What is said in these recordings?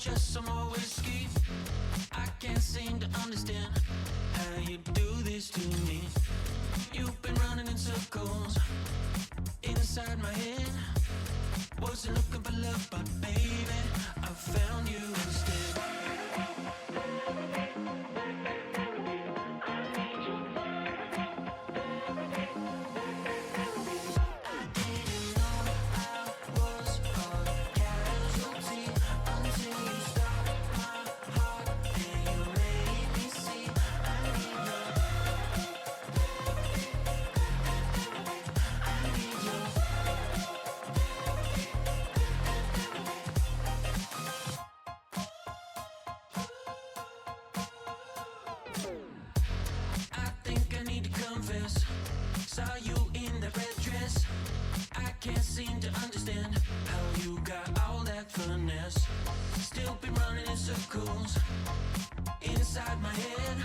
just some more whiskey. I can't seem to understand how you do this to me. You've been running in circles inside my head. Wasn't looking for love, but baby, I found you instead. Saw you in that red dress. I can't seem to understand how you got all that finesse. Still been running in circles inside my head.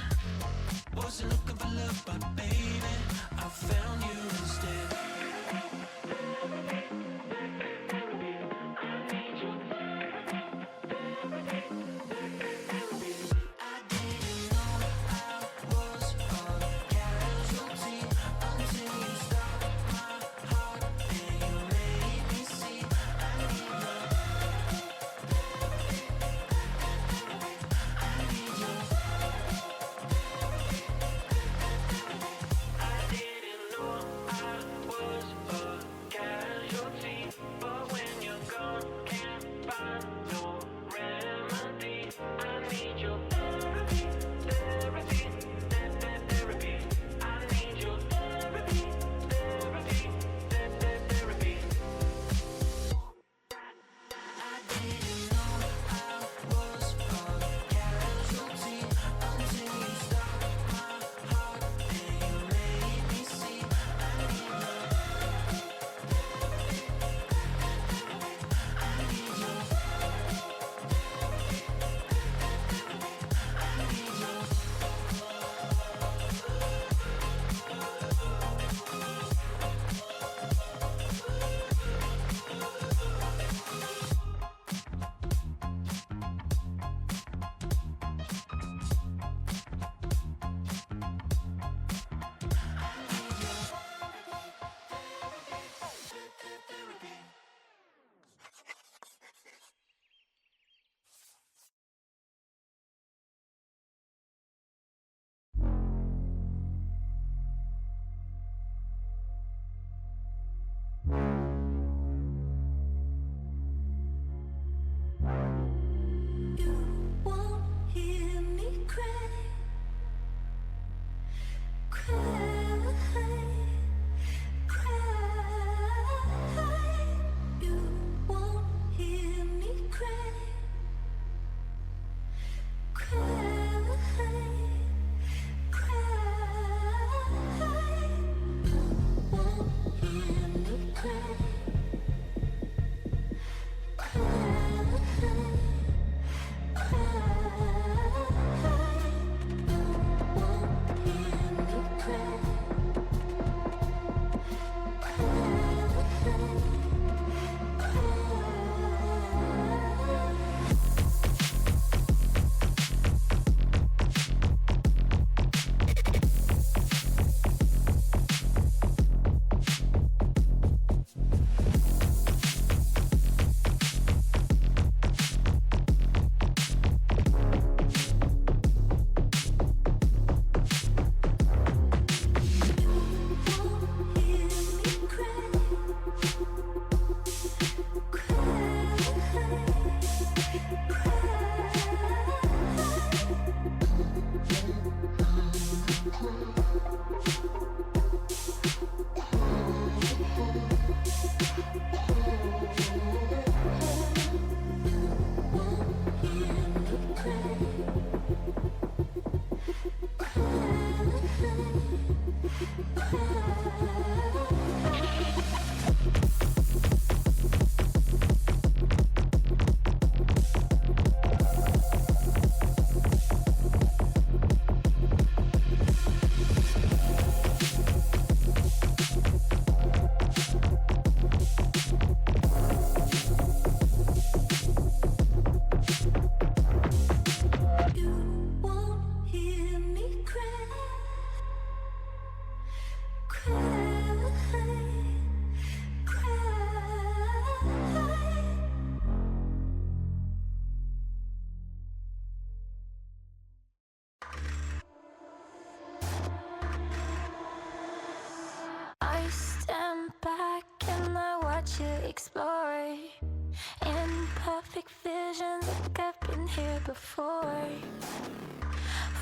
Wasn't looking for love, but baby, I found you instead.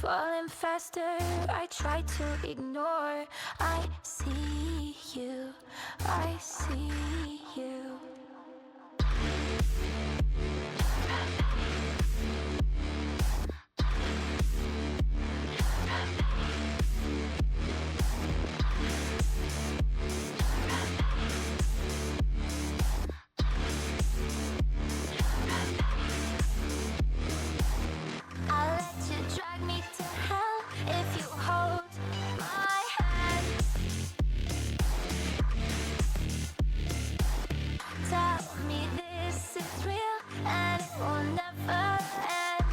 falling faster. I try to ignore. I see you. I see you. I'll let you drag me to hell if you hold my hand. Tell me this is real and it will never end.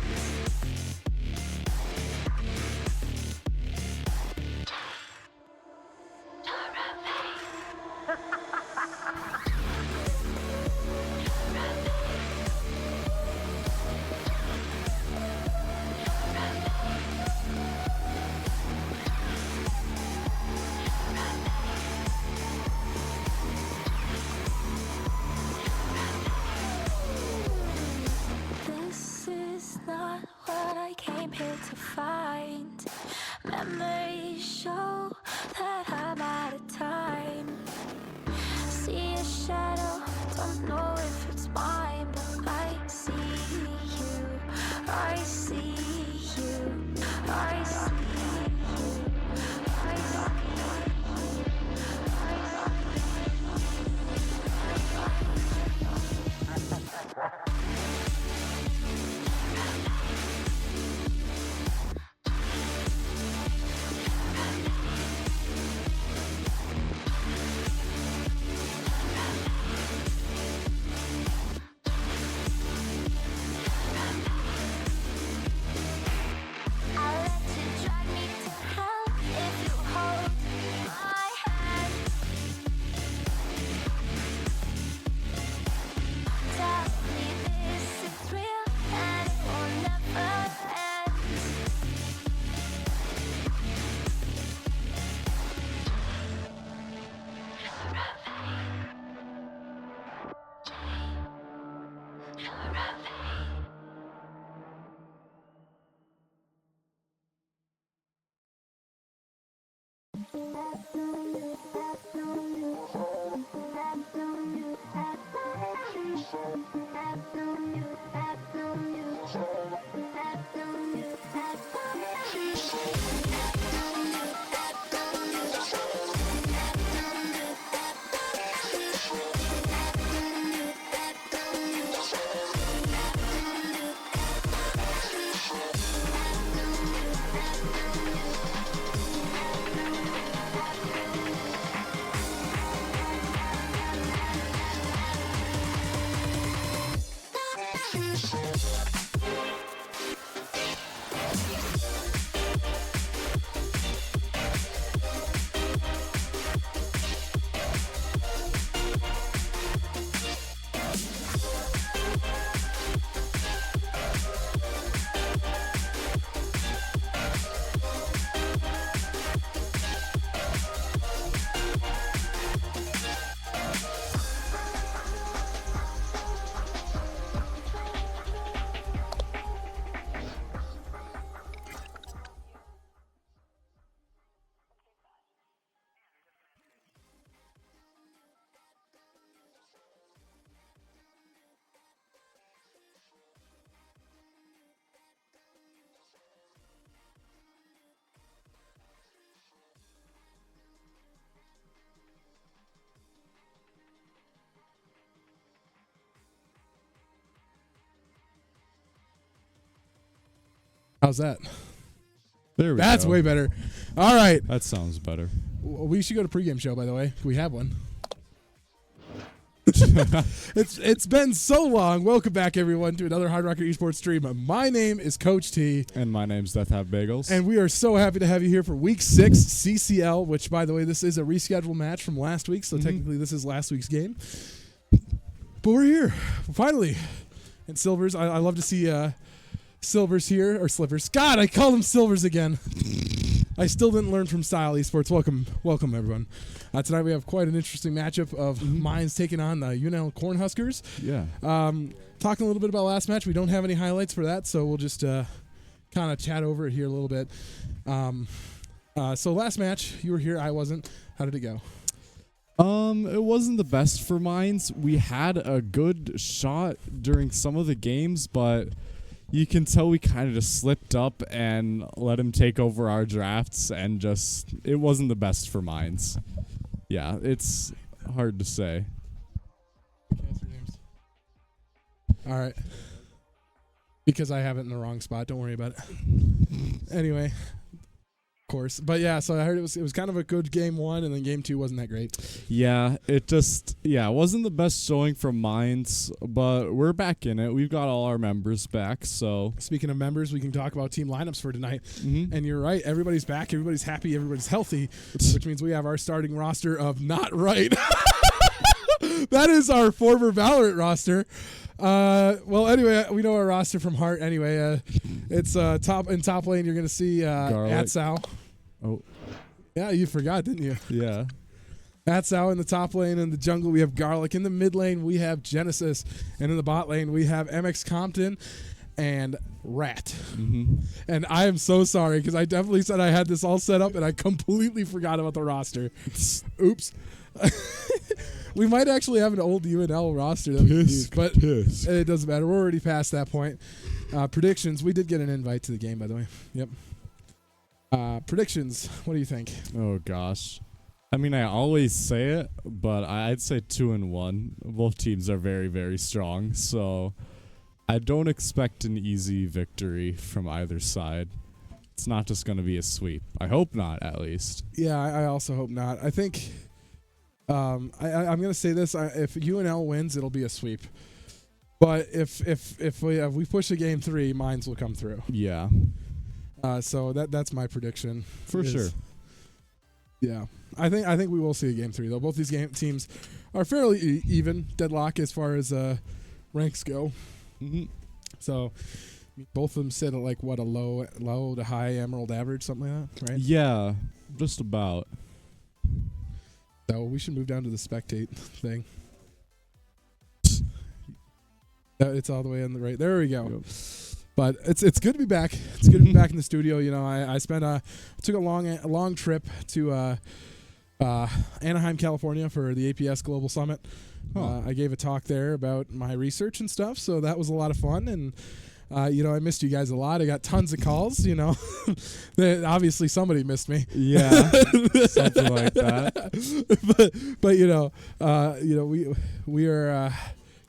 This is not what I came here to find. Memories show that I'm out of time. See a shadow, don't know if it's mine, but I see you. I see you. I see you. I see you. I'll let you drag me to hell if you hold my hand. Tell me this is real and it will never end. How's that? There we go. That's way better. All right. That sounds better. We should go to pregame show, by the way. We have one. It's been so long. Welcome back, everyone, to another Hard Rocker Esports stream. My name is Coach T. And my name's deathhavbagels. And we are so happy to have you here for Week 6 CCL, which, by the way, this is a rescheduled match from last week, so technically this is last week's game. But we're here, finally. And Silvers, I love to see Silvers here, or Slivers. God, I call them Silvers again. I still didn't learn from Style Esports. Welcome, everyone. Tonight we have quite an interesting matchup of Mines taking on the UNL Cornhuskers. Yeah. Talking a little bit about last match. We don't have any highlights for that, so we'll just kind kind of chat over it here a little bit. So last match, you were here, I wasn't. How did it go? It wasn't the best for mines. We had a good shot during some of the games, but you can tell we kind of just slipped up and let him take over our drafts, and just it wasn't the best for mines. Yeah, it's hard to say. All right. Because I have it in the wrong spot. Don't worry about it. Anyway, of course. But yeah, so I heard it was kind of a good game 1, and then game 2 wasn't that great. Yeah, it wasn't the best showing from mines, but we're back in it. We've got all our members back, so. Speaking of members, we can talk about team lineups for tonight. Mm-hmm. And you're right, everybody's back, everybody's happy, everybody's healthy, which means we have our starting roster of not right. That is our former Valorant roster. Well, anyway, we know our roster from heart. Anyway, it's top lane. You're gonna see Atsal. Oh, yeah, you forgot, didn't you? yeah. Atsal in the top lane. In the jungle, we have Garlic. In the mid lane, we have Genesis, and in the bot lane, we have MX Compton and Rat. Mm-hmm. And I am so sorry because I definitely said I had this all set up, and I completely forgot about the roster. Oops. We might actually have an old UNL roster that we can use, but it doesn't matter. We're already past that point. Predictions. We did get an invite to the game, by the way. Yep. Predictions. What do you think? Oh gosh. I mean, I always say it, but I'd say 2-1. Both teams are very, very strong, so I don't expect an easy victory from either side. It's not just going to be a sweep. I hope not, at least. Yeah, I also hope not. I think I'm going to say this. If UNL wins, it'll be a sweep. But if we push to game 3, mines will come through. Yeah. So that's my prediction. For sure. Yeah. I think we will see a game 3, though. Both these teams are fairly even, deadlock as far as ranks go. Mm-hmm. So both of them sit at like what, a low to high emerald average, something like that, right? Yeah, just about. So we should move down to the spectate thing. It's all the way on the right. There we go. Yep. But it's good to be back. It's good to be back in the studio. You know, I took a long trip to Anaheim, California for the APS Global Summit. Huh. I gave a talk there about my research and stuff, so that was a lot of fun. And you know, I missed you guys a lot. I got tons of calls. You know, obviously somebody missed me. Yeah, something like that. but you know, we are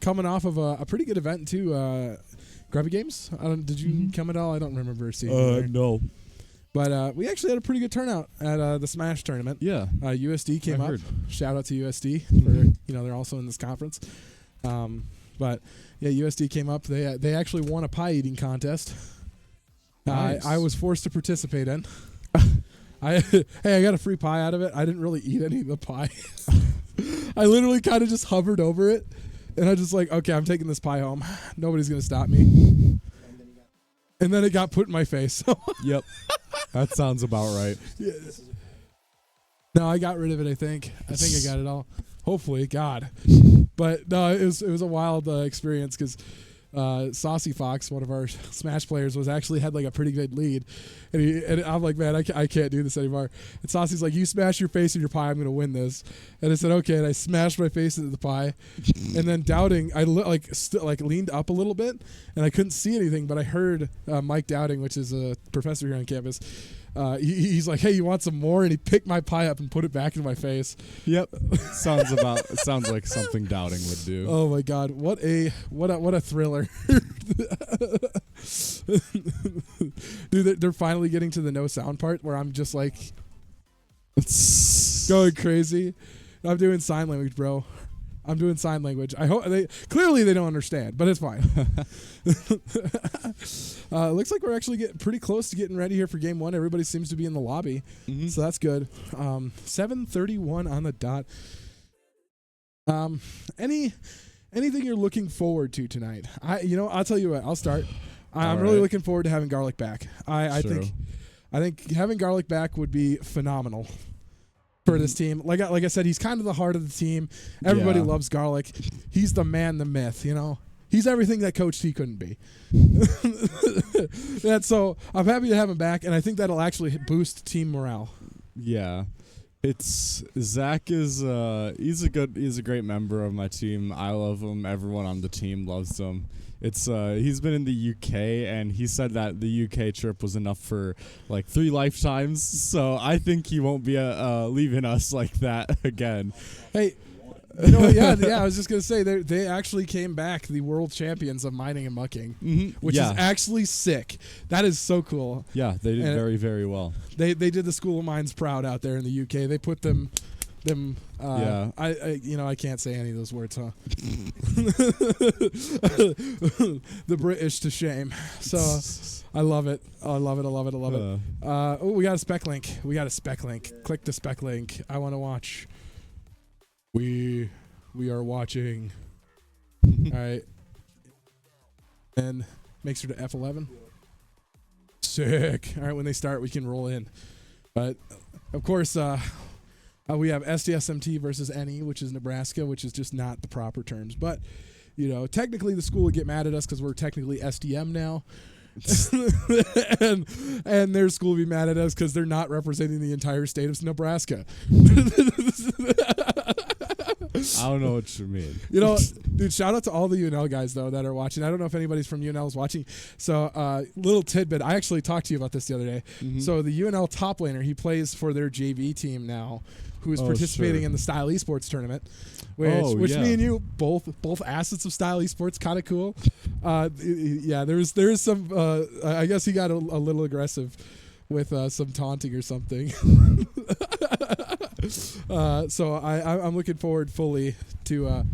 coming off of a pretty good event too. Grubby Games. Did you come at all? I don't remember seeing you there. No. But we actually had a pretty good turnout at the Smash tournament. Yeah. USD came up. Heard. Shout out to USD for they're also in this conference. But yeah, USD came up. They actually won a pie eating contest. Nice. I was forced to participate in. I got a free pie out of it. I didn't really eat any of the pie. I literally kind of just hovered over it, and I just like, okay, I'm taking this pie home. Nobody's gonna stop me. And then it got put in my face. Yep. That sounds about right. Yeah. No, I got rid of it. I think I got it all. Hopefully, God. But no, it was a wild experience because Saucy Fox, one of our Smash players, had like a pretty good lead, and I'm like, man, I can't do this anymore. And Saucy's like, you smash your face in your pie, I'm gonna win this. And I said, okay, and I smashed my face into the pie, and then doubting, I leaned up a little bit, and I couldn't see anything, but I heard Mike Dowding, which is a professor here on campus. He's like, hey, you want some more? And he picked my pie up and put it back in my face. Yep. Sounds like something Doubting would do. Oh my God. What a thriller. Dude, they're finally getting to the no sound part where I'm just like going crazy. I'm doing sign language, bro. I'm doing sign language. I hope they don't understand, but it's fine. Looks like we're actually getting pretty close to getting ready here for game 1. Everybody seems to be in the lobby, so that's good. 7:31 on the dot. Anything you're looking forward to tonight? I'll tell you what. I'll start. I'm really looking forward to having Garlic back. I think having Garlic back would be phenomenal for this team. Like I said, he's kind of the heart of the team. Everybody loves Garlic. He's the man, the myth, you know. He's everything that Coach T couldn't be. So I'm happy to have him back, and I think that'll actually boost team morale. Yeah. It's Zach is he's a great member of my team. I love him. Everyone on the team loves him. It's he's been in the UK, and he said that the UK trip was enough for like 3 lifetimes. So I think he won't be leaving us like that again. Hey, you know what? Yeah. I was just gonna say they actually came back the world champions of mining and mucking, which is actually sick. That is so cool. Yeah, they did very, very well. They did the School of Mines proud out there in the UK. They put them. I can't say any of those words, huh? The British to shame. So I love it. I love it. We got a spec link. Click the spec link. I want to watch. We are watching. All right. And make sure to F11. Sick. All right, when they start, we can roll in. But of course, we have SDSMT versus NE, which is Nebraska, which is just not the proper terms. But, technically the school would get mad at us because we're technically SDM now. and their school would be mad at us because they're not representing the entire state of Nebraska. I don't know what you mean. Dude, shout out to all the UNL guys, though, that are watching. I don't know if anybody's from UNL is watching. So, little tidbit. I actually talked to you about this the other day. Mm-hmm. So, the UNL top laner, he plays for their JV team now, who is participating in the Style Esports tournament, which me and you, both assets of Style Esports, kind of cool. There's some, I guess he got a little aggressive with some taunting or something. So I'm looking forward fully to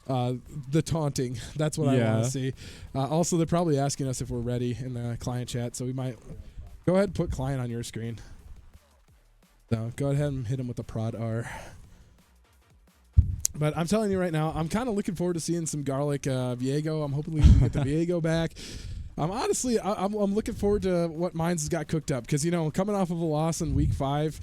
the taunting. That's what I want to see. Also, they're probably asking us if we're ready in the client chat, so we might go ahead and put client on your screen. So go ahead and hit him with the prod R. But I'm telling you right now, I'm kind of looking forward to seeing some garlic Viego. I'm hoping we can get the Viego back. I'm looking forward to what Mines has got cooked up because, coming off of a loss in week 5,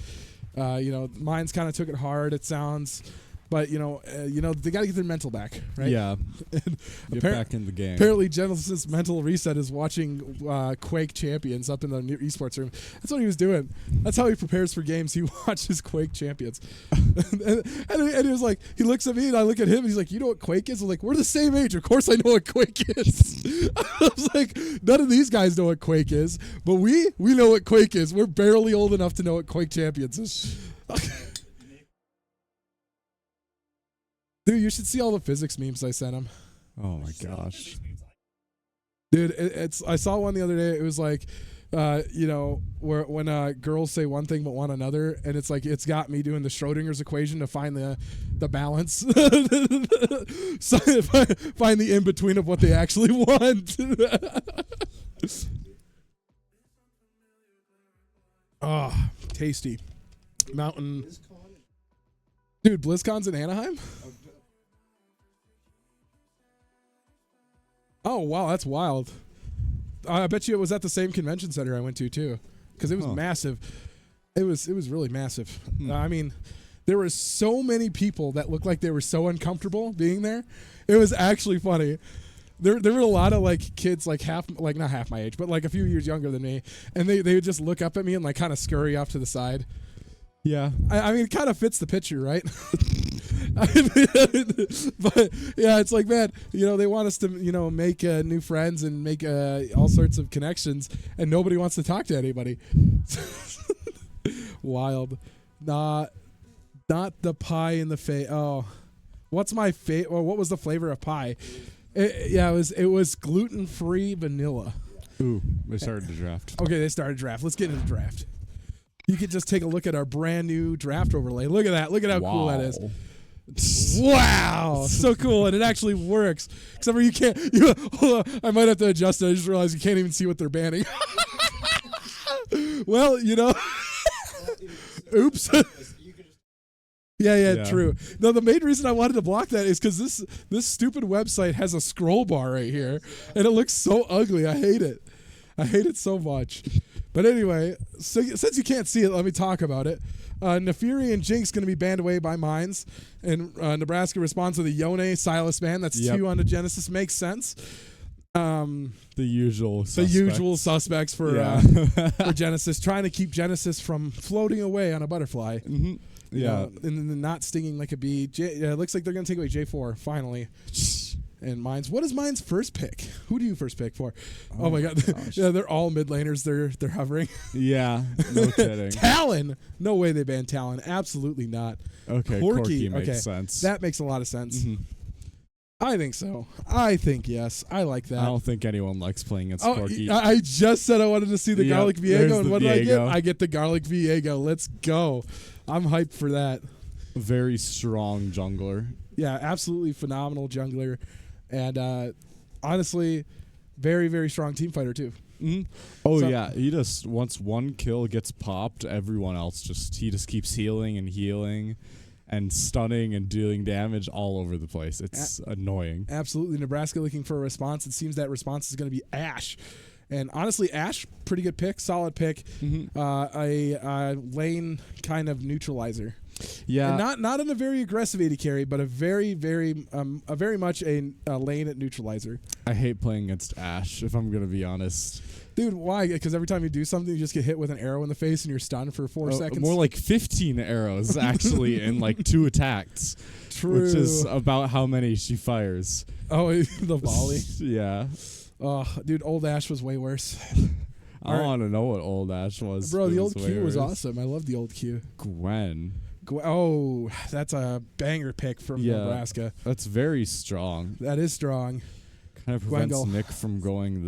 Mines kind of took it hard, it sounds. But, they got to get their mental back, right? Yeah. Get back in the game. Apparently, Genesis' mental reset is watching Quake Champions up in the new esports room. That's what he was doing. That's how he prepares for games. He watches Quake Champions. and he was like, he looks at me and I look at him and he's like, you know what Quake is? I'm like, we're the same age. Of course I know what Quake is. I was like, none of these guys know what Quake is, but we know what Quake is. We're barely old enough to know what Quake Champions is. Dude, you should see all the physics memes I sent him. Oh my gosh. Dude, I saw one the other day. It was like, when girls say one thing but want another, and it's like it's got me doing the Schrodinger's equation to find the balance, so find the in between of what they actually want. Oh, tasty. Mountain. Dude, BlizzCon's in Anaheim? Oh, wow, that's wild. I bet you it was at the same convention center I went to, too, because it was massive. It was really massive. I mean, there were so many people that looked like they were so uncomfortable being there. It was actually funny. There were a lot of kids not half my age, but a few years younger than me, and they would just look up at me and kind of scurry off to the side. Yeah. I mean, it kind of fits the picture, right? But yeah, it's like, man, they want us to, make new friends and make all sorts of connections, and nobody wants to talk to anybody. Wild. Not the pie in the face. Oh, what's my favorite? Or what was the flavor of pie? It was gluten-free vanilla. Ooh, they started the draft. Okay, they started draft. Let's get into the draft. You could just take a look at our brand new draft overlay. Look at that. Look at how cool that is. Wow, so cool, and it actually works. Except for you can't. Hold on, I might have to adjust it. I just realized you can't even see what they're banning. Well, oops. Yeah, true. No, the main reason I wanted to block that is because this stupid website has a scroll bar right here, and it looks so ugly. I hate it. I hate it so much. But anyway, so since you can't see it, let me talk about it. Nefiri and Jinx going to be banned away by Mines. And Nebraska responds with a Yone Silas ban. That's 2 on the Genesis. Makes sense. The usual suspects for for Genesis, trying to keep Genesis from floating away on a butterfly. Mm-hmm. Yeah. And then not stinging like a bee. It looks like they're going to take away J4 finally. And Mines, what is Mines' first pick? Who do you first pick for? Oh my God. Yeah, they're all mid laners. They're hovering. Yeah, no kidding. Talon. No way they banned Talon. Absolutely not. Okay, Corki makes sense. That makes a lot of sense. Mm-hmm. I think so. I think yes. I like that. I don't think anyone likes playing against Corki. I just said I wanted to see the Garlic Viego, and what did I get? Viego. I get the Garlic Viego. Let's go. I'm hyped for that. Very strong jungler. Yeah, absolutely phenomenal jungler. And honestly, very, very strong team fighter, too. Mm-hmm. Oh, yeah. He just, once one kill gets popped, everyone else he just keeps healing and stunning and dealing damage all over the place. It's annoying. Absolutely. Nebraska looking for a response. It seems that response is going to be Ashe. And honestly, Ashe, pretty good pick, solid pick. Mm-hmm. A lane kind of neutralizer. Yeah, and not in a very aggressive AD carry, but a very much a lane at neutralizer. I hate playing against Ashe, if I'm gonna be honest. Dude, why? Because every time you do something, you just get hit with an arrow in the face and you're stunned for 4 seconds. More like 15 arrows, actually, in like 2 attacks. True. Which is about how many she fires. Oh, the volley. Yeah. Oh, dude, old Ashe was way worse. I want to know what old Ashe was. Bro, the old Q was awesome. I love the old Q. Gwen. Oh, that's a banger pick from Nebraska. That's very strong. That is strong. Kind of prevents Nick from going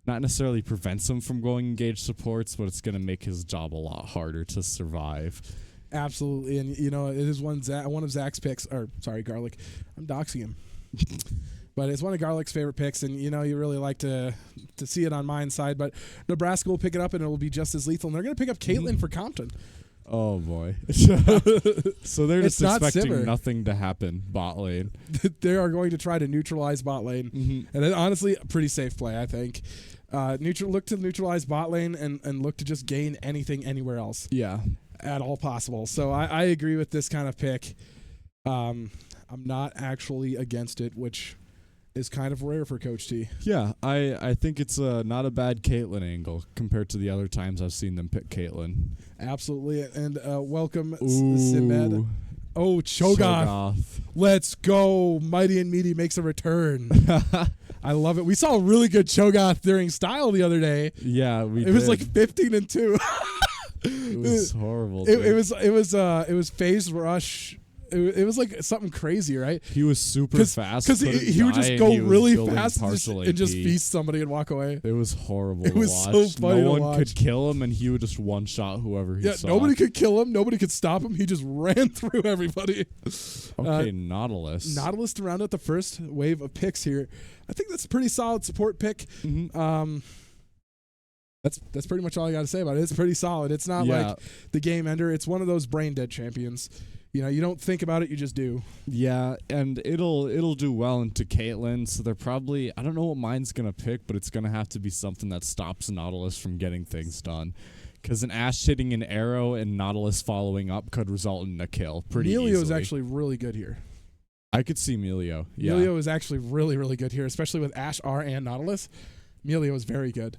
not necessarily prevents him from going engaged supports, but it's going to make his job a lot harder to survive. Absolutely. And, it is one of Zach's picks. Or, sorry, Garlic. I'm doxing him. But it's one of Garlic's favorite picks, and, you really like to see it on mine side. But Nebraska will pick it up, and it will be just as lethal. And they're going to pick up Caitlyn for Compton. Oh, boy. So they're just expecting nothing to happen bot lane. They are going to try to neutralize bot lane. Mm-hmm. And it, honestly, a pretty safe play, I think. Look to neutralize bot lane and look to just gain anything anywhere else. Yeah. At all possible. So I agree with this kind of pick. I'm not actually against it, which is kind of rare for Coach T. Yeah, I think it's not a bad Caitlyn angle compared to the other times I've seen them pick Caitlyn. Absolutely. And welcome, Simed. Oh, Cho'Gath. Let's go. Mighty and Meaty makes a return. I love it. We saw a really good Cho'Gath during Style the other day. Yeah, we did. It was like 15-2. It was horrible. It was phase rush. It was like something crazy, right? He was super fast because he would just go really fast and just feast somebody and walk away. It was horrible. It was to watch. so funny. No one to watch. could kill him, and he would just one shot whoever he saw. Nobody could kill him. Nobody could stop him. He just ran through everybody. Okay, Nautilus. Nautilus to round out the first wave of picks here. I think that's a pretty solid support pick. Mm-hmm. That's pretty much all I got to say about it. It's pretty solid. It's not like the game ender. It's one of those brain dead champions. You don't think about it, you just do. Yeah, and it'll do well into Caitlyn, so they're probably, I don't know what mine's going to pick, but it's going to have to be something that stops Nautilus from getting things done. Because an Ashe hitting an arrow and Nautilus following up could result in a kill pretty easily. Melio is actually really good here. I could see Melio. Yeah. Melio is actually really, really good here, especially with Ashe, R, and Nautilus. Melio is very good.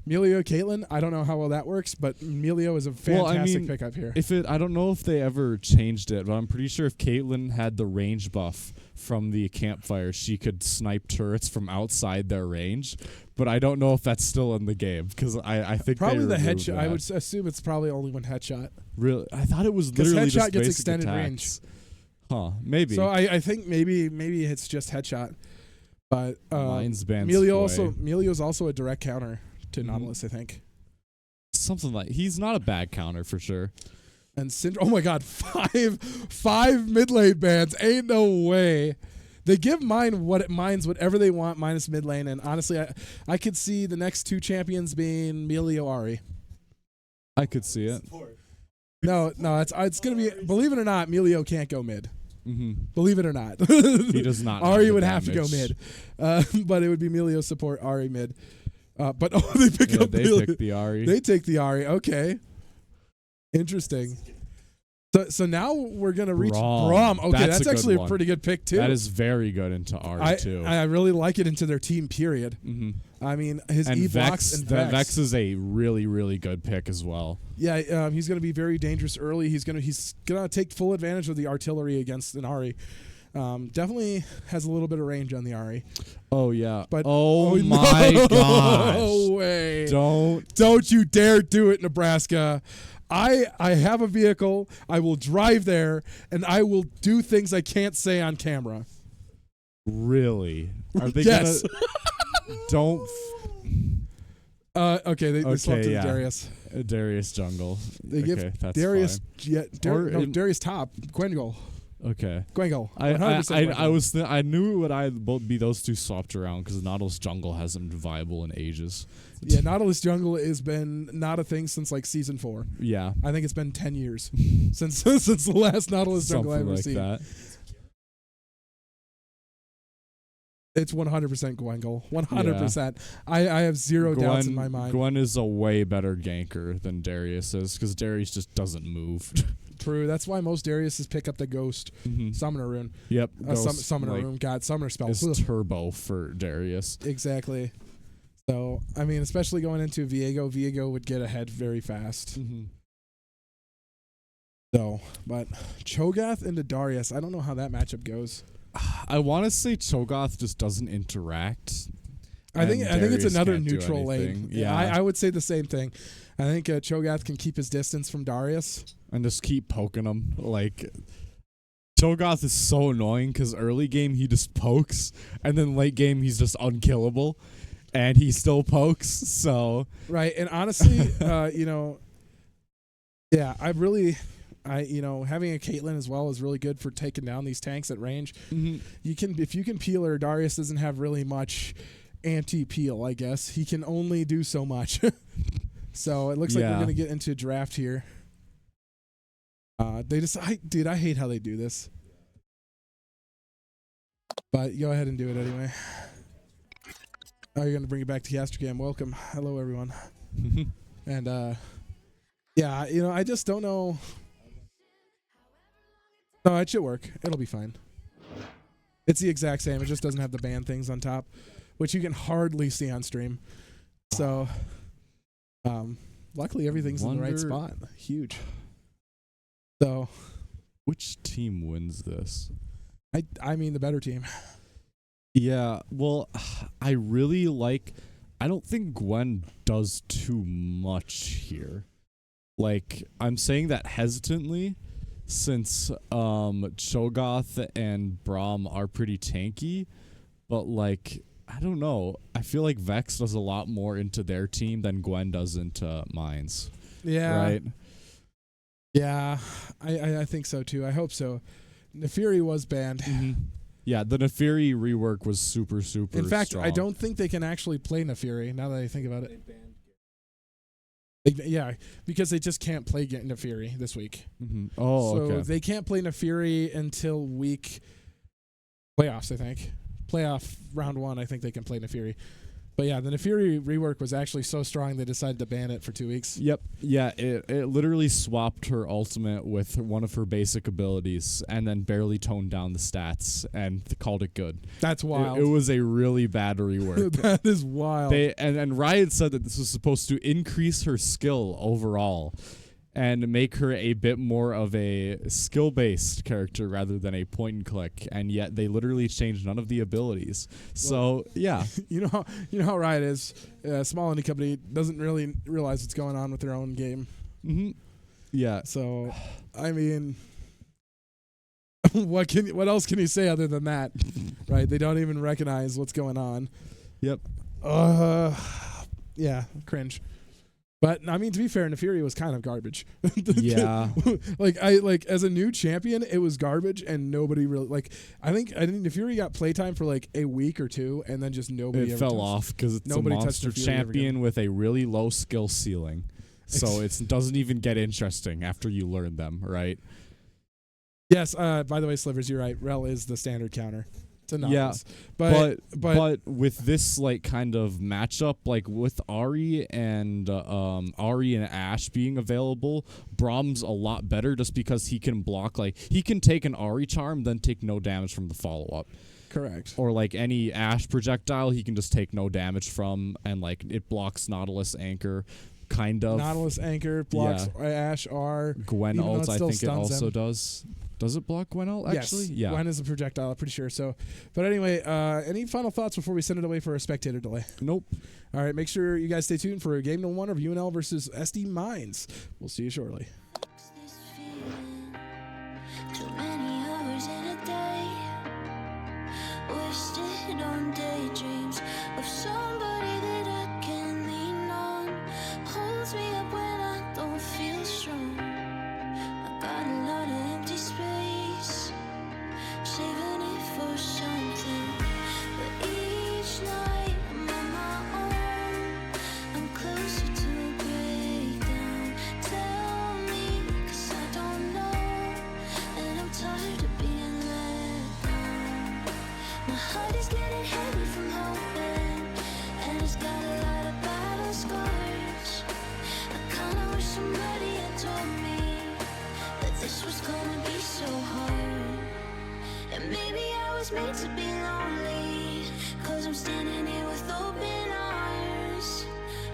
Melio, Caitlyn, I don't know how well that works, but Melio is a fantastic pickup here. I don't know if they ever changed it, but I'm pretty sure if Caitlyn had the range buff from the campfire, she could snipe turrets from outside their range. But I don't know if that's still in the game because I think probably the headshot. I would assume it's probably only one headshot. Really, I thought it was literally headshot just gets basic extended attacks. Range. Huh? Maybe. So I think maybe it's just headshot. But Melio's also a direct counter to Nautilus, I think. Something like he's not a bad counter for sure. And oh my God, five mid lane bans, ain't no way. They give mines whatever they want minus mid lane, and honestly, I could see the next 2 champions being Melio Ari. I could see it. No, it's gonna be. Believe it or not, Melio can't go mid. Mm-hmm. Believe it or not, he does not. Ari would have to go mid, but it would be Melio support Ari mid. But they pick up. They pick the Ari. They take the Ari. Okay. Interesting. So now we're gonna reach Braum. Braum. Okay, That's that's a good actually a one. pretty good pick too. That is very good into R too. I really like it into their team. Period. Mm-hmm. I mean, his And E Vex, blocks and Vex is a really, really good pick as well. Yeah, he's going to be very dangerous early. He's gonna take full advantage of the artillery against an Ari. Definitely has a little bit of range on the Ari. Oh yeah. But oh my no gosh. way! Don't You dare do it, Nebraska. I have a vehicle. I will drive there, and I will do things I can't say on camera. really. Are they Yes. gonna don't Okay, they swapped to yeah. Darius. Darius Jungle. They okay, give that's Darius Or Darius top Gwengol. fine. Okay. Gwengol. I 100% Gwengol. I knew it would either both be those two swapped around because Nautilus Jungle hasn't been viable in ages. Yeah, Nautilus Jungle has been not a thing since like season 4. Yeah. I think it's been 10 years since the last Nautilus Jungle I Something ever like seen. that. It's 100% Gwengol. 100%. I have zero doubts in my mind. Gwen is a way better ganker than Darius is because Darius just doesn't move. True. That's why most Dariuses pick up the Ghost Mhm. Summoner Rune. Yep. Summoner like, Rune. God, Summoner Spell. is Ugh. turbo for Darius. Exactly. So, I mean, especially going into Viego would get ahead very fast. Mm-hmm. So, but Cho'Gath into Darius, I don't know how that matchup goes. I want to say Cho'Gath just doesn't interact. I think it's Darius another can't do neutral lane. anything. Yeah, I would say the same thing. I think Cho'Gath can keep his distance from Darius. And just keep poking him. Like, Cho'Gath is so annoying because early game he just pokes, and then late game he's just unkillable, and he still pokes. So Right, and honestly, yeah, having a Caitlyn as well is really good for taking down these tanks at range. If you can peel her, Darius doesn't have really much anti-peel, I guess. He can only do so much. So it looks like we're going to get into draft here. I hate how they do this. But go ahead and do it anyway. Oh, you're going to bring it back to Yastergam. Welcome. Hello, everyone. And, yeah, I just don't know. No, it should work. It'll be fine. It's the exact same. It just doesn't have the band things on top, which you can hardly see on stream. So, luckily everything's in the right spot. Huge. So, which team wins this? I mean the better team. Yeah, well, I really like. I don't think Gwen does too much here. Like, I'm saying that hesitantly, since Cho'Gath and Braum are pretty tanky, but like, I don't know. I feel like Vex does a lot more into their team than Gwen does into mine's. Yeah. Right? Yeah, I think so too. I hope so. Nefiri was banned. Mm-hmm. Yeah, the Nefiri rework was super In fact, strong. I don't think they can actually play Nefiri now that I think about it. Yeah, because they just can't play Nefiri this week. Mm-hmm. Oh, so okay. they can't play Nefiri until week playoffs, I think. Playoff round 1, I think they can play Nefiri. But yeah, the Nefiri rework was actually so strong they decided to ban it for 2 weeks. Yep. Yeah, it literally swapped her ultimate with one of her basic abilities and then barely toned down the stats and called it good. That's wild. It was a really bad rework. That is wild. And Riot said that this was supposed to increase her skill overall and make her a bit more of a skill-based character rather than a point-and-click, and yet they literally changed none of the abilities. So, yeah. You know how Riot is. A small indie company doesn't really realize what's going on with their own game. Mm-hmm. Yeah. So, I mean, what else can you say other than that? Right? They don't even recognize what's going on. Yep. Yeah, cringe. But I mean, to be fair, Nefiri was kind of garbage. Yeah. like as a new champion, it was garbage, and nobody really I think Nefiri got playtime for like a week or 2, and then just nobody. It ever fell touched off because it's Nobody a touched monster Nefiri ever champion again. with a really low skill ceiling, so it doesn't even get interesting after you learn them, right? Yes. By the way, Slivers, you're right. Rel is the standard counter. to Yeah, Nautilus. but with this like kind of matchup, like with Ari and Ash being available, Brahm's a lot better just because he can block. Like he can take an Ari charm, then take no damage from the follow up. Correct. Or like any Ash projectile, he can just take no damage from, and like it blocks Nautilus Anchor, kind of. Nautilus Anchor blocks Ash R. Gwen even though ult, I think it stuns also him. does. Does it block Gwen ult, actually? Yes. Yeah. Gwen is a projectile, I'm pretty sure. So, but anyway, any final thoughts before we send it away for a spectator delay? Nope. All right, make sure you guys stay tuned for game number 1 of UNL versus SD Mines. We'll see you shortly. This feeling, too many hours in a day, wasted on daydreams of somebody that I can lean on, holds me up when I don't feel strong. I got a lot of empty space, saving it for something, but each night I'm on my own, I'm closer to a breakdown. Tell me, 'cause I don't know, and I'm tired of being let down. My heart is getting heavy from hoping, and it's got a lot of battle scars. I kinda wish somebody had told me that this was gonna be so hard. And maybe I was made to be lonely, 'cause I'm standing here with open arms.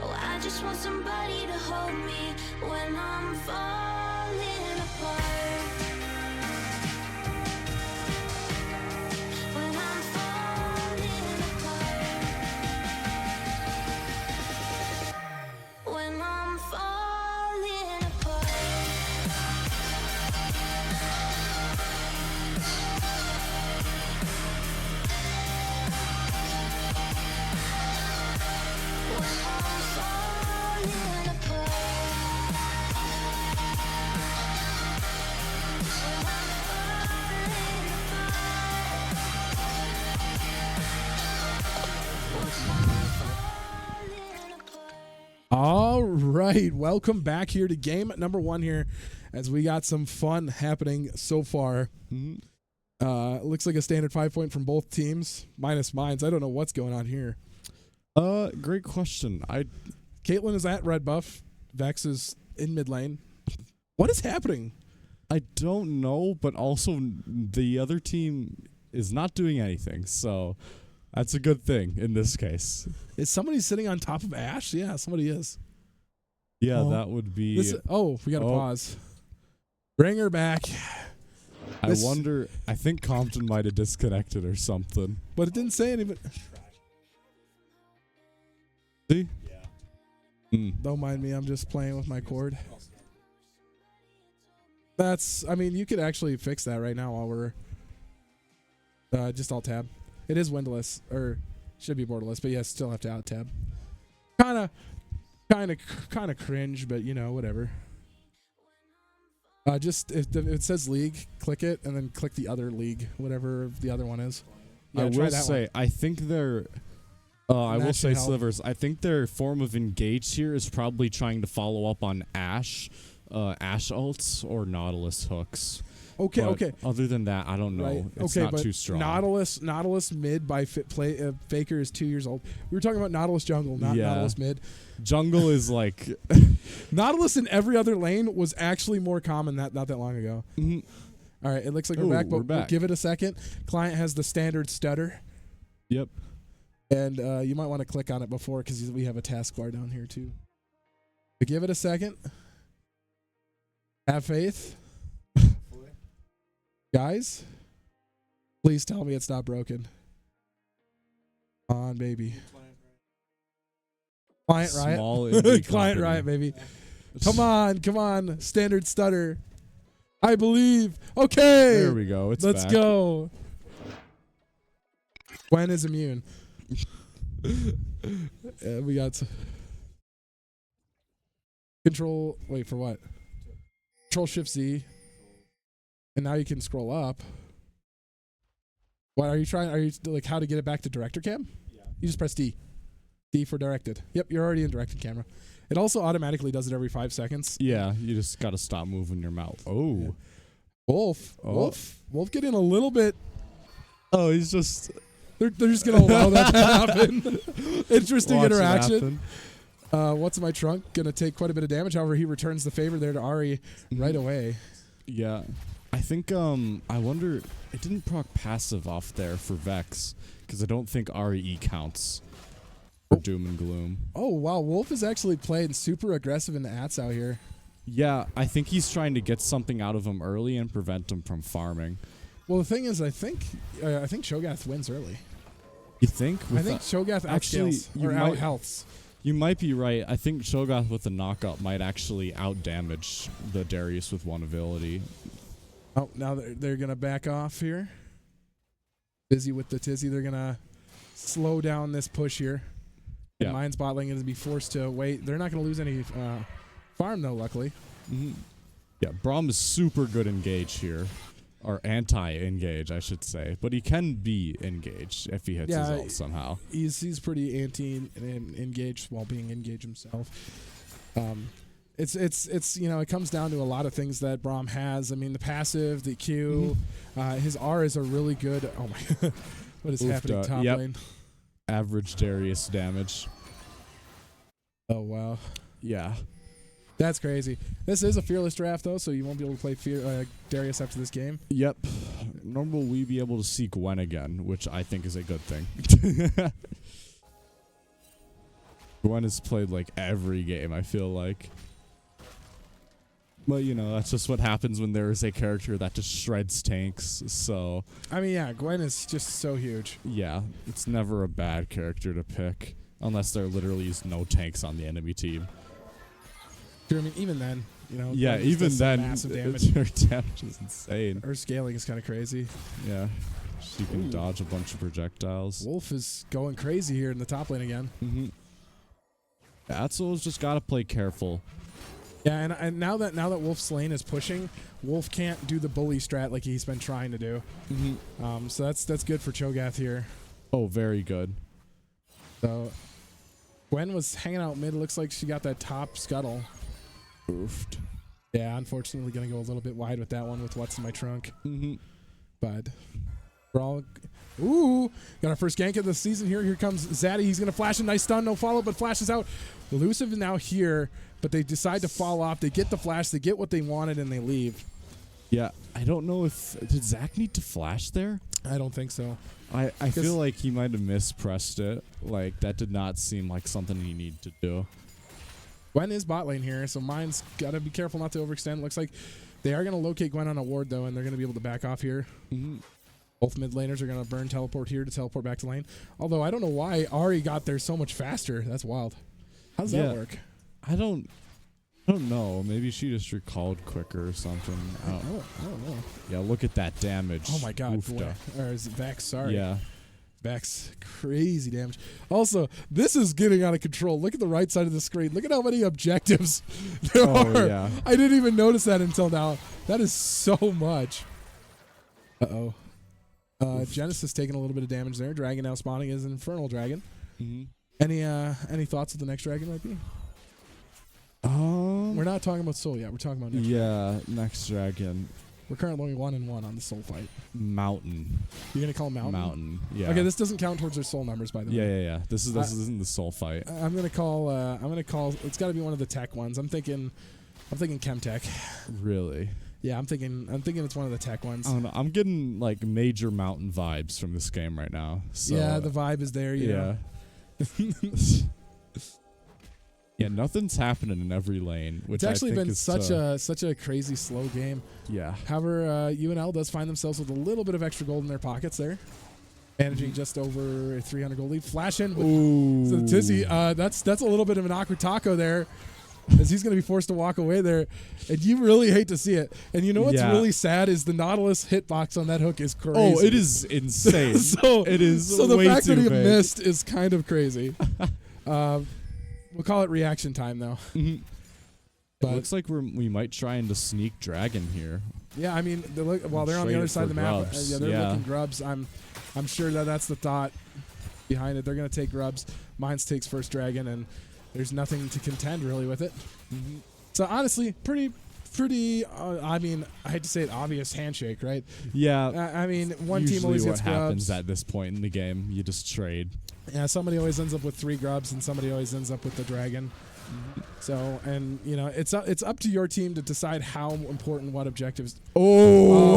Oh, I just want somebody to hold me when I'm falling apart. When I'm falling apart. When I'm falling apart. When I'm falling apart. When I'm falling apart. All right, welcome back here to game number 1 here, as we got some fun happening so far. Looks like a standard 5-point from both teams, minus Mines. I don't know what's going on here. Great question. Caitlyn is at red buff. Vex is in mid lane. What is happening? I don't know, but also the other team is not doing anything, so that's a good thing in this case. Is somebody sitting on top of Ash? Yeah, somebody is. Yeah, Oh. that would be. We got to Oh. pause. Bring her back. I this- wonder. I think Compton might have disconnected or something. But it didn't say anything. See? Don't mind me. I'm just playing with my cord. You could actually fix that right now while we're just alt tab. It is windowless, or should be borderless, but yes, still have to alt tab. Kind of cringe, but whatever. Just if it says league, click it and then click the other league, whatever the other one is. Yeah, I try will that say, one. I think they're. I will That say, should help. Slivers. I think their form of engage here is probably trying to follow up on Ash ults or Nautilus hooks. Okay, But okay. Other than that, I don't know. Right. It's okay, not but too strong. Nautilus mid by Faker is 2 years old. We were talking about Nautilus jungle, not Yeah. Nautilus mid. Jungle is like. Nautilus in every other lane was actually more common not that long ago. Mhm. All right, it looks like Ooh, we're back, but we're back. we'll give it a second. Client has the standard stutter, Yep. and you might want to click on it before because we have a taskbar down here too. But give it a second. Have faith. Guys, please tell me it's not broken. Come on, baby. Client riot. Small indie Client company. riot, baby. Come on. Standard stutter. I believe. Okay. There we go. It's Let's back. go. Gwen is immune. We got control. Wait, for what? Control Shift Z. And now you can scroll up. What are you trying? Are you like how to get it back to director cam? Yeah. You just press D. D for directed. Yep, you're already in directed camera. It also automatically does it every 5 seconds. Yeah, you just got to stop moving your mouth. Oh. Wolf. Oh. Wolf getting a little bit Oh, he's just They're just gonna allow that to happen. Interesting watch it interaction. happen. What's in my trunk? Gonna take quite a bit of damage. However, he returns the favor there to Ari right away. Yeah. I think I wonder it didn't proc passive off there for Vex because I don't think RE counts for Doom and Gloom. Oh wow, Wolf is actually playing super aggressive in the Ats out here. Yeah, I think he's trying to get something out of him early and prevent him from farming. Well, the thing is, I think Shogath wins early. You think? I think Shogath actually, outscales or out healths. You might be right. I think Shogath with the knockup might actually out damage the Darius with one ability. Oh, now they're gonna back off here. Busy with the tizzy. They're gonna slow down this push here. Yeah. And Mine's bot lane gonna be forced to wait. They're not gonna lose any farm though, luckily. Mm-hmm. Yeah, Braum is super good engage here. Or anti-engage, I should say. But he can be engaged if he hits his ult somehow. He's pretty anti-engaged while being engaged himself. It's you know, it comes down to a lot of things that Braum has. I mean, the passive, the Q, his R's are really good. Oh my, what is happening top lane? Average Darius damage. Oh wow. Yeah. That's crazy. This is a fearless draft, though, so you won't be able to play Darius after this game. Yep. Nor will we be able to see Gwen again, which I think is a good thing. Gwen has played like every game, I feel like. But, you know, that's just what happens when there is a character that just shreds tanks, so... I mean, yeah, Gwen is just so huge. Yeah, it's never a bad character to pick, unless there literally is no tanks on the enemy team. I mean, even then, you know. Yeah, even then, massive damage. Her damage is insane. Her scaling is kind of crazy. Yeah, she can dodge a bunch of projectiles. Wolf is going crazy here in the top lane again. Atzel's just got to play careful. Yeah, and now that Wolf's lane is pushing, Wolf can't do the bully strat like he's been trying to do. So that's good for Cho'Gath here. Oh, very good. So Gwen was hanging out mid. Looks like she got that top scuttle. Oofed. Yeah, unfortunately going to go a little bit wide with that one with what's in my trunk. But we're all... Ooh, got our first gank of the season here. Here comes Zaddy. He's going to flash a nice stun. No follow, but flashes out. Elusive is now here, but they decide to fall off. They get the flash. They get what they wanted, and they leave. Yeah, I don't know if... Did Zach need to flash there? I don't think so. I feel like he might have mispressed it. Like, that did not seem like something he needed to do. Gwen is bot lane here, so Mine's got to be careful not to overextend. Looks like they are going to locate Gwen on a ward, though, and they're going to be able to back off here. Both mid laners are going to burn teleport here to teleport back to lane. Although, I don't know why Ari got there so much faster. That's wild. How does that work? I don't know. Maybe she just recalled quicker or something. I don't know. Yeah, look at that damage. Oh, my God. Oofda. Or is it Vex? Sorry. Yeah. Vex, crazy damage. Also, this is getting out of control. Look at the right side of the screen. Look at how many objectives there are. Yeah. I didn't even notice that until now. That is so much. Uh-oh. Genesis taking a little bit of damage there. Dragon now spawning as an Infernal Dragon. Any thoughts of the next dragon might be? We're not talking about Soul yet. We're talking about next dragon. Next dragon. We're currently 1-1 on the Soul fight. Mountain. You're gonna call Mountain? Mountain. Yeah. Okay, this doesn't count towards their Soul numbers, by the way. Yeah. This isn't the Soul fight. I'm gonna call. It's got to be one of the tech ones. I'm thinking Chemtech. Really? Yeah, I'm thinking it's one of the tech ones. I don't know. I'm getting like major Mountain vibes from this game right now. So, yeah, the vibe is there. Yeah. Yeah, nothing's happening in every lane, which it's actually I think been is such a crazy slow game. Yeah. However, UNL does find themselves with a little bit of extra gold in their pockets there, managing just over a 300 gold lead. Flash in with so Tizzy. That's a little bit of an awkward taco there, as he's going to be forced to walk away there, and you really hate to see it. And you know what's really sad is the Nautilus hitbox on that hook is crazy. Oh, it is insane. It is. So the way fact that too he big. missed is kind of crazy. We'll call it reaction time, though. But it looks like we might try and just sneak dragon here. Yeah, I mean, they're on the other side of the map. They're looking grubs. I'm sure that's the thought behind it. They're going to take grubs. Mines takes first dragon, and there's nothing to contend really with it. So honestly, pretty pretty, I mean, I hate to say it, obvious handshake, right? Yeah. I mean, one usually team always what gets happens grubs. at this point in the game. You just trade. Yeah, somebody always ends up with 3 grubs, and somebody always ends up with the dragon. So, and you know, it's up to your team to decide how important what objectives. Oh,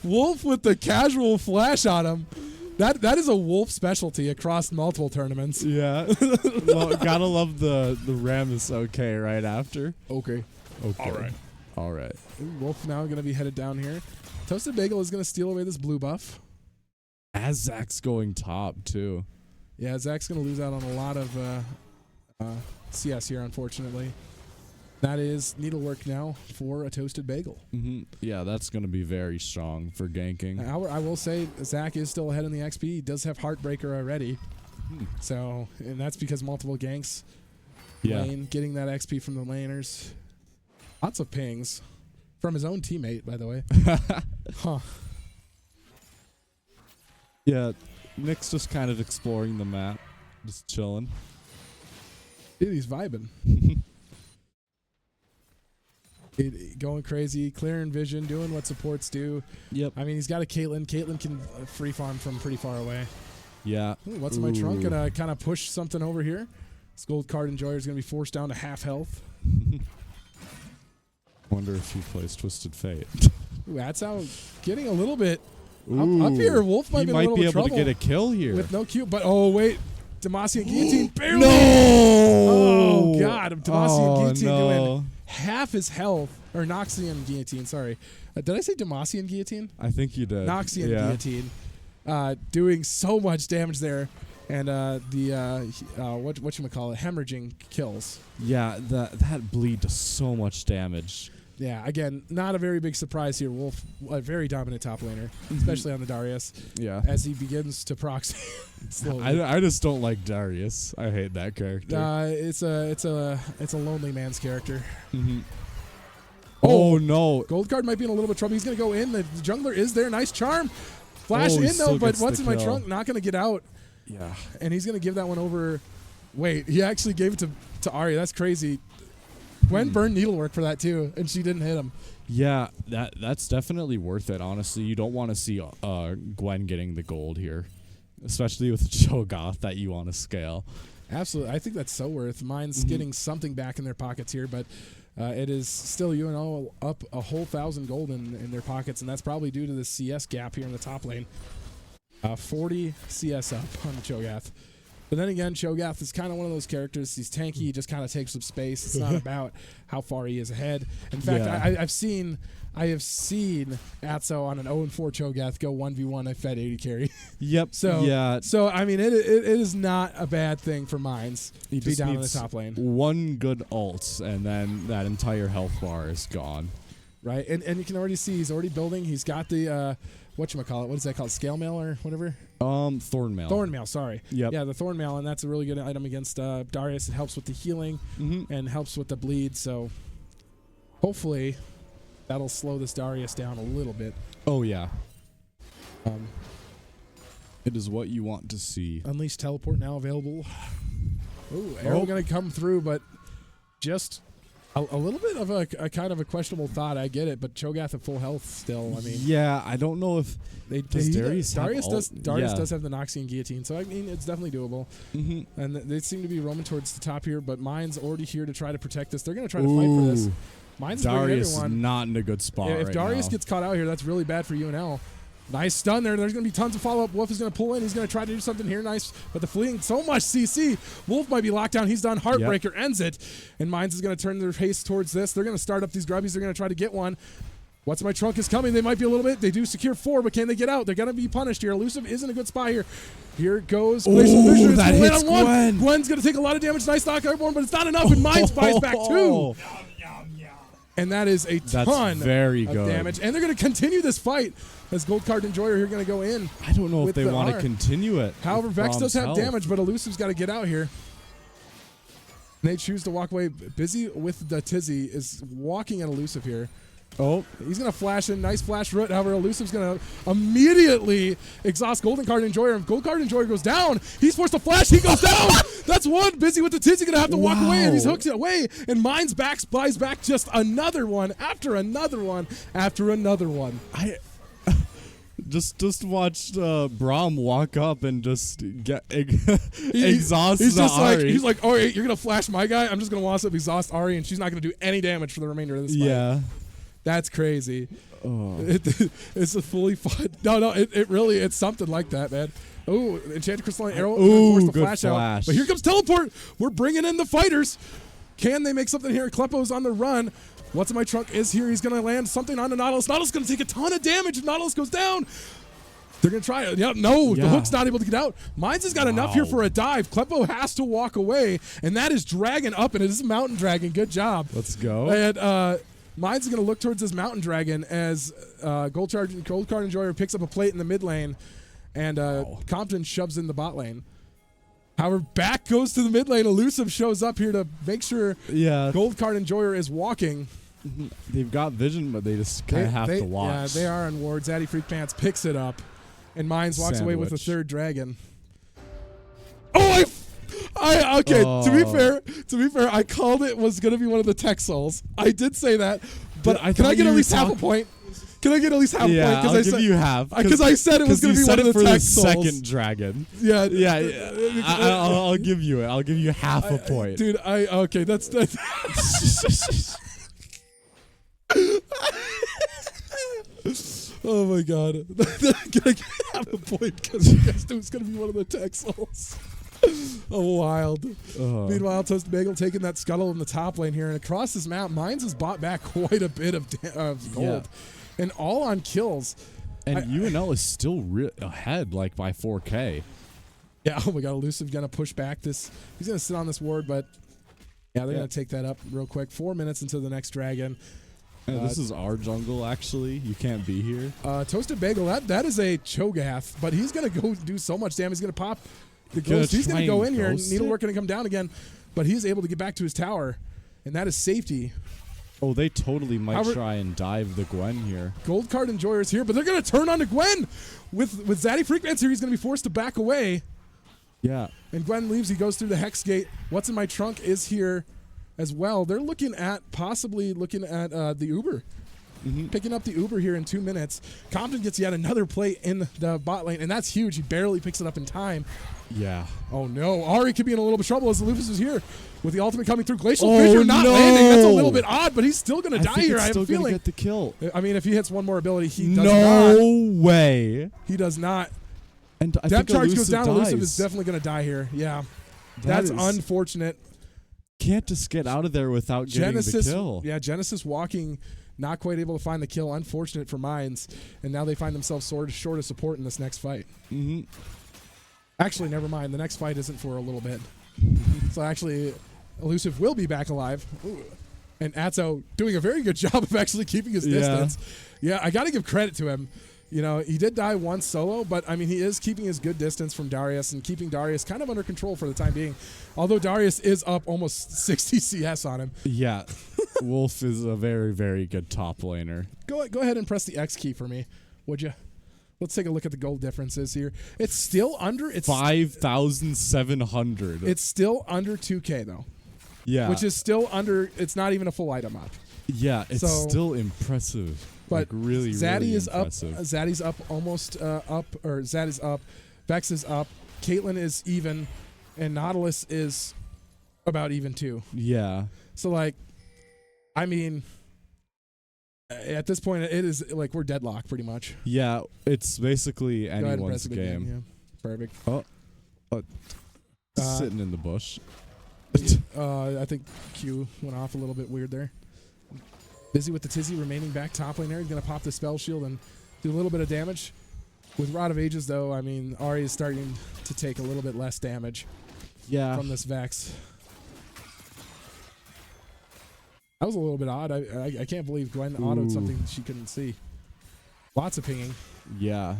Wolf with the casual flash on him. That is a Wolf specialty across multiple tournaments. yeah. Gotta love the Ram is okay right after. Okay. Okay. All right. Wolf now going to be headed down here. Toasted Bagel is going to steal away this blue buff. As Zach's going top too. Yeah, Zach's going to lose out on a lot of CS here, unfortunately. That is needlework now for a Toasted Bagel. Mm-hmm. Yeah, that's going to be very strong for ganking. I will say Zach is still ahead in the XP. He does have Heartbreaker already. So, and that's because multiple ganks. Yeah. Lane getting that XP from the laners. Lots of pings from his own teammate, by the way. Huh. Yeah, Nick's just kind of exploring the map, just chilling. Dude, he's vibing. Going crazy, clearing vision, doing what supports do. Yep. I mean, he's got a Caitlyn. Caitlyn can free farm from pretty far away. Yeah. Ooh, what's in my trunk? Gonna kind of push something over here. This gold card enjoyer is gonna be forced down to half health. Wonder if he plays Twisted Fate. Ooh, that's out. Getting a little bit up Ooh, here. Wolf might he be in a might little be bit able trouble to get a kill here. with no Q. But oh wait, Demacian Guillotine barely. No! Oh god, Demacian Guillotine no. doing half his health. Or Noxian Guillotine, sorry. Did I say Demacian Guillotine? I think you did. Noxian yeah. Guillotine. Doing so much damage there. And whatchamacallit, hemorrhaging kills. Yeah, that bleed does so much damage. Yeah, again, not a very big surprise here. Wolf, a very dominant top laner, especially on the Darius, Yeah. as he begins to proxy slowly. I just don't like Darius. I hate that character. It's a lonely man's character. Mm-hmm. Oh no. Gold card might be in a little bit of trouble. He's going to go in. The jungler is there. Nice charm. Flash Oh, he in, though, still but gets what's the in my kill. trunk? Not going to get out. Yeah. And he's going to give that one over. Wait, he actually gave it to Arya. That's crazy. Gwen burned needlework for that, too, and she didn't hit him. Yeah, that's definitely worth it, honestly. You don't want to see Gwen getting the gold here, especially with Cho'Gath that you want to scale. Absolutely. I think that's so worth. Mine's getting something back in their pockets here, but it is still UNL up a whole 1,000 gold in their pockets, and that's probably due to the CS gap here in the top lane. 40 CS up on Cho'Gath. But then again, Cho'Gath is kind of one of those characters. He's tanky. He just kind of takes up space. It's not about how far he is ahead. In fact, Yeah. I have seen Atso on an 0-4 Cho'Gath go 1v1 a Fed 80 carry. Yep. So yeah, So I mean, it is not a bad thing for Mines he to be just down in the needs top lane, one good ult, and then that entire health bar is gone. right? And you can already see he's already building. He's got the whatchamacallit, what is that called? Scale mail or whatever? Thornmail. Thornmail, sorry. Yep. Yeah, the Thornmail, and that's a really good item against Darius. It helps with the healing and helps with the bleed, so hopefully that'll slow this Darius down a little bit. Oh yeah. It is what you want to see. Unleash teleport now available. Ooh, arrow going to come through, but just a little bit of a kind of a questionable thought. I get it, but Cho'Gath at full health still. I mean, Yeah, I don't know if does Darius have Darius yeah. does have the Noxian Guillotine, so I mean it's definitely doable. And they seem to be roaming towards the top here, but Mine's already here to try to protect this. They're going to try to fight for this. Mine's bringing Darius is everyone. not in a good spot If right Darius now. gets caught out here, that's really bad for UNL. Nice stun there. There's going to be tons of follow-up. Wolf is going to pull in. He's going to try to do something here. Nice. But the fleeing, so much CC. Wolf might be locked down. He's done. Heartbreaker ends it. And Mines is going to turn their haste towards this. They're going to start up these grubbies. They're going to try to get one. What's in my trunk is coming. They might be a little bit. They do secure 4, but can they get out? They're going to be punished here. Elusive is in a good spot here. Here goes Glacial Vision. It's that too late hits on one. Gwen. Gwen's going to take a lot of damage. Nice knock airborne, but it's not enough. And Mines buys back 2. And that is a ton very of good. damage. And they're going to continue this fight as Gold Card Enjoyer here going to go in. I don't know if with they the want to R. continue it. However, with Vex does Brahm's have health. damage, but Elusive's got to get out here. And they choose to walk away. Busy with the Tizzy is walking at Elusive here. Oh, He's going to flash in. Nice flash root. However, Elusive's going to immediately exhaust Golden Card Enjoyer. If Gold Card Enjoyer goes down, he's forced to flash. He goes down. That's one. Busy with the Tizzy. Going to have to walk away, and he's hooked it away. And Mines back, flies back just another one after another one after another one. I just watched Braum walk up and just get exhaust He's just Ari. he's like, all right, you're going to flash my guy. I'm just going to watch up exhaust Ari, and she's not going to do any damage for the remainder of this fight. Yeah. That's crazy. Oh. It's a fully fun. No, it really, it's something like that, man. Oh, Enchanted Crystalline Arrow. Ooh, Forced the good flash out. flash. But here comes Teleport. We're bringing in the fighters. Can they make something here? Kleppo's on the run. What's in my trunk is here. He's going to land something on the Nautilus. Nautilus going to take a ton of damage if Nautilus goes down. They're going to try it. Yeah, no, the hook's not able to get out. Mines has got enough here for a dive. Kleppo has to walk away, and that is Dragon up, and it is Mountain Dragon. Good job. Let's go. And Mines is going to look towards this Mountain Dragon as Gold Card Enjoyer picks up a plate in the mid lane, and Compton shoves in the bot lane. However, back goes to the mid lane. Elusive shows up here to make sure Gold Card Enjoyer is walking. They've got vision, but they just kind of have to watch. Yeah, they are on ward. Zaddy Freak Pants picks it up, and Mines walks away with a third dragon. Oh, okay. Oh. To be fair, I called it was going to be one of the tech souls. I did say that, but can I get at least half a point? Can I get at least half a point? I'll give you half. Because I said it was going to be one of the tech souls. Second dragon. Yeah. I'll give you it. I'll give you half a point. Dude, okay, that's oh my god. Can I get half a point because you guys knew it was going to be one of the tech souls. Oh, wild. Meanwhile, Toasted Bagel taking that scuttle in the top lane here, and across this map, Mines has bought back quite a bit of gold, and all on kills. And UNL is still ahead, like by 4K. Yeah. Oh my god, Elusive gonna push back this. He's gonna sit on this ward, but they're gonna take that up real quick. 4 minutes until the next dragon. This is our jungle, actually. You can't be here. Toasted Bagel, that is a Cho'Gath, but he's gonna go do so much damage. He's gonna pop the ghost. He's going to go in here. Needlework going to come down again, but he's able to get back to his tower, and that is safety. Oh, they totally might try and dive the Gwen here. Gold Card Enjoyer is here, but they're going to turn on to Gwen. With Zaddy Freakmans here, he's going to be forced to back away. Yeah. And Gwen leaves. He goes through the Hex Gate. What's in my trunk is here as well. They're possibly looking at the Uber. Picking up the Uber here in 2 minutes. Compton gets yet another play in the bot lane, and that's huge. He barely picks it up in time. Yeah. Oh, no. Ari could be in a little bit of trouble as Lufus is here with the ultimate coming through. Glacial Fissure not landing. That's a little bit odd, but he's still going to die here. I have a feeling. Get the kill. I mean, if he hits one more ability, he does not. No way. He does not. And I Depth think charge goes down. dies. Elusive is definitely going to die here. Yeah. That's unfortunate. Can't just get out of there without getting the kill. Yeah, Genesis walking, not quite able to find the kill. Unfortunate for Mines. And now they find themselves short of support in this next fight. Actually, never mind. The next fight isn't for a little bit. So actually, Elusive will be back alive. Ooh. And Atzo doing a very good job of actually keeping his distance. Yeah, I got to give credit to him. You know, he did die once solo, but I mean, he is keeping his good distance from Darius and keeping Darius kind of under control for the time being. Although Darius is up almost 60 CS on him. Yeah. Wolf is a very, very good top laner. Go ahead and press the X key for me, would you? Let's take a look at the gold differences here. It's still under. It's 5,700. It's still under 2K though. Yeah. Which is still under. It's not even a full item up. Yeah, it's still impressive. But like really, Zaddy really is impressive. up. Zaddy's up almost up, or Zad is up. Vex is up. Caitlyn is even, and Nautilus is about even too. Yeah. So like, I mean, at this point, it is like we're deadlocked pretty much. Yeah, it's basically Go ahead and anyone's press it game. again, yeah. Perfect. Sitting in the bush. I think Q went off a little bit weird there. Busy with the Tizzy remaining back top lane there. He's going to pop the spell shield and do a little bit of damage. With Rod of Ages, though, I mean, Ari is starting to take a little bit less damage from this Vex. That was a little bit odd. I can't believe Gwen autoed something she couldn't see. Lots of pinging. Yeah.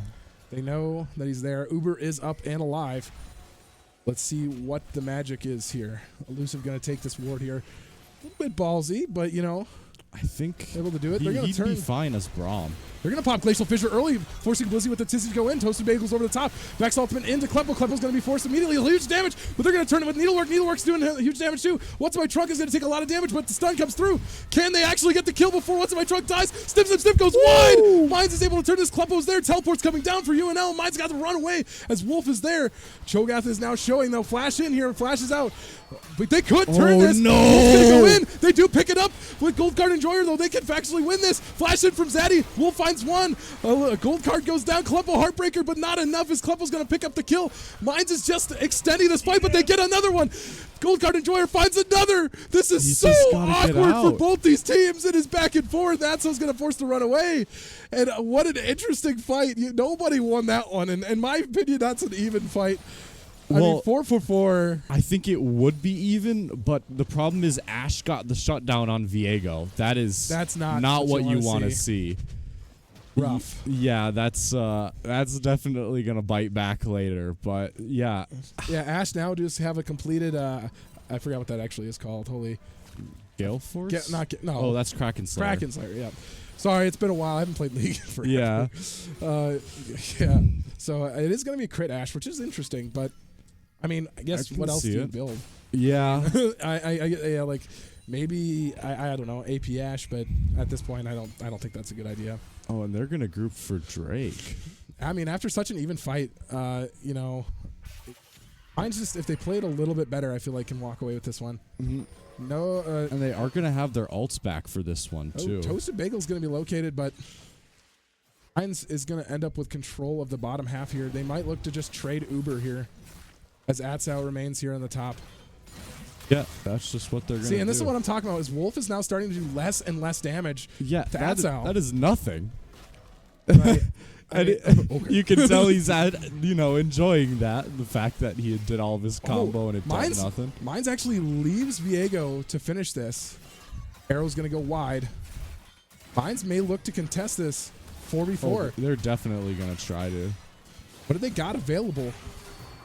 They know that he's there. Uber is up and alive. Let's see what the magic is here. Elusive going to take this ward here. A little bit ballsy, but, you know. I think able to do it. They're going to he'd turn. be fine as Braum. They're going to pop Glacial Fissure early, forcing Blizzy with the Tizzy to go in. Toasted Bagels over the top. Vex Ultimate into Kleppo. Kleppo's going to be forced immediately. Huge damage, but they're going to turn it with Needlework. Needlework's doing huge damage too. What's My Trunk is going to take a lot of damage, but the stun comes through. Can they actually get the kill before What's My Trunk dies? Snip, snip, snip goes wide. Mines is able to turn this. Kleppo's there. Teleport's coming down for UNL. Mines got to run away as Wolf is there. Cho'Gath is now showing. They'll flash in here and flashes out. But they could turn this. No. Wolf's going to go in. They do pick it up with Gold Card Enjoyer, though. They can actually win this. Flash in from Zaddy. Wolf finds one. A gold card goes down. Kleppo Heartbreaker, but not enough as Kleppo's going to pick up the kill. Mines is just extending this fight, but they get another one. Gold Card Enjoyer finds another. This is so awkward for both these teams. It is back and forth. Atso's going to force to run away. And what an interesting fight. Nobody won that one. And in my opinion, that's an even fight. I mean, 4 for 4. I think it would be even, but the problem is Ash got the shutdown on Viego. That's not what you want to see. Rough. Yeah, that's definitely gonna bite back later. But yeah, Ash now just have a completed. I forgot what that actually is called. Holy Gale Force. no. Oh, that's Kraken Slayer. Kraken Slayer. Yeah. Sorry, it's been a while. I haven't played League forever. Yeah. Yeah. So it is gonna be a crit Ash, which is interesting. But I mean, I guess what else do you build? Yeah. Yeah, like maybe I don't know AP Ash, but at this point I don't think that's a good idea. Oh, and they're gonna group for Drake. I mean, after such an even fight, mine's just if they played a little bit better, I feel like can walk away with this one. Mm-hmm. No, and they are gonna have their ults back for this one too. Toasted Bagel's gonna be located, but Mines is gonna end up with control of the bottom half here. They might look to just trade Uber here, as Atsao remains here on the top. Yeah, that's just what they're going to do. See, and this is what I'm talking about, is Wolf is now starting to do less and less damage to Atsao. That is nothing. Right. You can tell he's enjoying that, the fact that he did all of his combo and it did nothing. Mines actually leaves Viego to finish this. Arrow's going to go wide. Mines may look to contest this 4v4. Oh, they're definitely going to try to. What do they got available?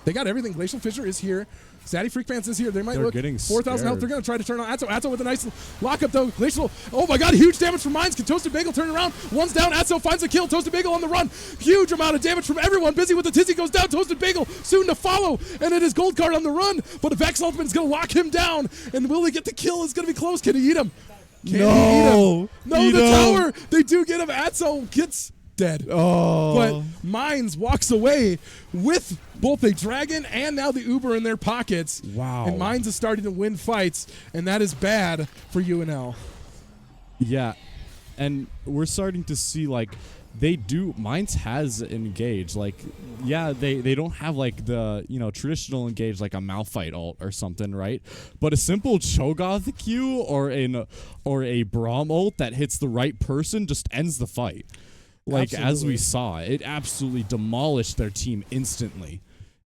They got everything. Glacial Fissure is here. Zaddy Freak Pants is here. They might look 4,000 health. They're going to try to turn on Atso. Atso with a nice lockup, though. Glacial. Oh, my God. Huge damage from Mines. Can Toasted Bagel turn around? One's down. Atso finds a kill. Toasted Bagel on the run. Huge amount of damage from everyone. Busy with the Tizzy goes down. Toasted Bagel soon to follow. And it is Gold Card on the run. But Vex Ultimate is going to lock him down. And will he get the kill? It's going to be close. Can he eat him? Can he eat him? No, the tower. They do get him. Atso gets dead. Oh. But Mines walks away with both a dragon and now the Uber in their pockets. Wow. And Mines is starting to win fights, and that is bad for UNL. Yeah. And we're starting to see, like, Mines has engaged. Like, yeah, they don't have, like, the, traditional engage, like a Malphite ult or something, right? But a simple Cho'Gath Q or a Braum ult that hits the right person just ends the fight. Like, as we saw, it absolutely demolished their team instantly.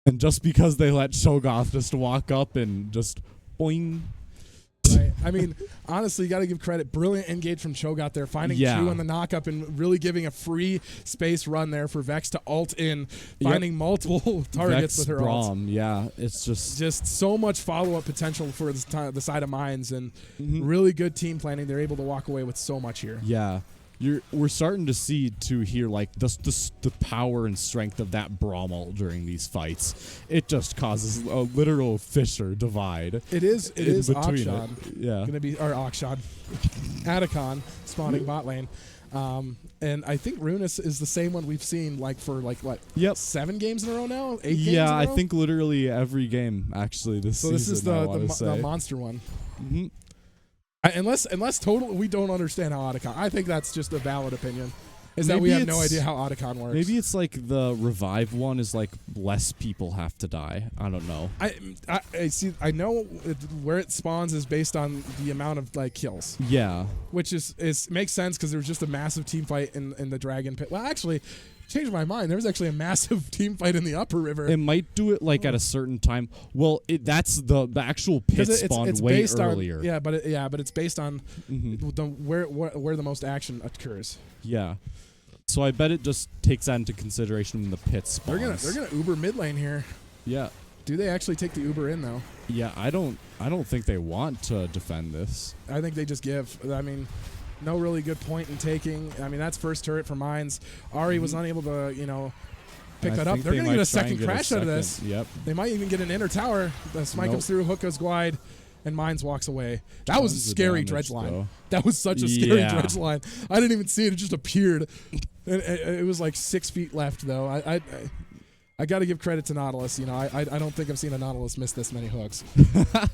And just because they let Cho'Gath just walk up and just boing. Right. I mean, honestly, you got to give credit. Brilliant engage from Cho'Gath there, finding Q on the knockup and really giving a free space run there for Vex to ult in, finding multiple targets Vex, with her Braum, ult. yeah, it's just so much follow-up potential for the side of Mines, and really good team planning. They're able to walk away with so much here. Yeah. We're starting to see here like the power and strength of that Braum ult during these fights. It just causes a literal fissure divide. It is Akshan. Yeah. Gonna be Akshan. Atacon spawning bot lane. And I think Runis is the same one we've seen for what? Yep. 7 games in a row now? 8 games Yeah, in a row? I think literally every game actually this season. So this is the monster one. Mm-hmm. Unless we don't understand how Otacon. I think that's just a valid opinion. Is that we have no idea how Otacon works. Maybe it's like the revive one is like less people have to die. I don't know. I see. I know where it spawns is based on the amount of kills. Yeah. Which makes sense because there's just a massive team fight in the Dragon Pit. Well, actually, changed my mind. There was actually a massive team fight in the Upper River. It might do it at a certain time. Well, that's the actual pit spawned way earlier. But it's based on where the most action occurs. Yeah. So I bet it just takes that into consideration when the pit spawns. They're gonna Uber mid lane here. Yeah. Do they actually take the Uber in though? Yeah, I don't think they want to defend this. I think they just give. I mean, no really good point in taking. I mean, that's first turret for Mines. Ari was unable to, pick And I that up. think They're they going to get might a try and second get a crash out of this. second. Yep. They might even get an inner tower. The smite comes through, hook goes wide, and Mines walks away. That was a Tons of scary damage, dredge line. though. That was such a scary Yeah. dredge line. I didn't even see it. It just appeared. It was like 6 feet left, though. I got to give credit to Nautilus. I don't think I've seen a Nautilus miss this many hooks.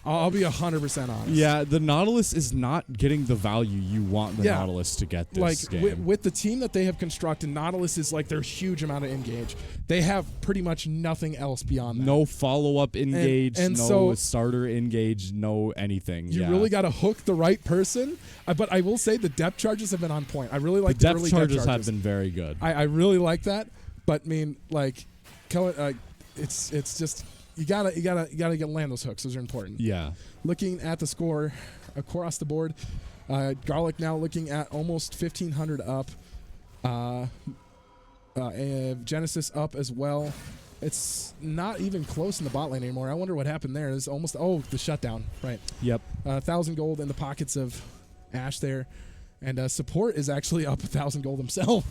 I'll be 100% honest. Yeah, the Nautilus is not getting the value you want the Yeah. Nautilus to get this game. With the team that they have constructed, Nautilus is like their huge amount of engage. They have pretty much nothing else beyond that. No follow-up engage, and no so starter engage, no anything. You really got to hook the right person. But I will say the depth charges have been on point. I really like the the depth early charges depth have charges. been very good. I really like that. But I mean, like, it's just you gotta get land those hooks. Those are important. Yeah. Looking at the score across the board, Garlic now looking at almost 1,500 up. Genesis up as well. It's not even close in the bot lane anymore. I wonder what happened there. It's almost the shutdown. Right. Yep. 1,000 gold in the pockets of Ash there. And support is actually up 1,000 gold himself.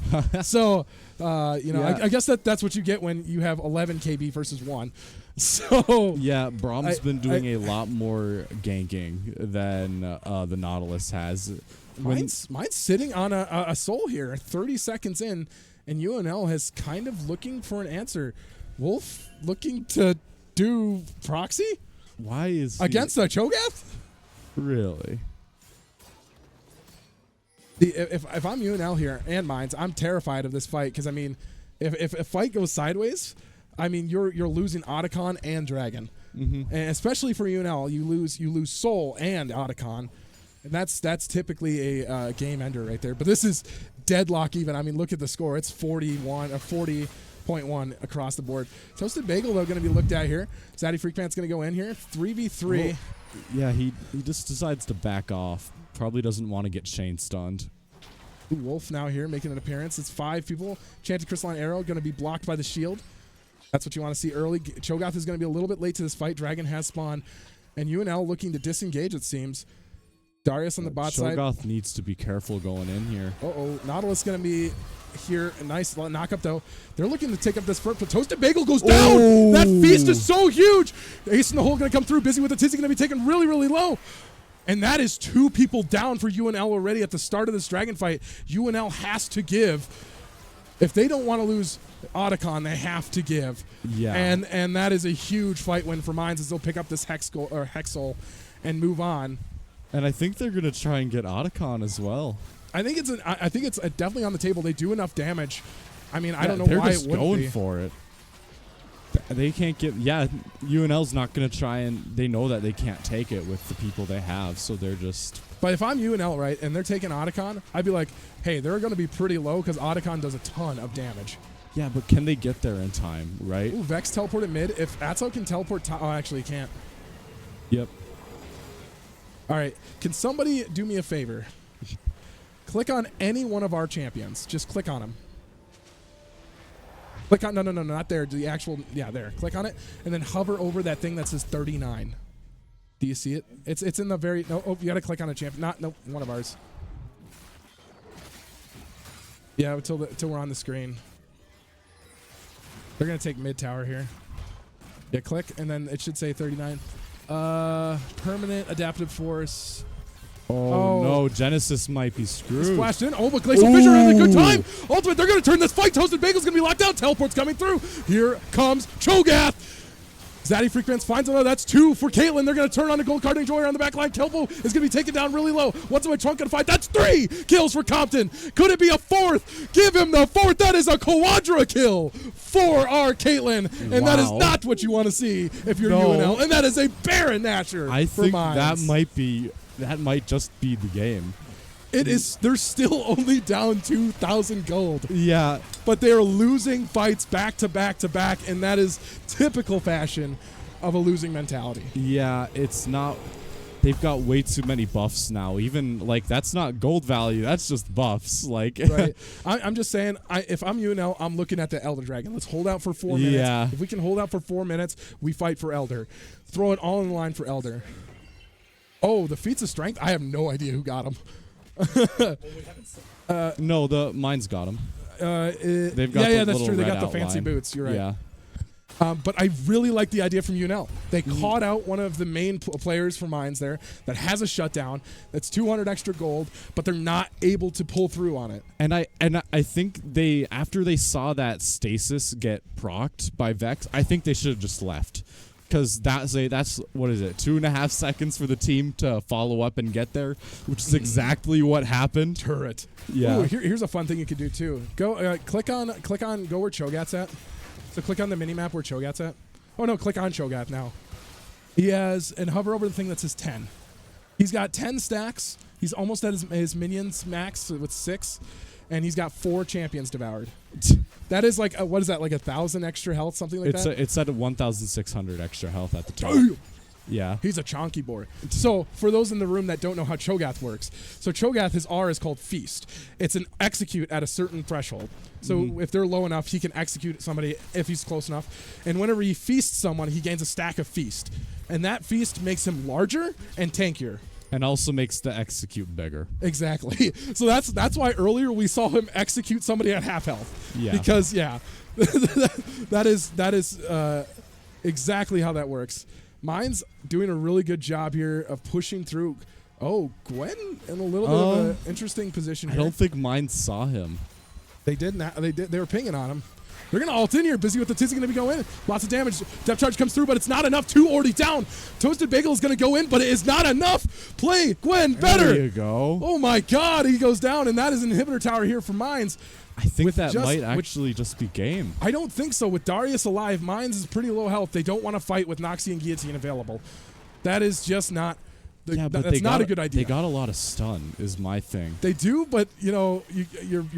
So, Yeah. I guess that's what you get when you have 11 KB versus 1. So Yeah, Brahm's been doing a lot more ganking than the Nautilus has. mine's sitting on a soul here, 30 seconds in, and UNL has kind of looking for an answer. Wolf looking to do proxy Why is against a Cho'Gath? really? If I'm UNL here and Mines, I'm terrified of this fight because I mean, if a fight goes sideways, I mean you're losing Otacon and Dragon, and especially for UNL, you lose Soul and Otacon, and that's typically a game ender right there. But this is deadlock even. I mean, look at the score; it's 40.1 across the board. Toasted Bagel though going to be looked at here. Zaddy Freakman's going to go in here 3v3. Well, yeah, he just decides to back off. Probably doesn't want to get chain stunned. Wolf now here making an appearance. It's 5 people. Chanted Crystalline Arrow going to be blocked by the shield. That's what you want to see early. Cho'Gath is going to be a little bit late to this fight. Dragon has spawned. And UNL looking to disengage, it seems. Darius on the bot side. Cho'Gath needs to be careful going in here. Nautilus going to be here. A nice knock-up, though. They're looking to take up this first, but Toasted Bagel goes down. That feast is so huge. Ace in the hole going to come through. Busy with the Tizzy going to be taken really, really low. And that is 2 people down for UNL already at the start of this dragon fight. UNL has to give. If they don't want to lose Otacon, they have to give. Yeah. And that is a huge fight win for Mines as they'll pick up this Hexol and move on. And I think they're gonna try and get Otacon as well. I think it's definitely on the table. They do enough damage. I mean, I don't know they're why just it wouldn't going be. for it. They can't get. Yeah, UNL's not gonna try and. They know that they can't take it with the people they have, so they're just. But if I'm UNL, right, and they're taking Otacon, I'd be like, hey, they're going to be pretty low because Otacon does a ton of damage. Yeah, but can they get there in time, right? Ooh, Vex teleported mid. If Atzo can teleport top... Oh, actually, he can't. Yep. All right. Can somebody do me a favor? Click on any one of our champions. Just click on them. Click on... No, not there. The actual... Yeah, there. Click on it, and then hover over that thing that says 39. Do you see it? It's in the very... No, you got to click on a champion. No, one of ours. Yeah, until we're on the screen. They're going to take mid tower here. Yeah, click, and then it should say 39. Permanent adaptive force. Oh, no, Genesis might be screwed. Splashed in. Oh, but Glacial Fissure having a good time. Ultimate, they're going to turn this fight. Toasted Bagel's going to be locked out. Teleport's coming through. Here comes Cho'Gath. Zaddy Freakmans finds another. That's 2 for Caitlyn. They're going to turn on the Gold Card Enjoyer on the back line. Kelpo is going to be taken down really low. What's in my trunk going to fight? That's 3 kills for Compton. Could it be a 4th? Give him the 4th. That is a Quadra kill for our Caitlyn. And that is not what you want to see if you're UNL. And that is a Baron Nasher. I for think Mines. that might just be the game. It is. They're still only down 2,000 gold. Yeah. But they are losing fights back to back to back, and that is typical fashion of a losing mentality. Yeah, it's not. They've got way too many buffs now. Even like that's not gold value. That's just buffs. Like, Right. I'm just saying. If I'm UNL, I'm looking at the Elder Dragon. Let's hold out for 4 minutes. Yeah. If we can hold out for 4 minutes, we fight for Elder. Throw it all in line for Elder. Oh, the feats of strength. I have no idea who got them. No, the mine's got him. They've got yeah, the that's little true. They red got the fancy outline. boots. You're right. Yeah. But I really like the idea from UNL. They caught out one of the main players for Mines there that has a shutdown. That's 200 extra gold, but they're not able to pull through on it. And I think they, after they saw that stasis get procced by Vex, I think they should have just left. Because that's what is it, 2.5 seconds for the team to follow up and get there, which is exactly what happened. Turret. Yeah. Ooh, here's a fun thing you could do too. Go click on go where Cho'Gath's at. So click on the mini map where Cho'Gath's at. Oh no, click on Cho'Gath now. He has, and hover over the thing that says 10. He's got 10 stacks. He's almost at his minions max with 6, and he's got 4 champions devoured. That is like what is that, like 1,000 extra health, something like that? It's at 1,600 extra health at the top. Damn. Yeah. He's a chonky boy. So for those in the room that don't know how Cho'Gath works, so Cho'Gath, his R is called Feast. It's an execute at a certain threshold. So if they're low enough, he can execute somebody if he's close enough. And whenever he feasts someone, he gains a stack of Feast. And that Feast makes him larger and tankier. And also makes the execute bigger. Exactly. So that's why earlier we saw him execute somebody at half health. Yeah. Because that is exactly how that works. Mine's doing a really good job here of pushing through. Oh, Gwen in a little bit of an interesting position I here. don't think mine saw him. They did not. They were pinging on him. They're going to ult in here. Busy with the Tizzy going to be going in. Lots of damage. Depth charge comes through, but it's not enough. 2 already down. Toasted Bagel is going to go in, but it is not enough. Play, Gwen, better. There you go. Oh my God, he goes down, and that is an inhibitor tower here for Mines. I think with that just- might with- actually just be game. I don't think so. With Darius alive, Mines is pretty low health. They don't want to fight with Noxie and Guillotine available. That is just not. That's not a good idea. They got a lot of stun, is my thing. They do, but your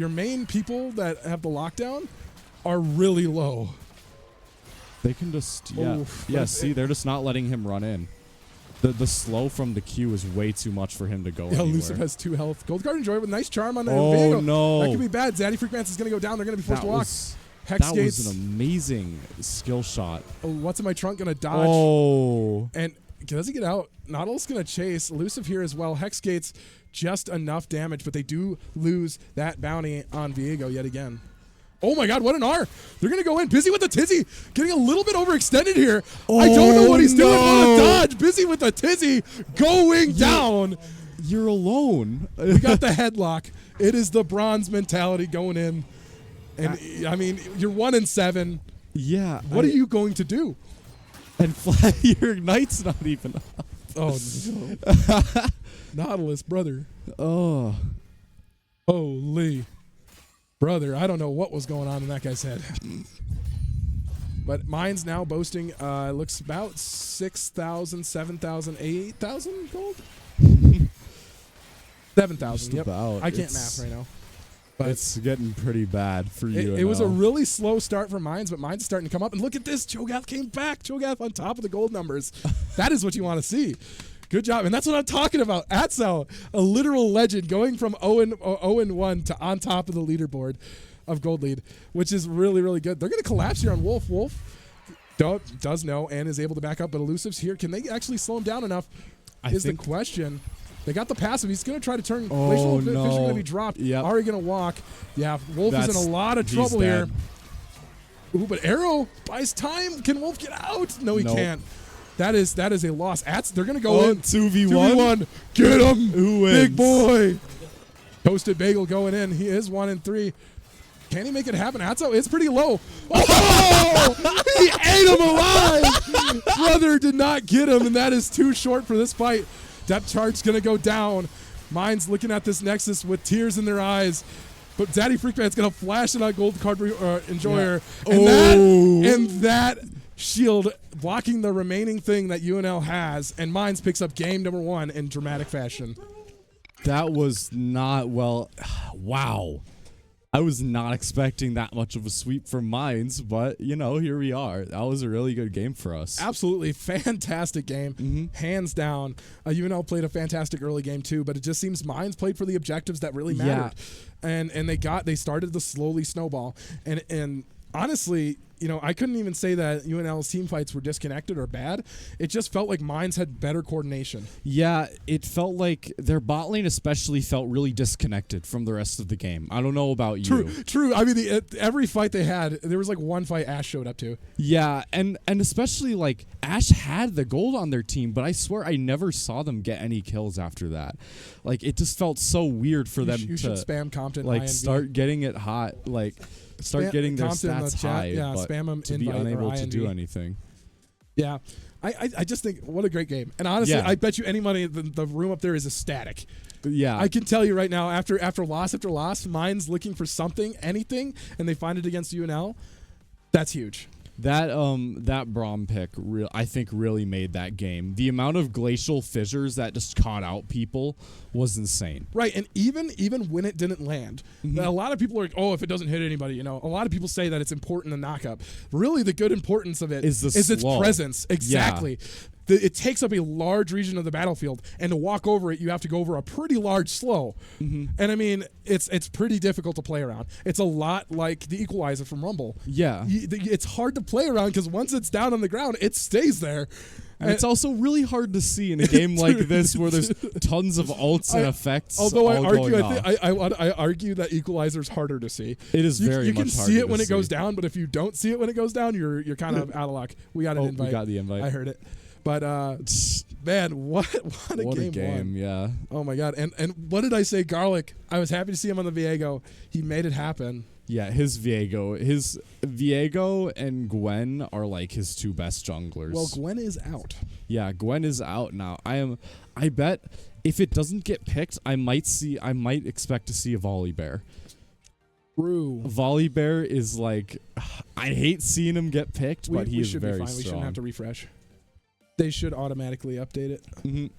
main people that have the lockdown are really low. They can just Oof. see, they're just not letting him run in. The slow from the Q is way too much for him to go Yeah, anywhere. Luciv has 2 health. Gold Card Enjoy with a nice charm on the Oh, Viego. no. That could be bad. Zaddy Freakmance is going to go down. They're going to be forced that to walk. was, Hex that Gates. was an amazing skill shot. Oh, what's in my trunk? Going to dodge. Oh. And does he get out? Nautilus going to chase. Elusive here as well. Hex Gates, just enough damage, but they do lose that bounty on Viego yet again. Oh my God, what an R. They're going to go in. Busy with the Tizzy. Getting a little bit overextended here. I don't know what he's doing. What a dodge. Busy with the Tizzy going down. You're alone. We got the headlock. It is the bronze mentality going in. And I mean, you're 1-7. Yeah. What are you going to do? And your Ignite's not even up. Oh, no. Nautilus, brother. Oh. Holy. Brother, I don't know what was going on in that guy's head. But mine's now boasting, looks about 6,000, 7,000, 8,000 gold? 7,000, yep. About. I can't math right now. But It's getting pretty bad for you. it was a really slow start for Mines, but Mines starting to come up. And look at this. Cho'Gath came back. Cho'Gath on top of the gold numbers. That is what you want to see. Good job. And that's what I'm talking about. Atso, a literal legend, going from 0-1 to on top of the leaderboard of Gold Lead, which is really, really good. They're going to collapse here on Wolf. Wolf does know and is able to back up, but Elusive's here. Can they actually slow him down enough is the question. They got the passive. He's going to try to turn. Oh, Glacial no. Fish are going to be dropped. Yep. Ari going to walk. Yeah, Wolf is in a lot of he's trouble here. dead. Ooh, but Arrow buys time. Can Wolf get out? No, he Nope. can't. That is a loss. They're going to go in. 2v1. Get him. Who wins? Big boy. Toasted Bagel going in. He is 1-3. Can he make it happen? Atso is pretty low. Oh! He ate him alive. Brother did not get him, and that is too short for this fight. Depth charge going to go down. Mine's looking at this Nexus with tears in their eyes. But Zaddy Freakman's going to flash it on Gold Card Enjoyer. Yeah. And that shield blocking the remaining thing that UNL has. And Mines picks up game number 1 in dramatic fashion. That was not well. Wow. I was not expecting that much of a sweep from Mines, but, here we are. That was a really good game for us. Absolutely fantastic game, hands down. UNL played a fantastic early game too, but it just seems Mines played for the objectives that really mattered, and they started to slowly snowball. And honestly, I couldn't even say that UNL's team fights were disconnected or bad. It just felt like Mines had better coordination. Yeah, it felt like their bot lane especially felt really disconnected from the rest of the game. I don't know about you. True. I mean, every fight they had, there was like one fight Ash showed up to. Yeah, and especially like Ash had the gold on their team, but I swear I never saw them get any kills after that. Like it just felt so weird for them You to should spam Compton like INV. start getting it hot, like start getting their Compton in the stats chat. high, Yeah, but spam them to be invite or unable to do INV. anything. Yeah. I just think what a great game. And honestly, Yeah. I bet you any money the room up there is ecstatic. Yeah, I can tell you right now, after loss, Mine's looking for something, anything, and they find it against UNL. That's huge. that Braum pick, I think, really made that game. The amount of glacial fissures that just caught out people was insane. Right, and even when it didn't land, a lot of people are like, oh, if it doesn't hit anybody, a lot of people say that it's important to knock up. Really, the good importance of it Is its slow. presence. Exactly. It takes up a large region of the battlefield, and to walk over it, you have to go over a pretty large slow. And I mean, it's pretty difficult to play around. It's a lot like the equalizer from Rumble. Yeah. It's hard to play around because once it's down on the ground, it stays there. And it's also really hard to see in a game like this where there's tons of ults and effects. Although all going off. I argue that equalizer's harder to see. It is You very can much see harder it when to it goes see. down, but if you don't see it when it goes down, you're kind of out of luck. We got an invite. We got the invite. I heard it. But man, what a What game! a game, one. yeah. Oh my god! And what did I say? Garlic. I was happy to see him on the Viego. He made it happen. Yeah, his Viego and Gwen are like his two best junglers. Well, Gwen is out. Yeah, Gwen is out now. I bet if it doesn't get picked, I might expect to see a Volley Bear. True. Volley Bear is like, I hate seeing him get picked, but he we is should very be fine. We shouldn't strong. have to refresh. They should automatically update it.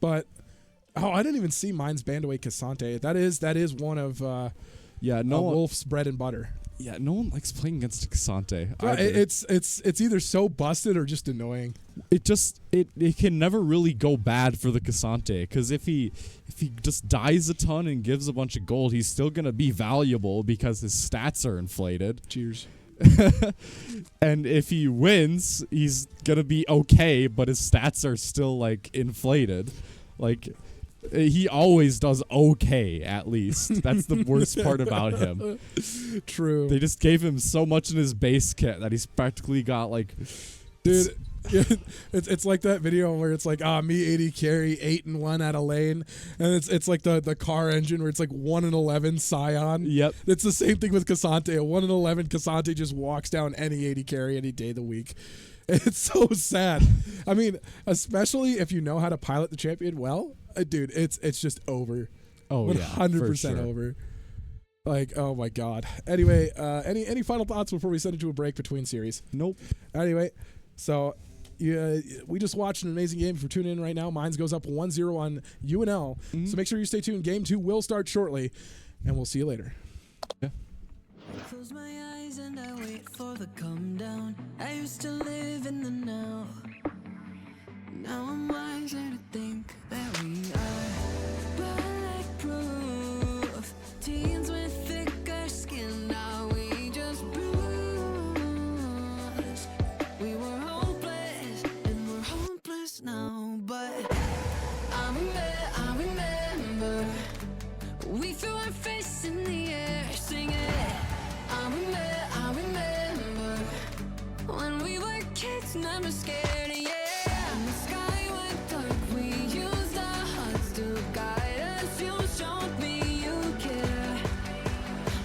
But I didn't even see Mine's banned away Cassante. That is one of Wolf's bread and butter. Yeah, no one likes playing against Cassante. It's either so busted or just annoying. It can never really go bad for the Cassante, because if he just dies a ton and gives a bunch of gold, he's still gonna be valuable because his stats are inflated. Cheers. And if he wins, he's gonna be okay, but his stats are still like inflated. Like he always does okay, at least. That's the worst part about him. True. They just gave him so much in his base kit that he's practically got like, Dude, it's like that video where it's like, me 80 carry, 8-1 at a lane, and it's like the car engine where it's like 1-11 Scion. Yep. It's the same thing with Cassante. A 1-11 Cassante just walks down any 80 carry any day of the week. It's so sad. I mean, especially if you know how to pilot the champion well, dude. It's just over. oh 100% yeah, over. Like, oh my god. Anyway, any final thoughts before we send it to a break between series? Nope. Anyway, so we just watched an amazing game. If you're tuning in right now, Mines goes up 1-0 on UNL. So make sure you stay tuned. Game 2 will start shortly, and we'll see you later. Yeah. I close my eyes and I wait for the come down. I used to live in the now. Now I'm wiser to think that we are bulletproof. Teens with thicker skin, now we just bruise. We were hopeless and we're hopeless now, but I remember we threw our fists in the air singing. I remember when we were kids, never scared, yeah. And the sky went dark, we used our hearts to guide us. You showed me you care,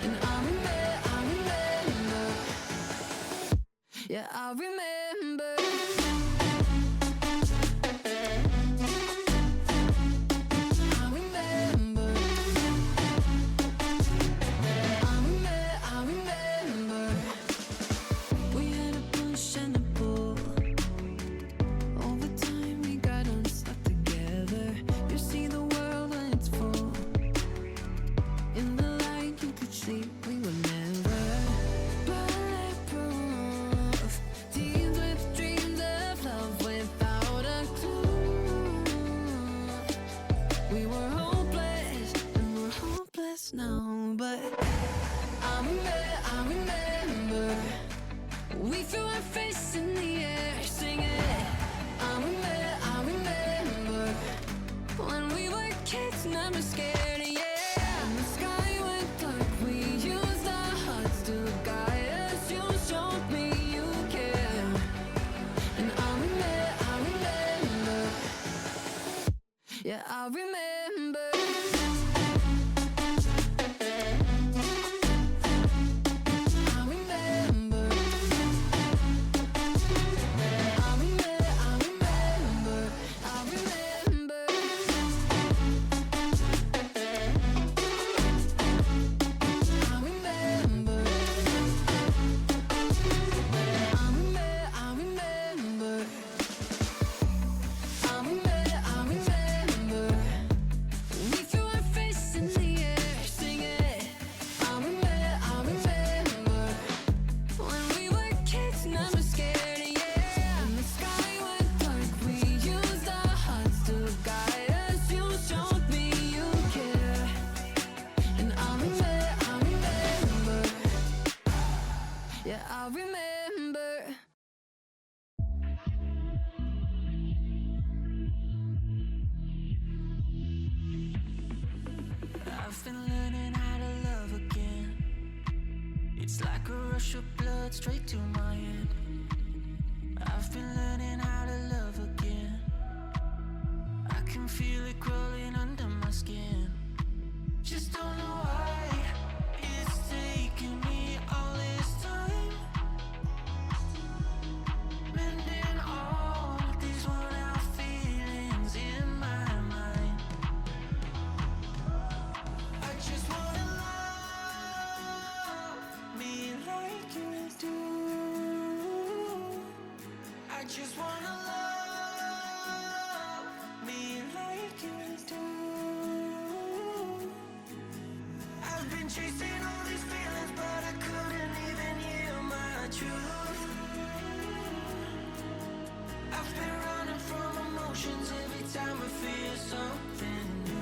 and I remember, yeah, I remember. Now, but I remember remember. We threw our face in the air, singing. I remember when we were kids, never scared, yeah. And the sky went dark, we used our hearts to guide us. You showed me you care, and I remember, yeah, I remember. Yeah, I remember. I've been learning how to love again. It's like a rush of blood straight to my head. I've been learning how to love again. I can feel it crawling under my skin. Just don't know why it's taking me all this time. Mending all these worn out feelings in my mind. I just wanna love me like you do. I just wanna love me like you do. I've been chasing all these feelings, but I couldn't even hear my truth. I've been running from emotions every time I feel something new.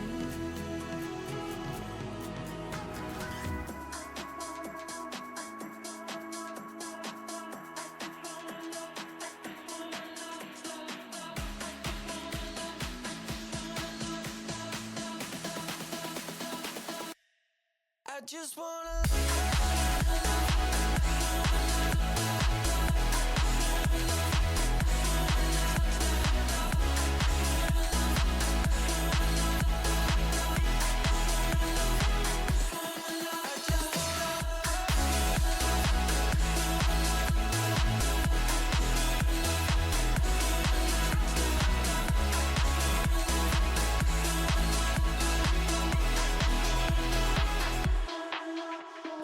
I just wanna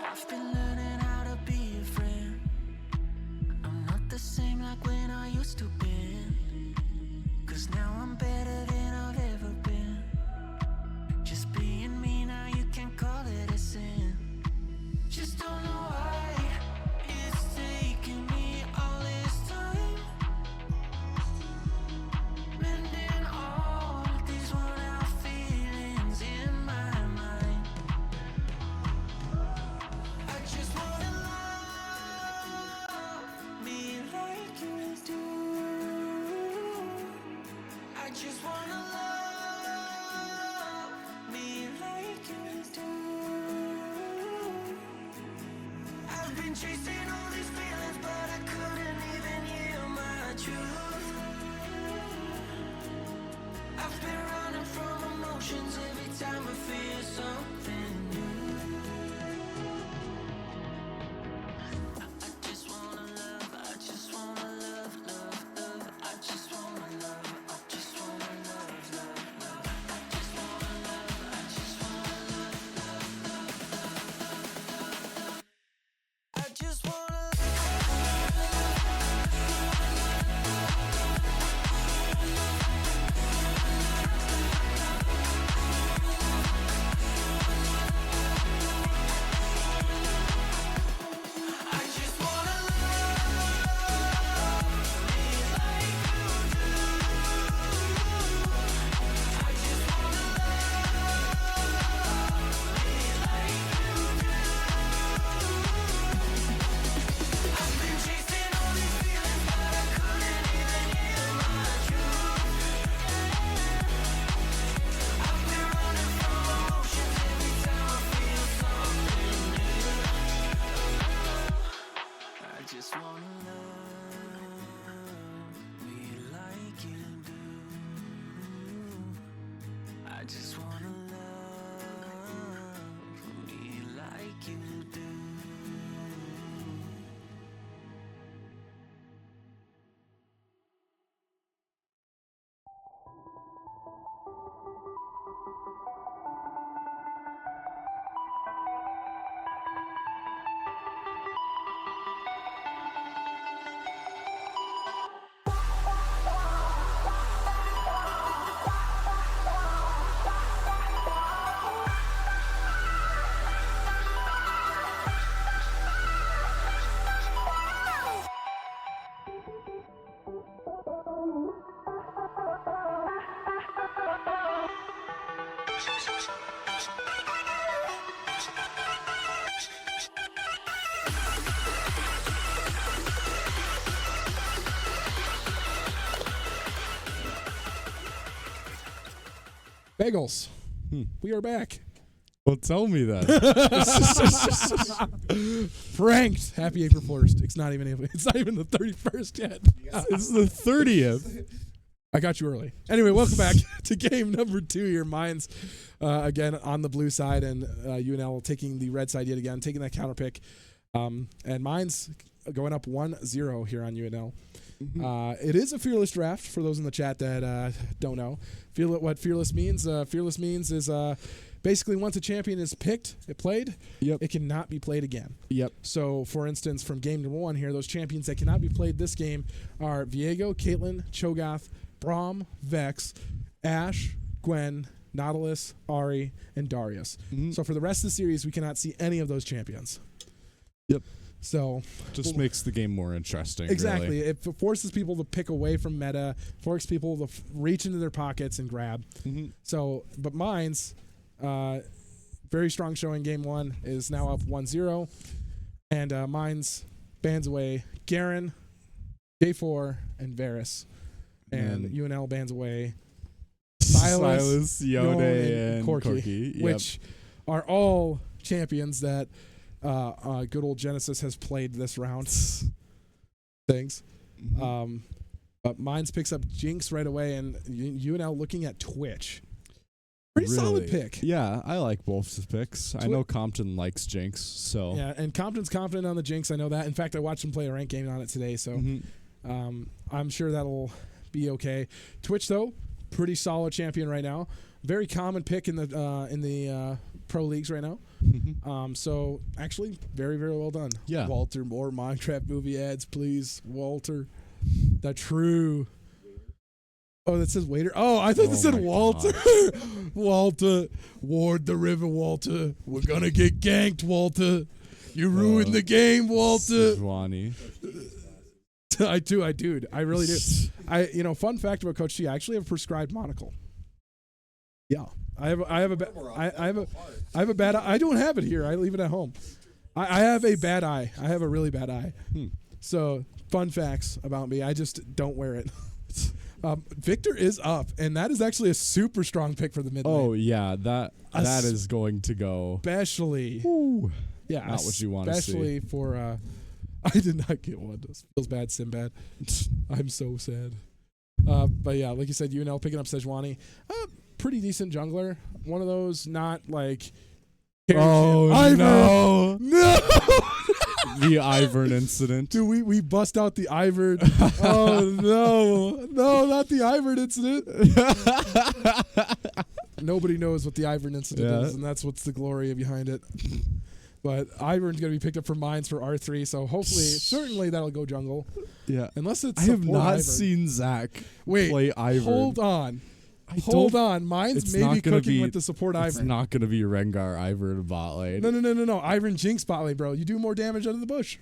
I've been learning how to be a friend. I'm not the same like when I used to be. 'Cause now I'm better than I've ever been. Just being me now, you can call it a sin. Just don't know why it's taking me all this time. Mending all these worn out feelings in my mind. I just wanna love me like you do. I just wanna love me like you do. I've been chasing all these feelings, but I couldn't even hear my truth. I've been running from emotions every time I feel something new. I just wanna love, I just wanna love, love, love. I just wanna love, I just wanna love, love, love. I just wanna love, I just wanna love, love, love, love. I just wanna just wanna love me like you do. Bagels. We are back. Well, tell me that. Pranked. Happy April 1st. It's not even the 31st yet. It's the 30th. I got you early. Anyway, welcome back to game number 2 here. Mines again on the blue side, and UNL taking the red side yet again, taking that counter pick. And Mines going up 1-0 here on UNL. It is a fearless draft for those in the chat that don't know. What fearless means? Fearless means is basically once a champion is picked, it cannot be played again. Yep. So, for instance, from game number 1 here, those champions that cannot be played this game are Viego, Caitlyn, Cho'Gath, Braum, Vex, Ashe, Gwen, Nautilus, Ari, and Darius. So for the rest of the series, we cannot see any of those champions. Yep. So just makes the game more interesting. Exactly. Really. It forces people to pick away from meta, forces people to reach into their pockets and grab. So, but Mines, very strong showing game 1, is now up 1-0. And Mines bans away Garen, J4, and Varus. And UNL bans away Silas, Yode, and Corky, Yep. which are all champions that good old Genesis has played this round. Things. But Mines picks up Jinx right away, and UNL looking at Twitch. Pretty solid pick. Yeah, I like both the picks. I know Compton likes Jinx, so. Yeah, and Compton's confident on the Jinx. I know that. In fact, I watched him play a ranked game on it today, so I'm sure that'll be okay. Twitch, though, pretty solid champion right now. Very common pick in the pro leagues right now. So actually, very, very well done. Yeah. Walter, more Minecraft movie ads, please. Walter, the true. Oh, that says waiter. Oh, I thought it said Walter. Walter, ward the river, Walter. We're gonna get ganked, Walter. You ruined the game, Walter. Sejuani. I do. I really do. Fun fact about Coach T, I actually have a prescribed monocle. Yeah. I have a bad eye. I don't have it here. I leave it at home. I have a bad eye. I have a really bad eye. So, fun facts about me. I just don't wear it. Victor is up, and that is actually a super strong pick for the mid lane. Oh, yeah. That is going to go. Especially. Yeah. Not what you want to see. Especially for. I did not get one. This feels bad, Simbad. I'm so sad. But yeah, like you said, UNL picking up Sejuani. Pretty decent jungler. One of those, not like. Oh, Ivern. no. No! The Ivern incident. Dude, we bust out the Ivern. Oh, no. No, not the Ivern incident. Nobody knows what the Ivern incident is, and that's what's the glory behind it. But Ivern's going to be picked up for Mines for R3, so hopefully, certainly that'll go jungle. Yeah. Unless it's I have not Ivern. seen Zach play Ivern. Hold on. Hold on. Mines may be cooking with the support Ivern. It's not going to be Rengar Ivern bot lane. No. Ivern Jinx bot lane, bro. You do more damage under the bush.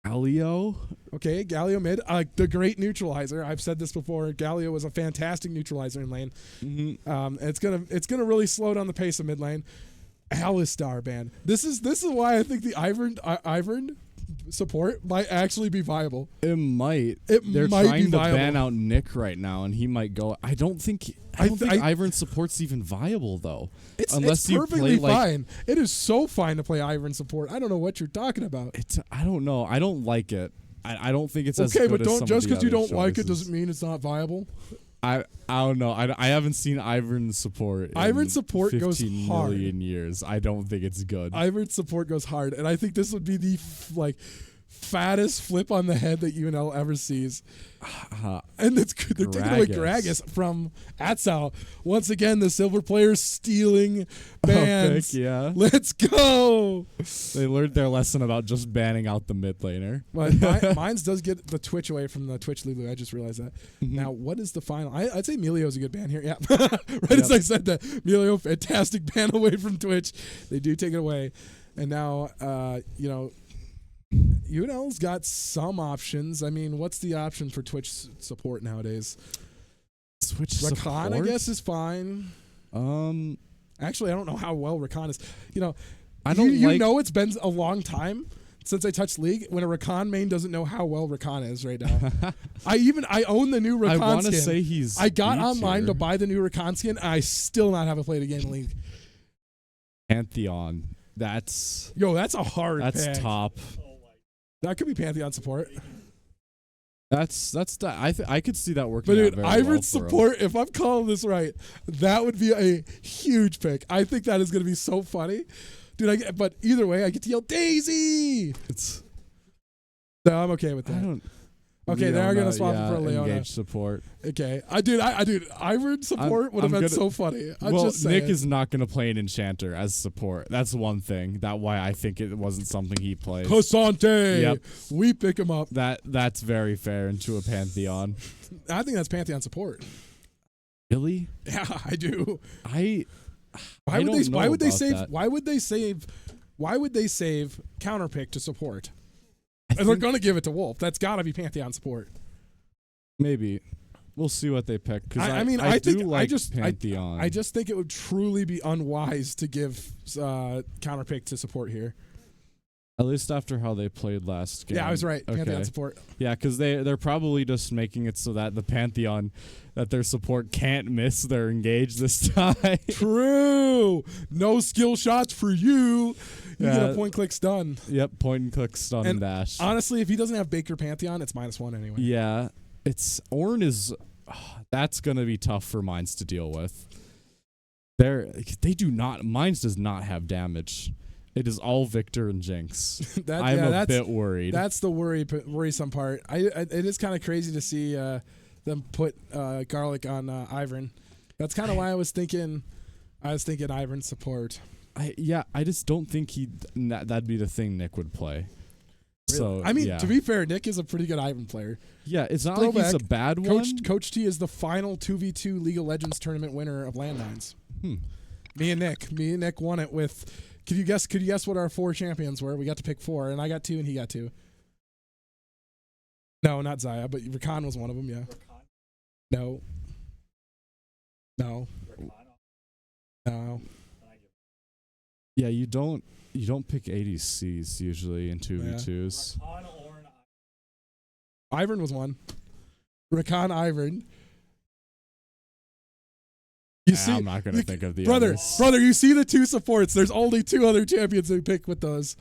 Galio? Okay, Galio mid. The great neutralizer. I've said this before. Galio was a fantastic neutralizer in lane. It's gonna really slow down the pace of mid lane. Alistar ban. This is why I think the Ivern support might actually be viable. It might. They're might trying be to viable. ban out Nick right now, and he might go. I don't think Ivern support's even viable though. It's perfectly fine. It is so fine to play Ivern support. I don't know what you're talking about. I don't know. I don't like it. I don't think it's as okay, good but as some just of the because you other don't like it choices. doesn't mean it's not viable. I don't know. I haven't seen Ivern support. Ivern support goes 15 hard. million years. I don't think it's good. Ivern support goes hard, and I think this would be the fattest flip on the head that UNL ever sees. And they're taking away Gragas from Atzal. Once again, the silver players stealing bans. Yeah. Let's go. They learned their lesson about just banning out the mid laner. But Mines does get the Twitch away from the Twitch Lulu. I just realized that. Now, what is the final? I'd say Melio's a good ban here. Yeah. As I said that. Melio, fantastic ban away from Twitch. They do take it away. And now, UNL's got some options. I mean, what's the option for Twitch support nowadays? Twitch Rakan, support? I guess, is fine. Actually, I don't know how well Rakan is. I don't you know it's been a long time since I touched League when a Rakan main doesn't know how well Rakan is right now. I own the new Rakan skin. I want to say he's I got online to to buy the new Rakan skin. And I still not haven't played a game in League. Pantheon. That's a hard pick. top. That could be Pantheon support. I could see that working. But dude, out very well Ivern support, if I'm calling this right, that would be a huge pick. I think that is going to be so funny. Dude, but either way, I get to yell Daisy. So I'm okay with that. Okay, they are going to swap it for Leona. Engage support. Okay. Ivern support would have been so funny. Just saying. Nick is not going to play an Enchanter as support. That's one thing. That's why I think it wasn't something he plays. Cassante. Yep. We pick him up. That's very fair into a Pantheon. I think that's Pantheon support. Really? Yeah, I do. Why would they save counterpick to support? And they're going to give it to Wolf. That's got to be Pantheon support. Maybe. We'll see what they pick. Pantheon. I just think it would truly be unwise to give counterpick to support here. At least after how they played last game. Yeah, I was right. Okay. Pantheon support. Yeah, because they're probably just making it so that the Pantheon, that their support can't miss their engage this time. True. No skill shots for you. You get a point click stun. Yep, point and click stun and dash. Honestly, if he doesn't have Baker Pantheon, it's -1 anyway. Yeah, Ornn is. That's gonna be tough for Mines to deal with. Mines does not have damage. It is all Victor and Jinx. I'm a bit worried. That's the worrisome part. It is kind of crazy to see them put Garlic on Ivern. That's kind of why I was thinking Ivern support. I just don't think that'd be the thing Nick would play. Really? So I mean, to be fair, Nick is a pretty good Ivern player. Yeah, it's not like he's a bad one. Coach T is the final 2v2 League of Legends tournament winner of Landmines. Me and Nick won it with. Could you guess what our 4 champions were? We got to pick 4, and I got 2, and he got 2. No, not Zaya, but Rakan was one of them. Yeah. No. Yeah, you don't pick ADCs usually in 2v2s. Ivern was one. Rakan Ivern. I'm not going to think of the others. Brother, you see the 2 supports. There's only 2 other champions we pick with those.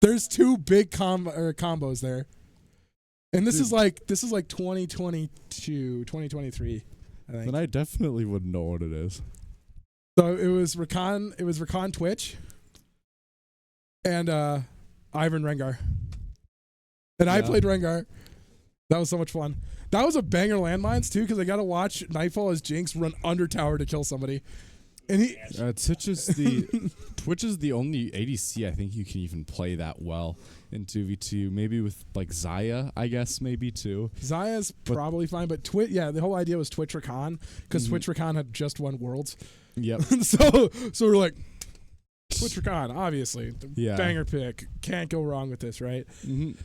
There's 2 big combos there. And this is like 2022, 2023, I think. Then I definitely wouldn't know what it is. So it was Rakan Twitch and Ivern Rengar. And I played Rengar. That was so much fun. That was a banger landmines too, because I got to watch Nightfall as Jinx run under tower to kill somebody. And Twitch is the only ADC I think you can even play that well in 2v2. Maybe with like Zaya, I guess maybe too. Zaya's probably fine, but the whole idea was Twitch Rakan, because Twitch Rakan had just won Worlds. Yep. so we're like, Twitch Rakan, obviously, banger pick, can't go wrong with this, right? And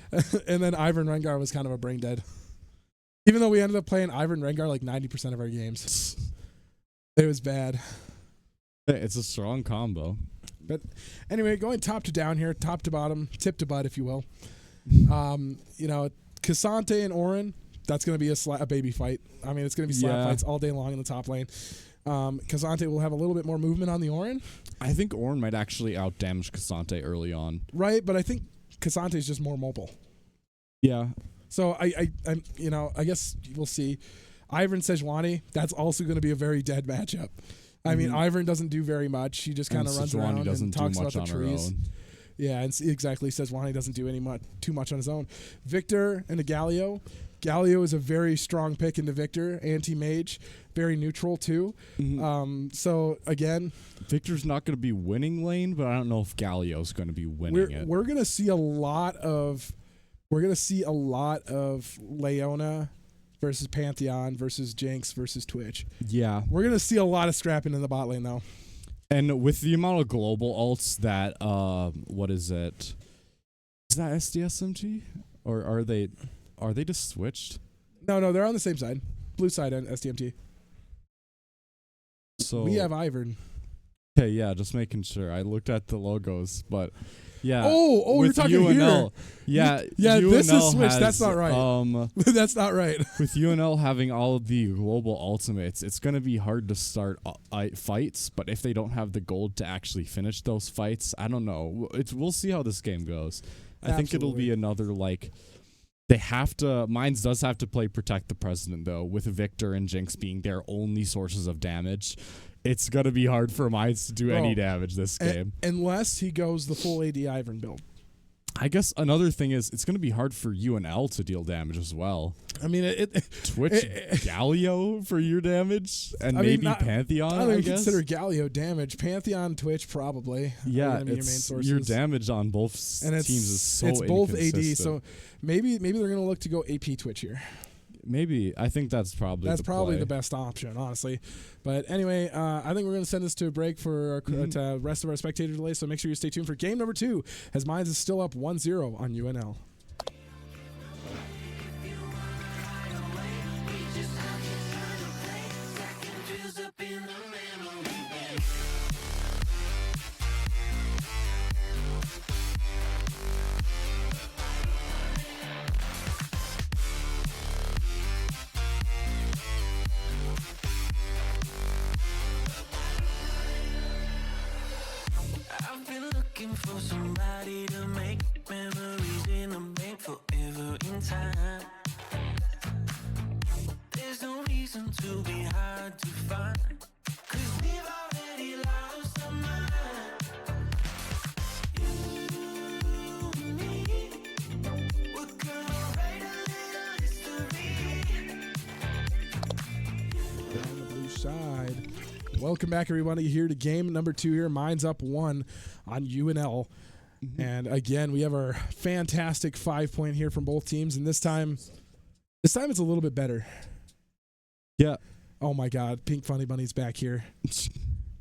then Ivern Rengar was kind of a brain dead. Even though we ended up playing Ivern Rengar like 90% of our games. It was bad. It's a strong combo. But anyway, going top to down here, top to bottom, tip to butt, if you will. Cassante and Ornn, that's going to be a baby fight. I mean, it's going to be slap fights all day long in the top lane. Cassante will have a little bit more movement on the Ornn. I think Ornn might actually outdamage Cassante early on. Right, but I think Cassante is just more mobile. Yeah. So I guess we'll see. Ivern Sejuani, that's also going to be a very dead matchup. I mean, Ivern doesn't do very much. He just kind of runs around and talks about the trees. Yeah, and exactly. Sejuani doesn't do too much on his own. Victor into Galio. Galio is a very strong pick into Victor. Anti-mage, very neutral too. So again, Victor's not going to be winning lane, but I don't know if Galio's going to be winning it. We're going to see a lot of Leona versus Pantheon versus Jinx versus Twitch. Yeah. We're going to see a lot of scrapping in the bot lane, though. And with the amount of global ults that, what is it? Is that SDSMG? Or are they just switched? No, they're on the same side. Blue side and SDMT. So we have Ivern. Okay, yeah, just making sure. I looked at the logos, but yeah. Oh, you're talking UNL, here. Yeah, UNL this is switched. Has, that's not right. That's not right. With UNL having all of the global ultimates, it's going to be hard to start fights, but if they don't have the gold to actually finish those fights, I don't know. We'll see how this game goes. I think it'll be another, like, they have to, Mines does have to play Protect the President, though, with Victor and Jinx being their only sources of damage. It's going to be hard for Mines to do any damage this game. Unless he goes the full AD Ivern build. I guess another thing is it's going to be hard for UNL to deal damage as well. I mean, Twitch Galio for your damage, and maybe Pantheon, I don't even guess. consider Galio damage. Pantheon, Twitch, probably. Yeah, your main sources. Your damage on both teams is so it's both AD, inconsistent. so maybe they're going to look to go AP Twitch here. Maybe. I think that's probably the best option, honestly. But anyway, I think we're going to send this to a break for the rest of our spectator delay, so make sure you stay tuned for game number 2, as Mines is still up 1-0 on UNL. I've been looking for somebody to make memories in a bank forever in time. There's no reason to be hard to find, 'cause we've already lost our mind. You and me, we're gonna write a little history. On the blue side. Welcome back, everybody, here to game number 2 here. Mine's up 1 on UNL. And again, we have our fantastic 5-point here from both teams. And this time it's a little bit better. Yeah. Oh my God, Pink Funny Bunny's back here.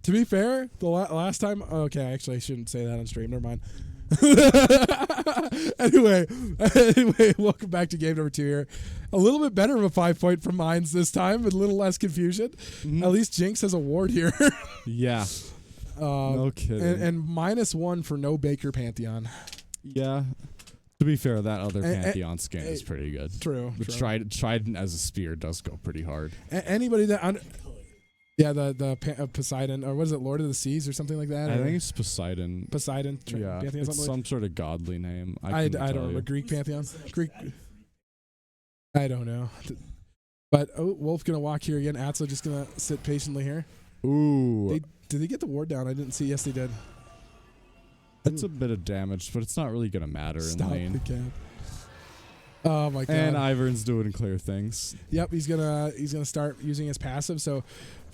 To be fair, the last time, okay, actually I shouldn't say that on stream. Never mind. Anyway, welcome back to game number 2 here. A little bit better of a 5-point from Mines this time, with a little less confusion. At least Jinx has a ward here. Yeah. No kidding. And -1 for no Baker Pantheon. Yeah. To be fair, that other Pantheon skin is pretty good. True. But Trident as a spear does go pretty hard. Anybody that the Poseidon, or what is it, Lord of the Seas or something like that? I think it's Poseidon. Poseidon. Yeah, Pantheon, it's some sort of godly name. I don't remember. Greek Pantheon. Greek. I don't know. But Wolf gonna walk here again. Atso just gonna sit patiently here. Ooh. Did they get the ward down? I didn't see. Yes, they did. That's a bit of damage, but it's not really gonna matter in lane. The cap. Oh my God. And Ivern's doing clear things. Yep, he's gonna start using his passive. So,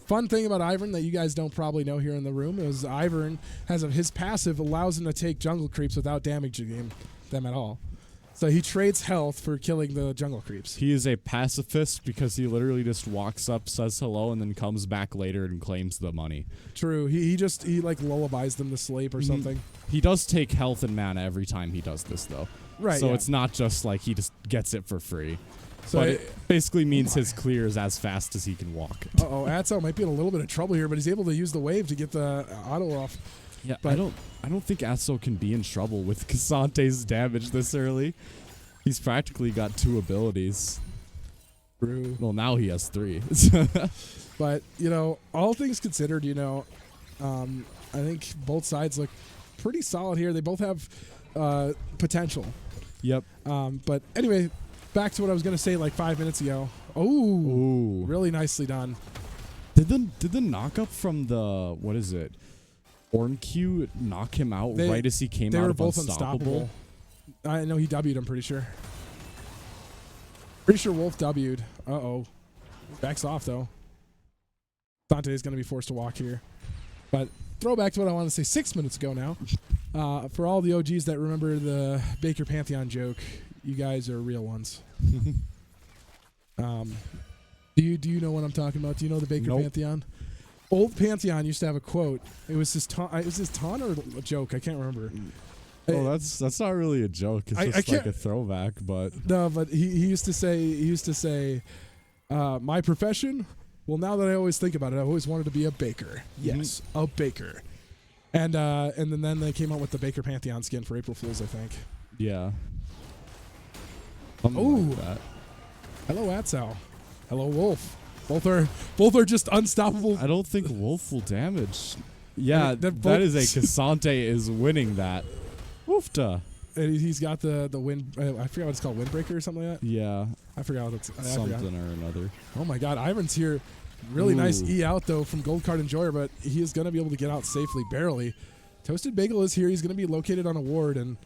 fun thing about Ivern that you guys don't probably know here in the room is Ivern his passive allows him to take jungle creeps without damaging them at all. So he trades health for killing the jungle creeps. He is a pacifist because he literally just walks up, says hello, and then comes back later and claims the money. True. He like lullabies them to sleep or something. He does take health and mana every time he does this, though. Right. So yeah. it's not just like he just gets it for free. So but it basically means his clear is as fast as he can walk. Atso might be in a little bit of trouble here, but he's able to use the wave to get the auto off. Yeah, but I don't think Atso can be in trouble with Kasante's damage this early. He's practically got 2 abilities. True. Well, now he has 3. But, all things considered, I think both sides look pretty solid here. They both have potential. Yep. But anyway, back to what I was going to say like 5 minutes ago. Oh, Ooh. really nicely done. Did the knock up from the, what is it? Ornq knock him out right as he came They out were of both Unstoppable? I know he W'd, I'm pretty sure. Pretty sure Wolf W'd. Uh-oh. Backs off, though. Dante is going to be forced to walk here. But throwback to what I wanted to say 6 minutes ago now. For all the OGs that remember the Baker Pantheon joke, you guys are real ones. Do you know what I'm talking about? Do you know the Baker Nope. Pantheon? Old Pantheon used to have a quote. It was his taunt or a joke? I can't remember. Oh, that's not really a joke. It's just like a throwback, but No, but he used to say, my profession. Well, now that I always think about it, I always wanted to be a baker. Yes, a baker. And then they came out with the Baker Pantheon skin for April Fools, I think. yeah. Something like that. Hello, Atsal. Hello, Wolf. Both are just unstoppable. I don't think Wolf will damage. Yeah, They're that both- is a Cassante is winning that. Woofta. And he's got the wind. I forgot what it's called, windbreaker or something like that. Yeah, I forgot what it's. I forgot. something or another. Oh my God, Ivan's here. Really nice Ooh. E out though from Gold Card Enjoyer, but he is going to be able to get out safely, barely. Toasted Bagel is here. He's going to be located on a ward, and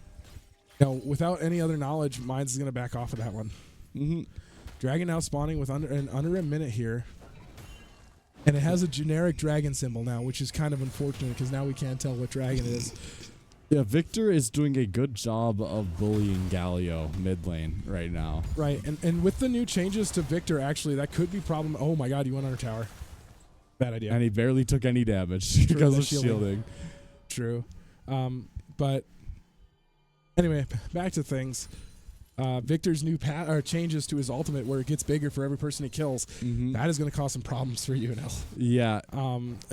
without any other knowledge, Mines is going to back off of that one. Mm-hmm. Dragon now spawning with under a minute here. And it has a generic dragon symbol now, which is kind of unfortunate because now we can't tell what dragon it is. Yeah, Victor is doing a good job of bullying Galio mid lane right now. Right, and with the new changes to Victor, actually, that could be problem. Oh my God, you went under tower. Bad idea. And he barely took any damage because the of shielding. True. But anyway, back to things. Victor's new changes to his ultimate where it gets bigger for every person he kills. Mm-hmm. That is going to cause some problems for UNL. Yeah,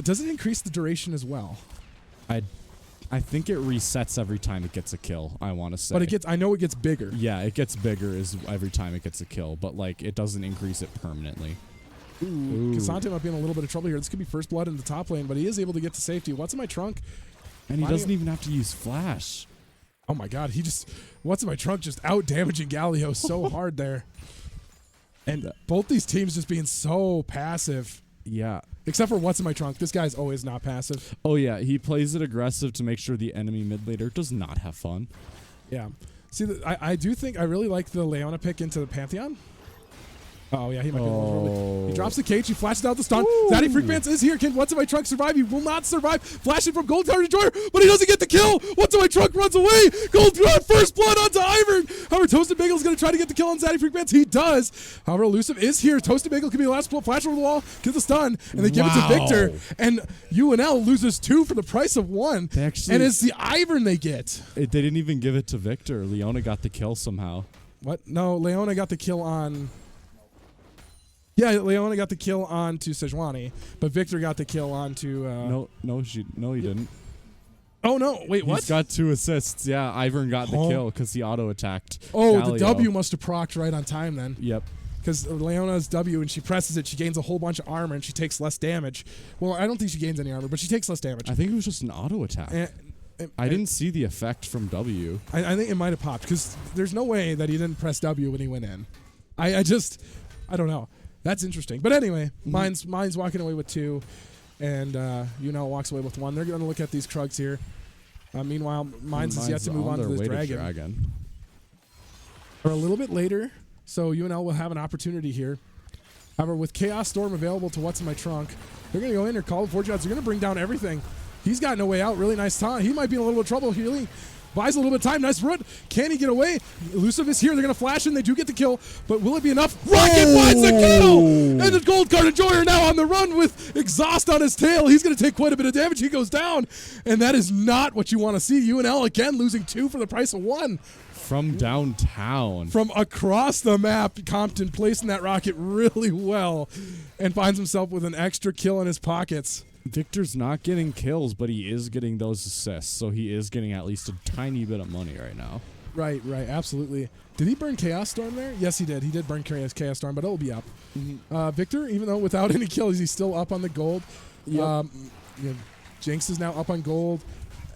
Does it increase the duration as well? I think it resets every time it gets a kill, I want to say. But I know it gets bigger. Yeah, it gets bigger every time it gets a kill, but like it doesn't increase it permanently. Ooh. Cassante might be in a little bit of trouble here. This could be first blood in the top lane, but he is able to get to safety. What's in my trunk? And he doesn't even have to use flash. Oh my God, what's in my trunk just out damaging Galio so hard there. And both these teams just being so passive. Yeah. Except for what's in my trunk. This guy's always not passive. Oh yeah, he plays it aggressive to make sure the enemy mid laner does not have fun. Yeah. See, I do think I really like the Leona pick into the Pantheon. Oh, yeah, he might be a little early. He drops the cage. He flashes out the stun. Zaddy Freakpants is here. Can What's in my trunk survive? He will not survive. Flashing from Gold Card Enjoyer, but he doesn't get the kill. What's in my trunk runs away. Gold Card first blood onto Ivern. However, Toasted Bagel is going to try to get the kill on Zaddy Freakpants. He does. However, Elusive is here. Toasted Bagel can be the last flash over the wall, get the stun, and they give it to Victor. And UNL loses 2 for the price of 1. They actually, and it's the Ivern they get. They didn't even give it to Victor. Leona got the kill somehow. What? No, Leona got the kill on... Yeah, Leona got the kill onto Sejuani, but Victor got the kill onto... No, he didn't. Oh, no. Wait, what? He's got 2 assists. Yeah, Ivern got the kill because he auto-attacked Oh, Galio. the W must have procced right on time then. Yep. Because Leona's W, and she presses it, she gains a whole bunch of armor, and she takes less damage. Well, I don't think she gains any armor, but she takes less damage. I think it was just an auto-attack. I didn't see the effect from W. I think it might have popped, because there's no way that he didn't press W when he went in. I don't know. That's interesting. But anyway, Mine's walking away with 2, and UNL walks away with 1. They're going to look at these Krugs here. Meanwhile, Mine's is yet to move on to this dragon. Or a little bit later, so UNL will have an opportunity here. However, with Chaos Storm available to What's in My Trunk, they're going to go in here, Call of Fortune Shots. They're going to bring down everything. He's got no way out. Really nice time. He might be in a little bit of trouble. Healing. Buys a little bit of time. Nice root. Can he get away? Elusive is here. They're going to flash in. They do get the kill, but will it be enough? Rocket finds the kill! And the Gold Card Enjoyer now on the run with exhaust on his tail. He's going to take quite a bit of damage. He goes down, and that is not what you want to see. UNL again losing 2 for the price of 1. From downtown. From across the map, Compton placing that rocket really well and finds himself with an extra kill in his pockets. Victor's not getting kills, but he is getting those assists, so he is getting at least a tiny bit of money right now. Right, absolutely. Did he burn Chaos Storm there? Yes, he did. He did burn Chaos Storm, but it'll be up. Victor, even though without any kills, he's still up on the gold. Yep. Jinx is now up on gold.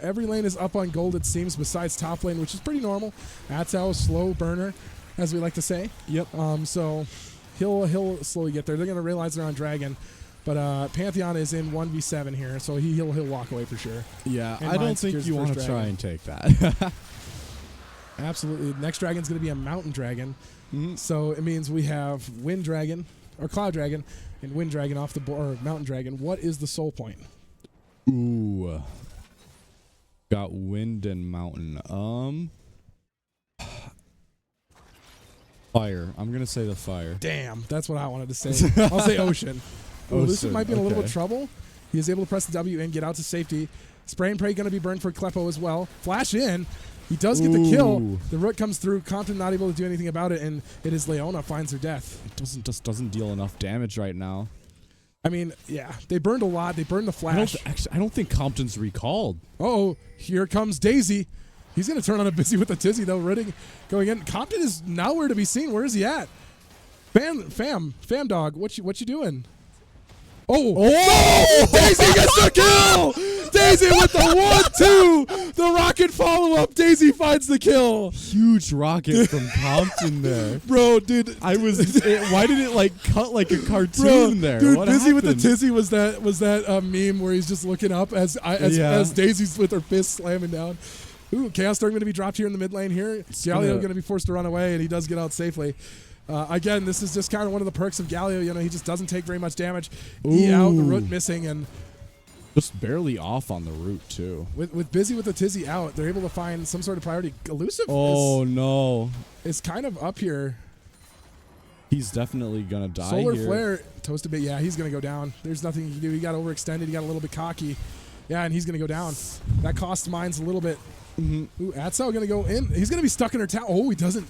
Every lane is up on gold, it seems, besides top lane, which is pretty normal. That's how a slow burner, as we like to say. Yep. So He'll slowly get there. They're going to realize they're on Dragon. But Pantheon is in 1v7 here, so he'll walk away for sure. Yeah, And I don't Mind think secures you the want first to try dragon. and take that. Absolutely. Next dragon's going to be a Mountain Dragon. Mhm. So it means we have Wind Dragon, or Cloud Dragon, and Wind Dragon off the board, or Mountain Dragon. What is the soul point? Ooh. Got wind and mountain. Fire. I'm going to say the fire. Damn, that's what I wanted to say. I'll say Ocean. Ooh, Lucid Ocean, might be in a little bit of okay. trouble. He is able to press the W and get out to safety. Spray and Pray going to be burned for Kleppo as well. Flash in. He does get the kill. Ooh. The root comes through. Compton not able to do anything about it, and it is Leona finds her death. It doesn't deal enough damage right now. I mean, yeah, they burned a lot. They burned the flash. I don't think Compton's recalled. Oh, here comes Daisy. He's going to turn on a Busy with the Tizzy, though. Riddick going in. Compton is nowhere to be seen. Where is he at? Fam dog, what you doing? Oh! No! Daisy gets the kill! Daisy with the 1-2! The rocket follow-up. Daisy finds the kill. Huge rocket from Compton there. Bro, dude. Why did it like cut like a cartoon Bro, there? dude, What Busy with the happened? Tizzy was that meme where he's just looking up as Daisy's with her fist slamming down. Ooh, Chaos Storm going to be dropped here in the mid lane here. Galio going to be forced to run away, and he does get out safely. Again, this is just kind of one of the perks of Galio. You know, he just doesn't take very much damage. E out, the root missing, and Just barely off on the route too. with Busy with the Tizzy out, they're able to find some sort of priority. Elusive Oh no, is kind of up here. he's definitely gonna die Solar here. Flare, toast a bit. Yeah, he's going to go down. There's nothing he can do. He got overextended. He got a little bit cocky. Yeah, and he's going to go down. That cost Mines a little bit. Ooh, Atso going to go in. He's going to be stuck in her tower. Oh, he doesn't.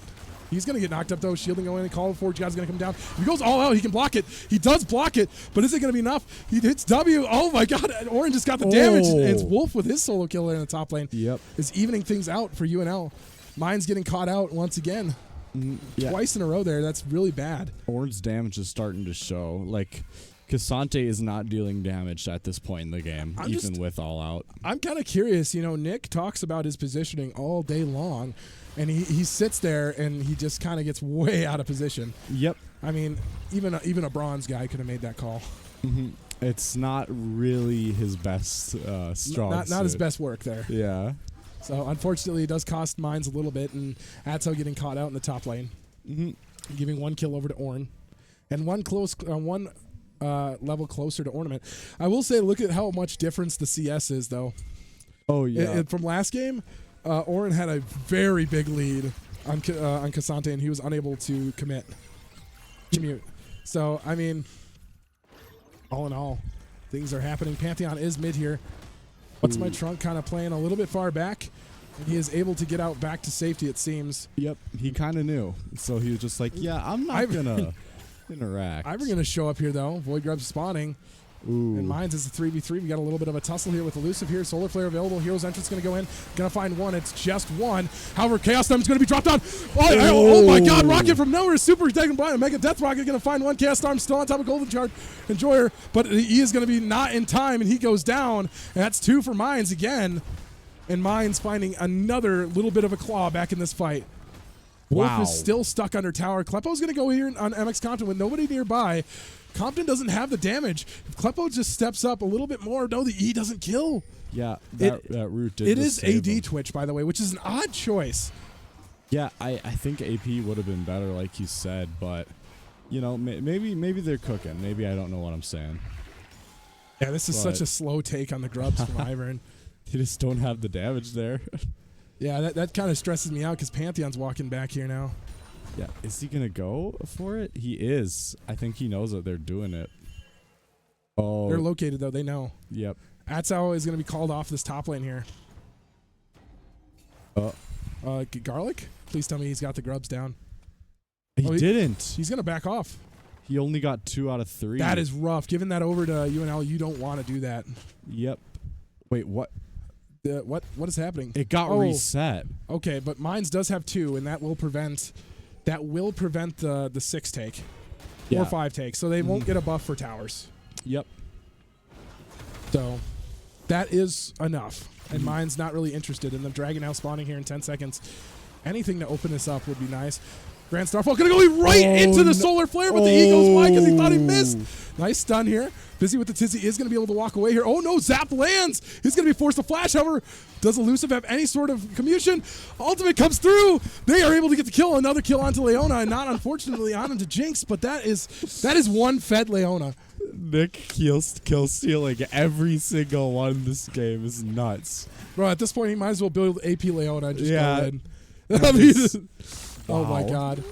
He's going to get knocked up, though. Shielding going in. Call Forge God's going to come down. If he goes all out, he can block it. He does block it, but is it going to be enough? He hits W. Oh, my God. Orange just got the damage. And it's Wolf with his solo killer in the top lane. Yep. Is evening things out for UNL. Mine's getting caught out once again. Yeah. Twice in a row there. That's really bad. Orange's damage is starting to show. Like, Cassante is not dealing damage at this point in the game, even with all out. I'm kind of curious. You know, Nick talks about his positioning all day long, and he sits there and he just kind of gets way out of position. Yep. I mean, even a bronze guy could have made that call. It's not really his best strong Not his suit. best work there. Yeah. So unfortunately, it does cost Mines a little bit, and Atso getting caught out in the top lane, giving one kill over to Ornn, and one level closer to Ornament. I will say, look at how much difference the CS is, though. Oh yeah. From last game, Ornn had a very big lead on Cassante, and he was unable to commute. So, I mean, all in all, things are happening. Pantheon is mid here. What's my trunk kind of playing a little bit far back, and he is able to get out back to safety, it seems. Yep. He kind of knew, so he was just like, "Yeah, I'm not gonna interact." Ivern going to show up here, though. Void Grub's spawning. Ooh. And Mines is a 3v3. We got a little bit of a tussle here with Elusive here. Solar Flare available. Hero's Entrance going to go in. Going to find one. It's just one. However, Chaos Storm's going to be dropped on. Oh my God. Rocket from nowhere. Super taken by a Mega Death Rocket. Going to find one. Chaos Storm still on top of Golden Shard. Enjoyer. But he is going to be not in time, and he goes down. And that's two for Mines again. And Mines finding another little bit of a claw back in this fight. Wolf Wow. is still stuck under tower. Kleppo's going to go here on MX Compton with nobody nearby. Compton doesn't have the damage. If Kleppo just steps up a little bit more, no, the E doesn't kill. Yeah, that route did. It just is save him. AD Twitch, by the way, which is an odd choice. Yeah, I think AP would have been better, like you said, but you know, maybe they're cooking. Maybe I don't know what I'm saying. Yeah, this is such a slow take on the grubs from Ivern. They just don't have the damage there. Yeah, that kind of stresses me out because Pantheon's walking back here now. Yeah, is he gonna go for it? He is. I think he knows that they're doing it. Oh, They're located, though. They know. Yep. Atso is going to be called off this top lane here. Garlic? Please tell me he's got the grubs down. He Oh, didn't. He's going to back off. He only got 2 out of 3. That is rough. Giving that over to UNL, you don't want to do that. Yep. Wait, what? What is happening? It got reset. Okay, but Mines does have 2, and that will prevent the 6 take. Yeah. Or 5 take. So they won't get a buff for towers. Yep. So that is enough. And Mine's not really interested in them. Dragon now spawning here in 10 seconds. Anything to open this up would be nice. Grand Starfall going to go right into the solar flare, but the E goes wide because he thought he missed. Nice stun here. Busy with the Tizzy is going to be able to walk away here. Oh no, Zap lands. He's going to be forced to flash. However, does Elusive have any sort of commotion? Ultimate comes through. They are able to get the kill. Another kill onto Leona, and not unfortunately onto Jinx, but that is one fed Leona. Nick kill stealing every single one in this game is nuts. Bro, at this point, he might as well build AP Leona and just Yeah. go in. I mean, oh Wow. my god.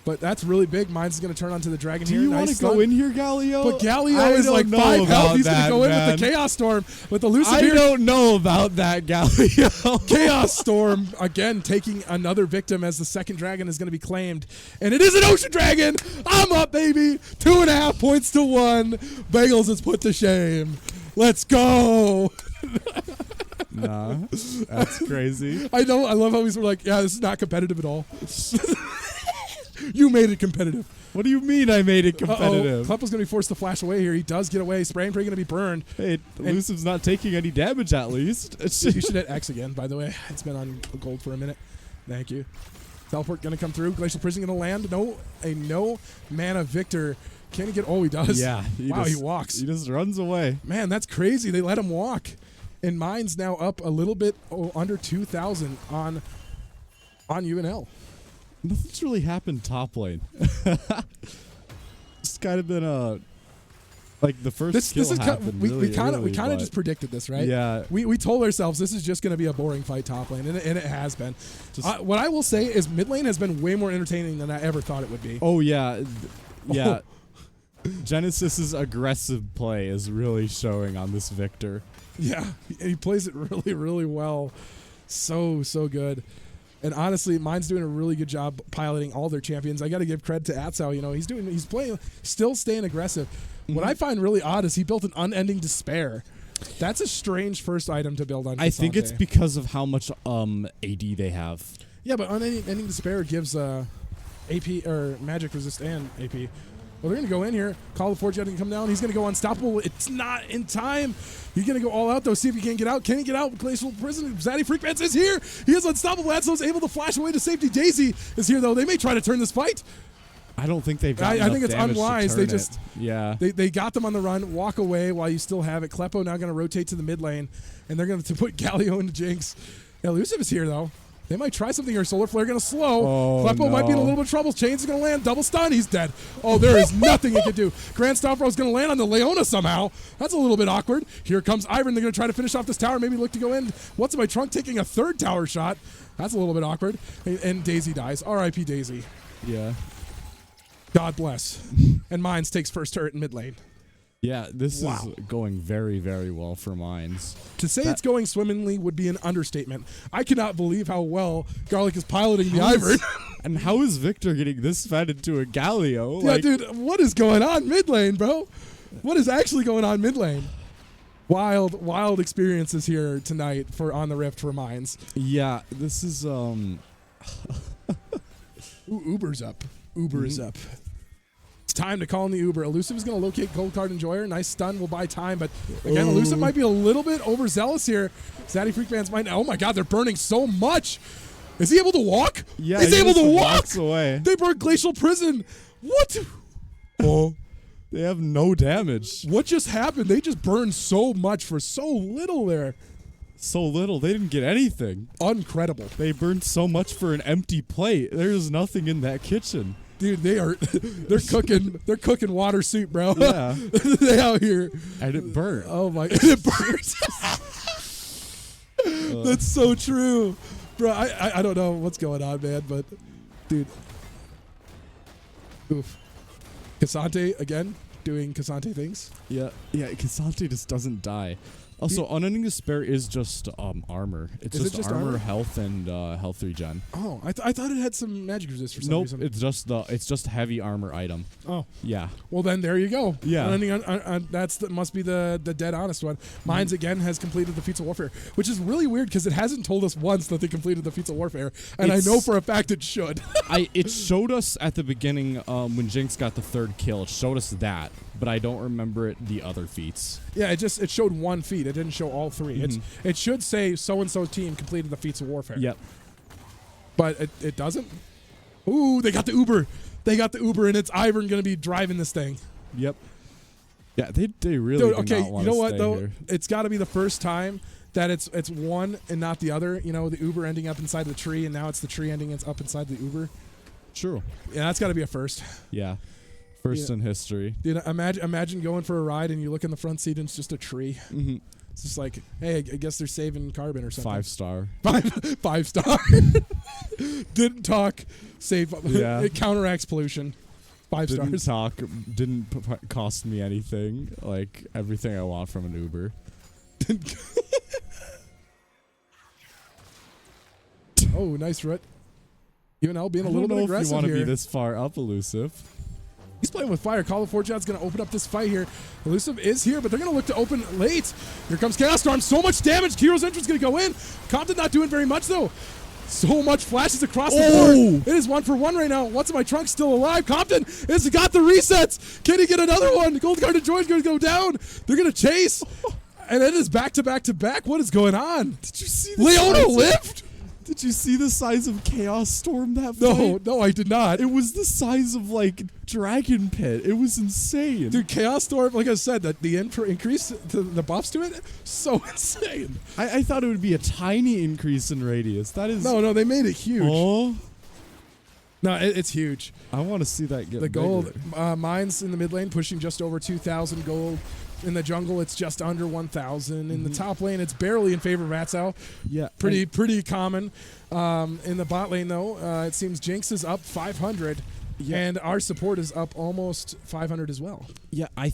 But that's really big. Mine's going to turn onto the Dragon Do here. you Nice want to stun. go in here, Galio? But Galio I is don't like know 5 health. about He's going to that, go in man. with the Chaos Storm. With Elusive I here. don't know about that, Galio. Chaos Storm, again, taking another victim as the second dragon is going to be claimed. And it is an Ocean Dragon. I'm up, baby. 2.5 points to 1. Bagels is put to shame. Let's go. Nah, that's crazy. I know. I love how he's like, yeah, this is not competitive at all. You made it competitive. What do you mean I made it Uh-oh. competitive? Kleppo's going to be forced to flash away here. He does get away. Spray and Pray going to be burned. Hey, Elusive's not taking any damage at least. You should hit X again, by the way. It's been on gold for a minute. Thank you. Teleport going to come through. Glacial Prison going to land. No mana Victor. Can he get? Oh, he does. Yeah. Wow, he walks. He just runs away. Man, that's crazy. They let him walk. And mine's now up a little bit under 2,000 on UNL. Nothing's really happened top lane. It's kind of been like the first kill happened. We kind of but- just predicted this, right? Yeah. We told ourselves this is just going to be a boring fight top lane, and it has been. Just- What I will say is mid lane has been way more entertaining than I ever thought it would be. Oh yeah, yeah. Genesis's aggressive play is really showing on this Victor. Yeah, he plays it really, really well. So good. And honestly, mine's doing a really good job piloting all their champions. I got to give credit to Atsau. You know, he's playing, still staying aggressive. What I find really odd is he built an unending despair. That's a strange first item to build on. I think it's Cassante. because of how much AD they have. Yeah, but unending despair gives AP or magic resist and AP. Well, they're going to go in here. Call of Fortune can come down. He's going to go unstoppable. It's not in time. He's going to go all out, though. See if he can get out. Can he get out? Glacial Prison. Zaddy Freakpants is here. He is unstoppable. Atso's able to flash away to safety. Daisy is here, though. They may try to turn this fight. I don't think they've got I think it's damage to unwise. turn They it. just Yeah. They got them on the run. Walk away while you still have it. Kleppo now going to rotate to the mid lane, and they're going to put Galio into Jinx. Elusive is here, though. They might try something here. Solar Flare going to slow. Oh, Kleppo might be in a no. little bit of trouble. Chains is going to land. Double stun. He's dead. Oh, there is nothing he can do. Grand Starfall is going to land on the Leona somehow. That's a little bit awkward. Here comes Ivan. They're going to try to finish off this tower. Maybe look to go in. What's in my trunk taking a third tower shot? That's a little bit awkward. And Daisy dies. R.I.P. Daisy. Yeah. God bless. And Mines takes first turret in mid lane. Yeah, this Wow. is going very, very well for Mines. To say it's going swimmingly would be an understatement. I cannot believe how well Garlic is piloting the Ivern. And how is Victor getting this fed into a Galio? Yeah, Like, dude, what is going on mid lane, bro? What is actually going on mid lane? Wild experiences here tonight for On the Rift for Mines. yeah, this is Ooh, Uber's up. Uber is up. It's time to call in the Uber. Elusive is going to locate Gold Card Enjoyer. Nice stun will buy time, but again, Elusive might be a little bit overzealous here. Zaddy Freakman's might. Oh my God, they're burning so much. Is he able to walk? Yeah, he's he able just to walk. walks away. They burned Glacial Prison. What? Oh, They have no damage. what just happened? They just burned so much for so little there. So little. They didn't get anything. Incredible. They burned so much for an empty plate. There's nothing in that kitchen. Dude, they're cooking water soup, bro. Yeah. They out here. And it burnt. Oh my, it burns. That's so true. Bro, I don't know what's going on, man, but dude. Oof. Cassante again doing Cassante things. Yeah, Cassante just doesn't die. Also, Unending Despair is just armor. It's Is it just just armor, armor? health, and health regen. Oh, I thought it had some magic resist for some Nope, reason. it's just heavy armor item. Oh, Yeah. well then there you go. Yeah. Must be the dead honest one. Mines again has completed the feats of warfare, which is really weird because it hasn't told us once that they completed the feats of warfare, and I It's- know for a fact it should. It showed us at the beginning when Jinx got the third kill. It showed us that, but I don't remember the other feats. Yeah, it showed one feat. It didn't show all three. It should say so and so team completed the feats of warfare. Yep. But it doesn't. Ooh, they got the Uber. They got the Uber, and it's Ivern going to be driving this thing. Yep. Yeah, they really Dude, do okay, not want you know to what, stay though? here. It's got to be the first time that it's one and not the other. You know, the Uber ending up inside the tree, and now it's the tree ending up inside the Uber. True. Yeah, that's got to be a first. Yeah. First in history. Dude, imagine going for a ride, and you look in the front seat, and it's just a tree. Mm-hmm. It's just like, hey, I guess they're saving carbon or something. 5-star. Five star. Didn't talk. Save. Yeah. It counteracts pollution. 5 Didn't stars. talk. Didn't cost me anything. Like everything I want from an Uber. Oh, nice root. UNL being a I little don't bit know if aggressive you want to here. be this far up, Elusive. He's playing with fire. Call of Fortune's going to open up this fight here. Elusive is here, but they're going to look to open late. Here comes Chaos Storm. So much damage. Hero's Entrance going to go in. Compton not doing very much, though. So much flashes across the board. It is 1-for-1 right now. What's in my trunk still alive? Compton has got the resets. Can he get another one? Gold card to Joy's going to go down. They're going to chase. And it is back to back to back. What is going on? Did you see the Leona lived? Did you see the size of Chaos Storm that fight? No, I did not. It was the size of like Dragon Pit. It was insane. Dude, Chaos Storm, like I said, that the increase to the buffs to it, so insane. I thought it would be a tiny increase in radius. That is No, they made it huge. Oh, No, it's huge. I want to see that get The gold bigger. mines in the mid lane pushing just over 2,000 gold. In the jungle, it's just under 1,000. In the top lane, it's barely in favor of Matsao. Yeah, Pretty common. In the bot lane, though, it seems Jinx is up 500. Yeah. And our support is up almost 500 as well. Yeah, I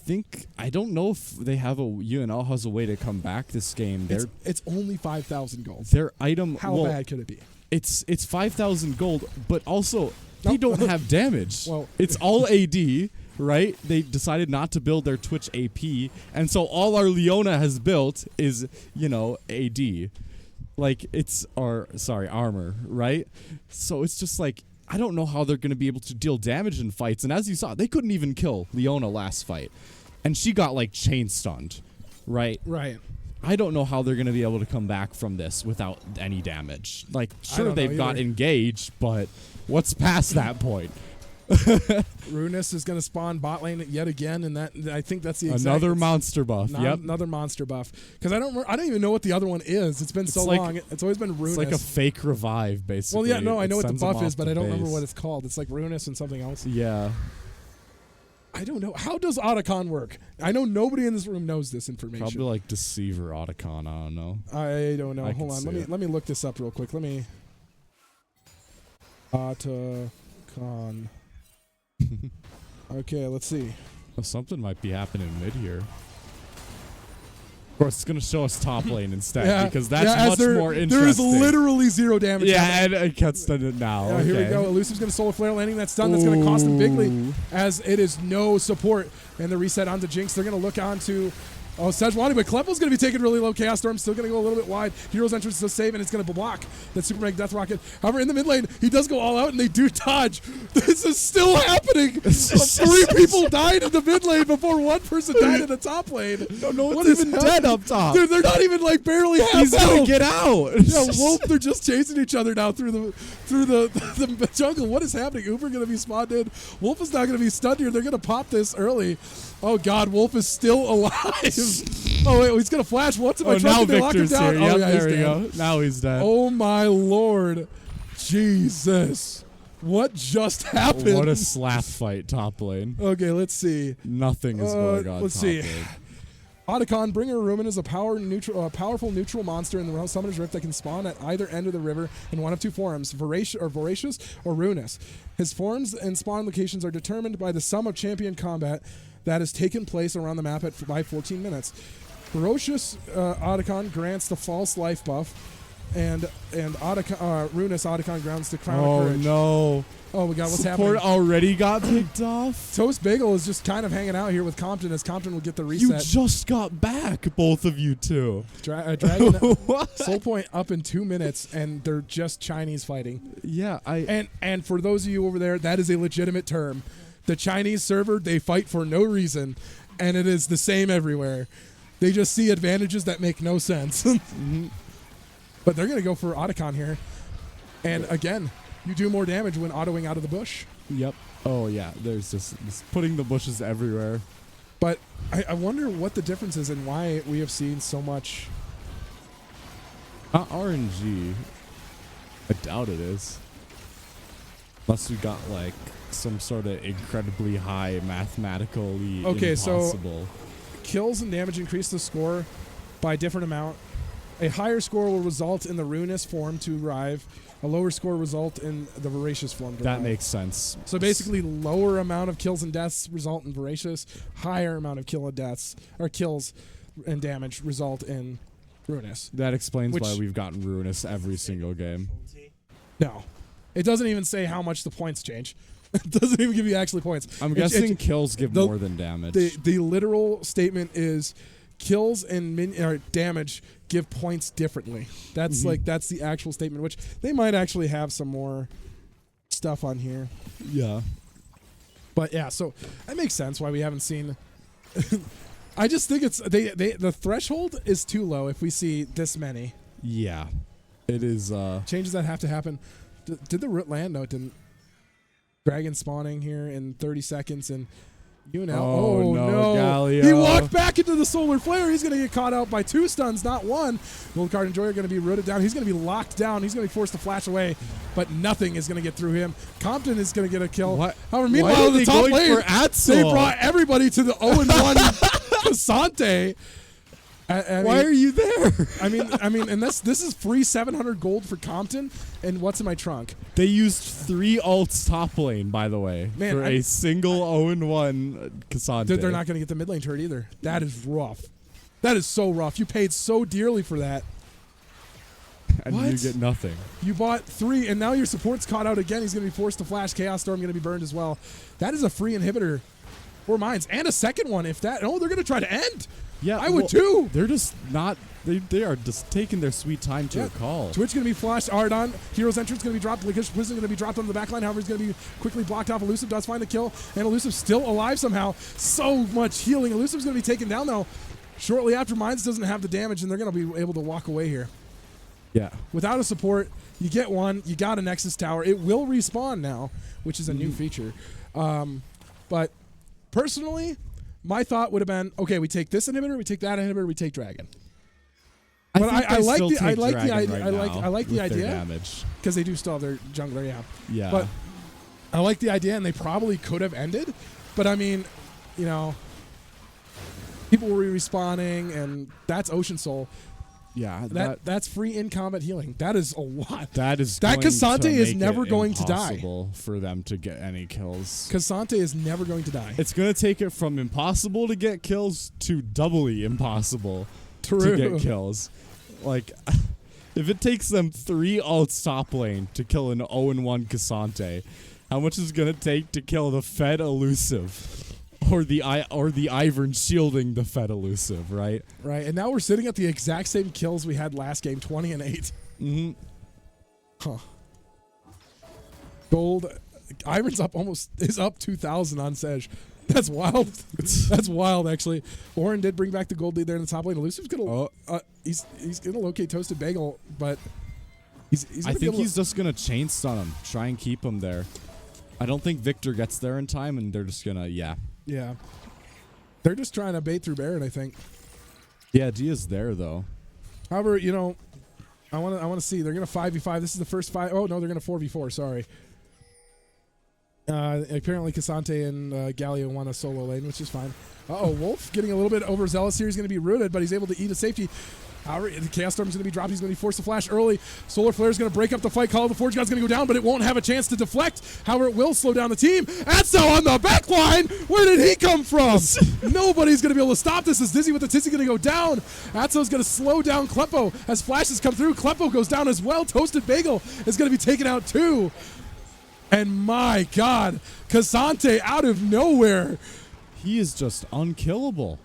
don't know if they have UNL has a way to come back this game. It's only 5,000 gold. Their item. How bad could it be? It's 5,000 gold, but also they don't have damage. Well, it's all AD, right? They decided not to build their Twitch AP, and so all our Leona has built is AD, like it's armor, right? So it's just like I don't know how they're going to be able to deal damage in fights. And as you saw, they couldn't even kill Leona last fight, and she got like chain stunned, right? Right. I don't know how they're going to be able to come back from this without any damage. Like, sure, don't know they've got either. engaged, but what's past that point? Runes is going to spawn bot lane yet again, and that I think that's the exact, Another monster buff. Yep. another monster buff. Because I don't even know what the other one is. It's been so like- long. It's always been Runes. It's like a fake revive, basically. well, yeah, no, I It know what the sends them buff is, off but the I don't remember base. what it's called. It's like Runes and something else. Yeah. I don't know. How does Otacon work? I know nobody in this room knows this information. Probably like Deceiver Otacon. I don't know. I don't know. I Hold can on. see it. Let me look this up real quick. Let me. Otacon. Okay, let's see. Oh, something might be happening mid here. Of course, it's going to show us top lane instead because that's as much more interesting. There is literally 0 damage. Yeah, and it cuts to it now. Yeah, here we Okay. go. Elusive's going to solar flare landing that stun. That's going to cost them bigly Ooh. as it is no support. And the reset onto Jinx. They're going to look onto Sejuani, but Kleppo's going to be taken really low. Chaos Storm's still going to go a little bit wide. Hero's Entrance is a save, and it's going to block that Super Mega Death Rocket. However, in the mid lane, he does go all out, and they do dodge. This is still happening. 3 people died in the mid lane before 1 person died in the top lane. No What one's is even happening? dead up top. Dude, they're not even like barely half He's going health. to get out. Yeah, Wolf, they're just chasing each other now through the jungle. What is happening? Uber going to be spawned in. Wolf is not going to be stunned here. They're going to pop this early. Oh, God, Wolf is still alive. Oh, wait, he's going to flash. What's in my truck? now Did they lock him Victor's down? here. Oh, Yep, yeah, there we he's go. dead. Now he's dead. Oh, my Lord. Jesus. What just happened? What a slap fight top lane. Okay, let's see. Nothing is going on let's top see. lane. Otacon, Bringer Rumen is a powerful neutral monster in the Summoner's Rift that can spawn at either end of the river in one of 2 forms, Voracious or Ruinous. His forms and spawn locations are determined by the sum of champion combat that has taken place around the map by 14 minutes. Ferocious Otacon grants the false life buff, and Ruinous Otacon grants the crown of Oh, courage. no. Oh, my God, what's Support happening? already got picked off? Toast Bagel is just kind of hanging out here with Compton as Compton will get the You reset. just got back, both of you two. Dragon What? Soul Point up in 2 minutes, and they're just Chinese fighting. Yeah, And for those of you over there, that is a legitimate term. The Chinese server, they fight for no reason, and it is the same everywhere. They just see advantages that make no sense. But they're going to go for Otacon here. And again, you do more damage when autoing out of the bush. Yep. Oh yeah, there's just putting the bushes everywhere. But I wonder what the difference is and why we have seen so much. Not RNG. I doubt it is. Unless we got like some sort of incredibly high mathematically impossible. So kills and damage increase the score by a different amount. A higher score will result in the ruinous form to arrive. A lower score result in the voracious form to That arrive. makes sense. So basically, lower amount of kills and deaths result in voracious. Higher amount of kill and deaths or kills and damage result in ruinous. That explains why we've gotten ruinous every single game. No, it doesn't even say how much the points change. It doesn't even give you actually points. I'm guessing kills give more than damage. The literal statement is kills and damage give points differently. That's that's the actual statement, which they might actually have some more stuff on here. Yeah. But yeah, so that makes sense why we haven't seen. I just think it's the threshold is too low if we see this many. Yeah. It is Changes that have to happen. Did the root land? No, it didn't. Dragon spawning here in 30 seconds and UNL. Oh, no, Galio. He walked back into the solar flare. He's going to get caught out by 2 stuns, not 1. Gold Card Enjoyer going to be rooted down. He's going to be locked down. He's going to be forced to flash away, but nothing is going to get through him. Compton is going to get a kill. What? However, meanwhile, the top lane, they brought everybody to the 0-1 Casante. Why are you there? I mean, and this is free 700 gold for Compton. And what's in my trunk? They used 3 ults top lane, by the way, Man, for a single 0-1 Cassandre. They're not going to get the mid lane turret either. That is rough. That is so rough. You paid so dearly for that. And What? you get nothing. You bought 3, and now your support's caught out again. He's going to be forced to flash. Chaos Storm going to be burned as well. That is a free inhibitor for mines. And a second one if that. Oh, they're going to try to end. Yeah, I would too. They're just not. They are just taking their sweet time to a call. Twitch going to be flashed. Ardon. Hero's entrance going to be dropped. Prison going to be dropped on the backline. However, he's going to be quickly blocked off. Elusive does find the kill. And Elusive still alive somehow. So much healing. Elusive's going to be taken down, though, shortly after Mines doesn't have the damage, and they're going to be able to walk away here. Yeah. Without a support, you get one. You got a Nexus Tower. It will respawn now, which is a new feature. But personally, my thought would have been, okay, we take this inhibitor, we take that inhibitor, we take Dragon. But I like the idea because they do still have their jungler, Yeah. But I like the idea, and they probably could have ended. But I mean, you know, people were respawning, and that's Ocean Soul. Yeah, That's free in combat healing. That is a lot. that Cassante is never going to die. Impossible for them to get any kills. Cassante is never going to die. It's going to take it from impossible to get kills to doubly impossible to get kills. Like, if it takes them 3 ults top lane to kill an 0-1 Cassante, how much is it going to take to kill the Fed Elusive? Or the Ivern shielding the Fed Elusive, right? Right, and now we're sitting at the exact same kills we had last game, 20 and 8. Mm-hmm. Huh. Gold. Ivern's is up 2,000 on Sej. That's wild. That's wild, actually. Oren did bring back the gold lead there in the top lane. Elusive's gonna he's gonna locate Toasted Bagel, but I think he's just gonna chain stun him, try and keep him there. I don't think Victor gets there in time, and they're just gonna Yeah, they're just trying to bait through Baron, I think. Yeah, Dia's there though. However, you know, I want to see. They're gonna 5v5. This is the first 5. Oh no, they're gonna 4v4. Sorry. Apparently, Cassante and Galio want a solo lane, which is fine. Wolf getting a little bit overzealous here. He's going to be rooted, but he's able to eat a safety. However, the Chaos Storm is going to be dropped. He's going to be forced to flash early. Solar Flare is going to break up the fight. Call of the Forge God's going to go down, but it won't have a chance to deflect. However, it will slow down the team. Atso on the back line. Where did he come from? Nobody's going to be able to stop this. Is Dizzy with the Tizzy going to go down? Atso's going to slow down Kleppo as flashes come through. Kleppo goes down as well. Toasted Bagel is going to be taken out too. And my God, Cassante out of nowhere. He is just unkillable.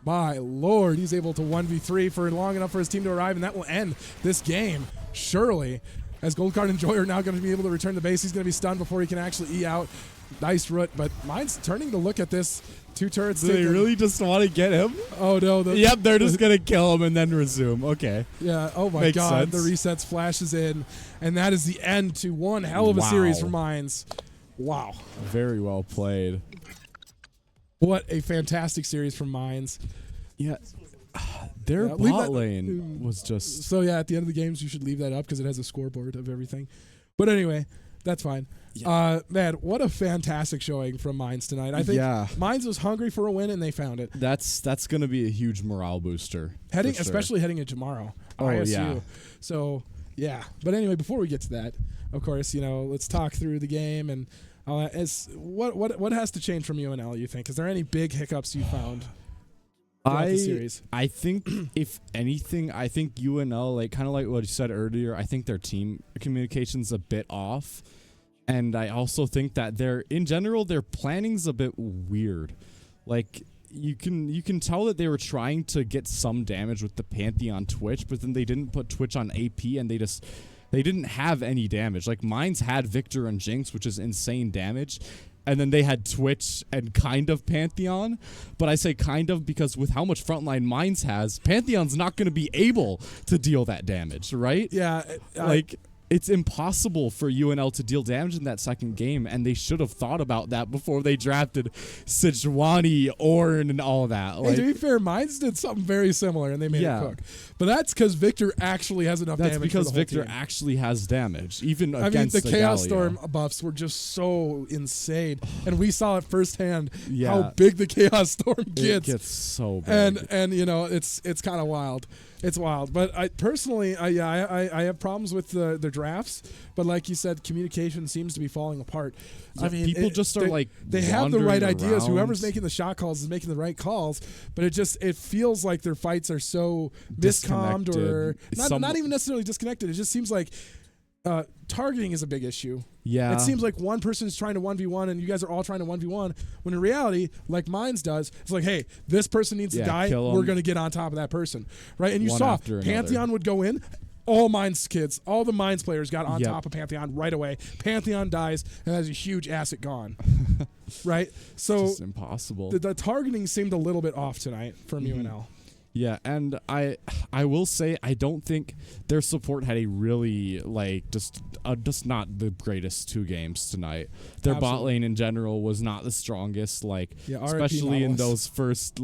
My Lord, he's able to 1v3 for long enough for his team to arrive, and that will end this game, surely. as Gold Card and Joy are now going to be able to return the base. He's going to be stunned before he can actually E out. Nice root, but mine's turning to look at this. 2 turrets. Do they really just want to get him? Oh, no. Yep, they're just going to kill him and then resume. Okay. Yeah, oh my Makes God. sense. The resets flashes in, and that is the end to one hell of a series for Mines. Wow. Very well played. What a fantastic series from Mines. Yeah. Their Yeah, leave bot that- lane was just... So, yeah, at the end of the games, you should leave that up because it has a scoreboard of everything. But anyway, that's fine. Yeah. Man, what a fantastic showing from Mines tonight. I think Yeah. Mines was hungry for a win, and they found it. That's going to be a huge morale booster. Heading, for sure. especially heading into tomorrow. Oh, ISU. yeah. So, yeah. But anyway, before we get to that, of course, let's talk through the game and what has to change from UNL, you think? Is there any big hiccups you found throughout the series? I think, if anything, I think UNL, like kind of like what you said earlier, I think their team communication's a bit off. And I also think that in general, their planning's a bit weird. Like, you can tell that they were trying to get some damage with the Pantheon Twitch, but then they didn't put Twitch on AP, and they didn't have any damage. Like, Mines had Victor and Jinx, which is insane damage, and then they had Twitch and kind of Pantheon. But I say kind of because with how much frontline Mines has, Pantheon's not going to be able to deal that damage, right? Yeah. It's impossible for UNL to deal damage in that second game, and they should have thought about that before they drafted Sejuani, Ornn, and all that. Hey, to be fair, Mines did something very similar, and they made it cook. But that's because Victor actually has enough damage. That's because for the whole Victor team. actually has damage, even against the Chaos Galio. Storm buffs were just so insane, and we saw it firsthand Yeah. how big the Chaos Storm gets. It gets so big. And it's kind of wild. It's wild. But I personally, I have problems with the drafts. But like you said, communication seems to be falling apart. Yeah, people just are they have the right wandering ideas. around. Whoever's making the shot calls is making the right calls. But it feels like their fights are so miscommed or not even necessarily disconnected. It just seems like targeting is a big issue. Yeah. It seems like one person is trying to 1v1 and you guys are all trying to 1v1, when in reality, like Mines does, it's like, hey, this person needs to die. kill 'em. We're going to get on top of that person. Right? And you One saw after Pantheon another. would go in. All Mines kids, all the Mines players got on Yep. top of Pantheon right away. Pantheon dies and has a huge asset gone. Right? So It's impossible. the targeting seemed a little bit off tonight from UNL. Yeah, and I will say I don't think their support had a really just not the greatest 2 games tonight. Their bot Absolutely. lane in general was not the strongest, RIP especially in Nautilus. those first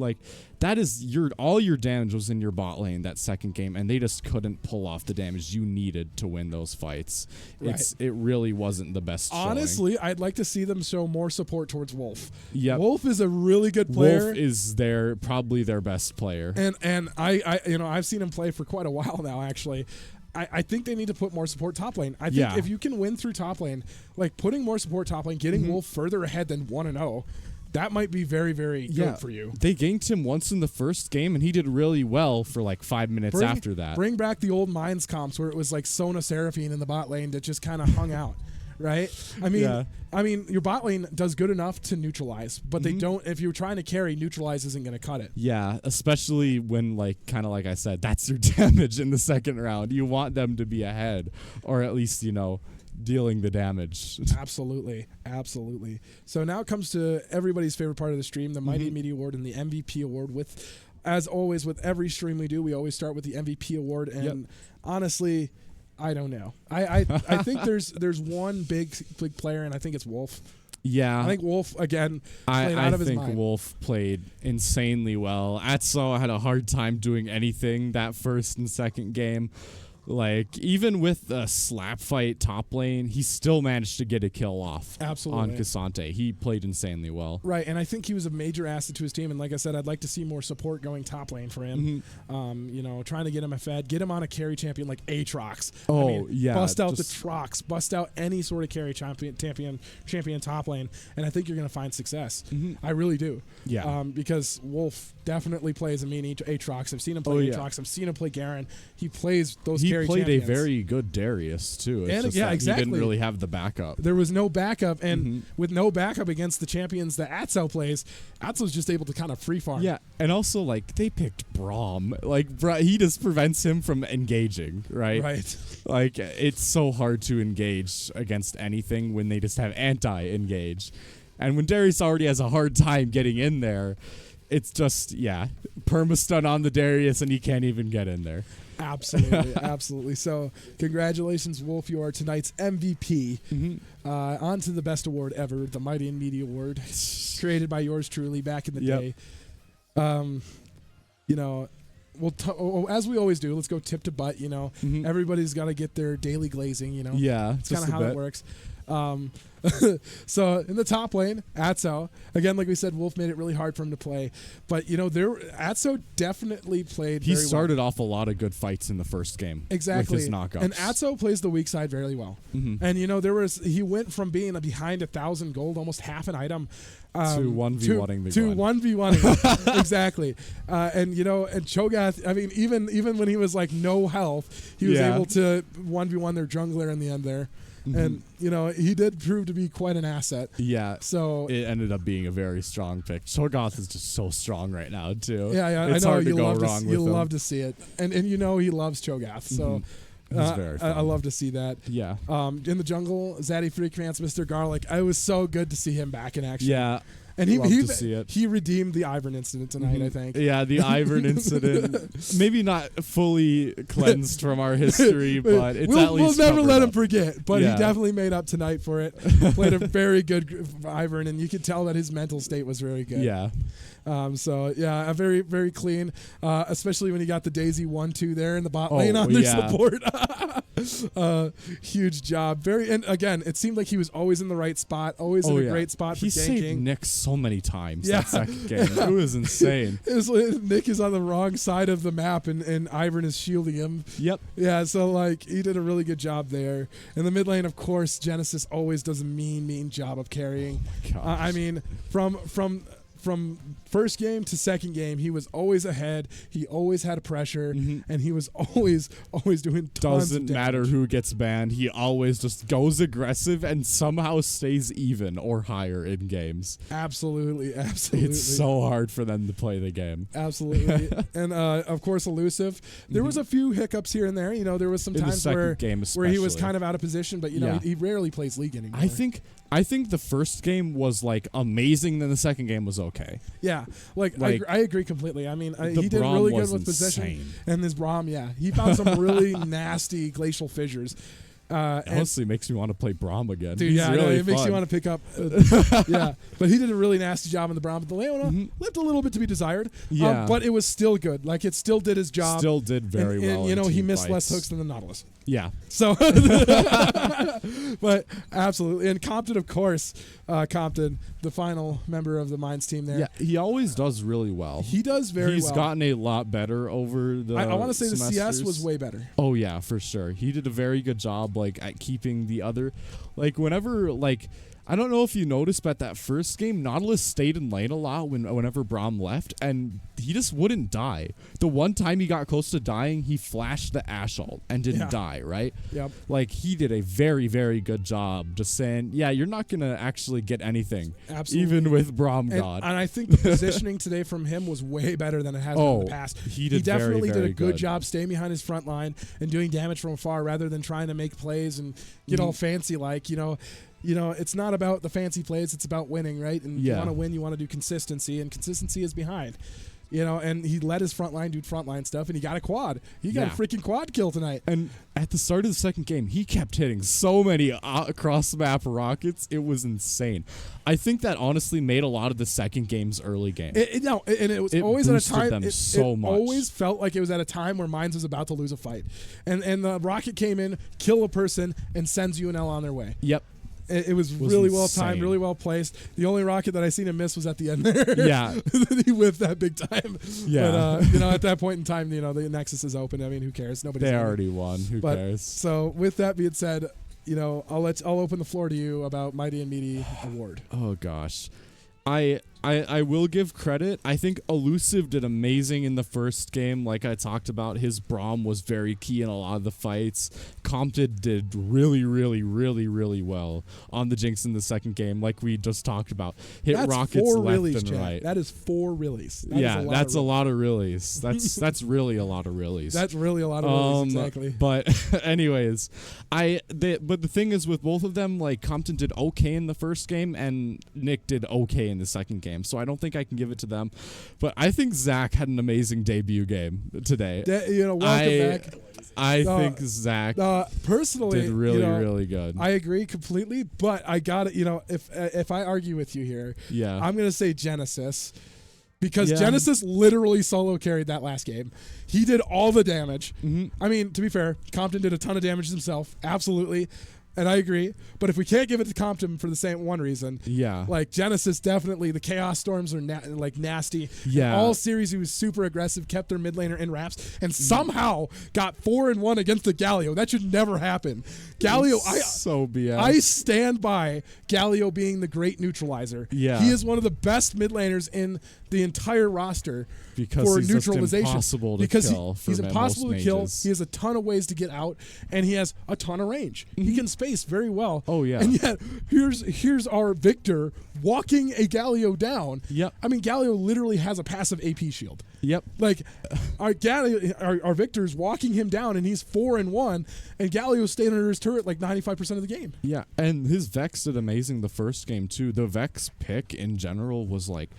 that is all your damage was in your bot lane that second game, and they just couldn't pull off the damage you needed to win those fights. Right. It really wasn't the best. Honestly, I'd like to see them show more support towards Wolf. Yep. Wolf is a really good player. Wolf is probably their best player. And I've seen him play for quite a while now, actually. I think they need to put more support top lane. I think if you can win through top lane, like putting more support top lane, getting Wolf further ahead than 1-0, that might be very, very good for you. They ganked him once in the first game, and he did really well for 5 minutes after that. Bring back the old Mines comps where it was like Sona Seraphine in the bot lane that just kind of hung out. Right? I mean, your bot lane does good enough to neutralize, but they don't. If you're trying to carry, neutralize isn't going to cut it. Yeah, especially when, kind of like I said, that's your damage in the second round. You want them to be ahead, or at least, dealing the damage. Absolutely. So now it comes to everybody's favorite part of the stream, the Mighty Media Award and the MVP Award. As always, with every stream we do, we always start with the MVP Award. And honestly, I don't know. I think there's one big player, and I think it's Wolf. Yeah. I think Wolf, again, played out of his mind. I think Wolf played insanely well. Atso had a hard time doing anything that first and second game. Even with the slap fight top lane, he still managed to get a kill off. Absolutely. On Cassante. He played insanely well. Right, and I think he was a major asset to his team. And like I said, I'd like to see more support going top lane for him. Trying to get him a fed, get him on a carry champion like Aatrox. Bust out the Trox, bust out any sort of carry champion top lane, and I think you're going to find success. I really do. Yeah. Because Wolf definitely plays a mean Aatrox. I've seen him play Aatrox. I've seen him play Garen. He plays those carry played champions. a very good Darius too. It's And just yeah, that exactly. He didn't really have the backup. There was no backup, and with no backup against the champions that Atso plays, Atso's just able to kind of free farm. Yeah, And also, like, they picked Braum. Like, he just prevents him from engaging, right? Right. Like, it's so hard to engage against anything when they just have anti-engage. And when Darius already has a hard time getting in there, it's just, perma-stun on the Darius, and he can't even get in there. Absolutely, absolutely. So, congratulations, Wolf. You are tonight's MVP. On to the best award ever, the Mighty and Meaty Award, created by yours truly back in the day. You know, as we always do, let's go tip to butt. You know, everybody's got to get their daily glazing. You know, it's kind of how it works. So in the top lane, Atso, again, like we said, Wolf made it really hard for him to play. But, you know, Atso definitely played very well. He started off a lot of good fights in the first game. Exactly. With his knockups. And Atso plays the weak side very well. And, you know, he went from being behind 1,000 gold, almost half an item, to 1v1ing the to 1v1ing. Exactly. And, you know, and Cho'Gath, I mean, even when he was like no health, he was able to 1v1 their jungler in the end there. And, you know, he did prove to be quite an asset. Yeah. So it ended up being a very strong pick. Cho'Gath is just so strong right now, too. Yeah, it's I know hard to go wrong with him. You'll love to see it. And you know he loves Cho'Gath. So He's very fun. I love to see that. Yeah. In the jungle, Zaddy Freakmans, Mr. Garlic, it was so good to see him back in action. Yeah. And he redeemed the Ivern incident tonight, I think. Yeah, the Ivern incident. Maybe not fully cleansed from our history, but it's at least we'll never let him up. forget. But he definitely made up tonight for it. Played a very good Ivern, and you could tell that his mental state was very good. Yeah. So a very, very clean, especially when he got the Daisy 1-2 there in the bot lane on their support. Huge job. And again, it seemed like he was always in the right spot, always in a great spot for he ganking. Saved Nick so many times that second game. It was insane. Nick is on the wrong side of the map, and Ivern is shielding him. Yep. Yeah, so like he did a really good job there. In the mid lane, of course, Genesis always does a mean job of carrying. I mean, from first game to second game, he was always ahead. He always had a pressure, and he was always doing tons Doesn't of damage. matter who gets banned. He always just goes aggressive and somehow stays even or higher in games. Absolutely. It's so hard for them to play the game. Absolutely. And of course, Elusive. There was a few hiccups here and there. You know, there was some in times the where game he was kind of out of position, but you know, he rarely plays League anymore. I think the first game was like amazing, then the second game was okay. Yeah, I agree completely. I mean, he did Braum really good was with position, insane. and his Braum, he found some really nasty glacial fissures. Honestly, makes me want to play Braum again. Dude, He's really it makes you want to pick up. But he did a really nasty job in the Braum. But the Leona left a little bit to be desired. Yeah, but it was still good. Like it still did his job. Still did very well. And you know, he missed fights. less hooks than the Nautilus. Yeah. So, but absolutely. And Compton, of course, the final member of the Mines team there. Yeah, he always does really well. He does very well. He's gotten a lot better over the I want to say semesters. the CS was way better. Oh, yeah, for sure. He did a very good job, like, at keeping the other... Like, whenever, like... I don't know if you noticed, but that first game, Nautilus stayed in lane a lot whenever Braum left, and he just wouldn't die. The one time he got close to dying, he flashed the Ash ult and didn't die, right? Yep. Like, he did a very, very good job just saying, yeah, you're not going to actually get anything. Absolutely. Even with Braum God. And I think the positioning today from him was way better than it has been in the past. He definitely very, very did a good job staying behind his front line and doing damage from afar rather than trying to make plays and get all fancy like, you know, it's not about the fancy plays, it's about winning, right? And you want to win, you want to do consistency, and consistency is behind. You know, and he let his front line do frontline stuff, and he got a quad. He got a freaking quad kill tonight. And at the start of the second game, he kept hitting so many cross-map rockets. It was insane. I think that honestly made a lot of the second game's early game. It was always at a time. Them it much. Always felt like it was at a time where Mines was about to lose a fight, and the rocket came in, kill a person, and sends UNL on their way. Yep. It was really well timed, really well placed. The only rocket that I seen him miss was at the end there. Yeah. He whiffed that big time. Yeah. But, at that point in time, the Nexus is open. I mean, who cares? They already won. Who cares? So with that being said, I'll open the floor to you about Mighty and Meaty Award. Oh, gosh. I I will give credit. I think Elusive did amazing in the first game. Like I talked about, his Braum was very key in a lot of the fights. Compton did really, really, really, really well on the Jinx in the second game, like we just talked about. Hit That's rockets 4 left release, and Chad. right. That is 4 release. That's a lot of release. That's really a lot of release. That's really a lot of release, exactly. But anyways, but the thing is with both of them, like Compton did okay in the first game and Nick did okay in the second game. So I don't think I can give it to them. But I think Zach had an amazing debut game today. Welcome back. I think Zach personally did really good. I agree completely, but I got it. If I argue with you here, I'm gonna say Genesis. Because Genesis literally solo carried that last game. He did all the damage. I mean, to be fair, Compton did a ton of damage himself. Absolutely. And I agree. But if we can't give it to Compton for the same one reason, like Genesis definitely, the Chaos Storms are nasty. Yeah. All series, he was super aggressive, kept their mid laner in wraps, and somehow got 4-1 against the Galio. That should never happen. Galio, so BS. I stand by Galio being the great neutralizer. Yeah. He is one of the best mid laners in the entire roster because for he's neutralization. Just impossible to because kill he's impossible to most kill. mages. He has a ton of ways to get out, and he has a ton of range. He can space very well. Oh yeah. And yet here's our Victor walking a Galio down. Yep. I mean, Galio literally has a passive AP shield. Yep. Like our Victor's walking him down, and he's 4-1, and Galio's staying under his turret like 95% of the game. Yeah, and his Vex did amazing the first game too. The Vex pick in general was like,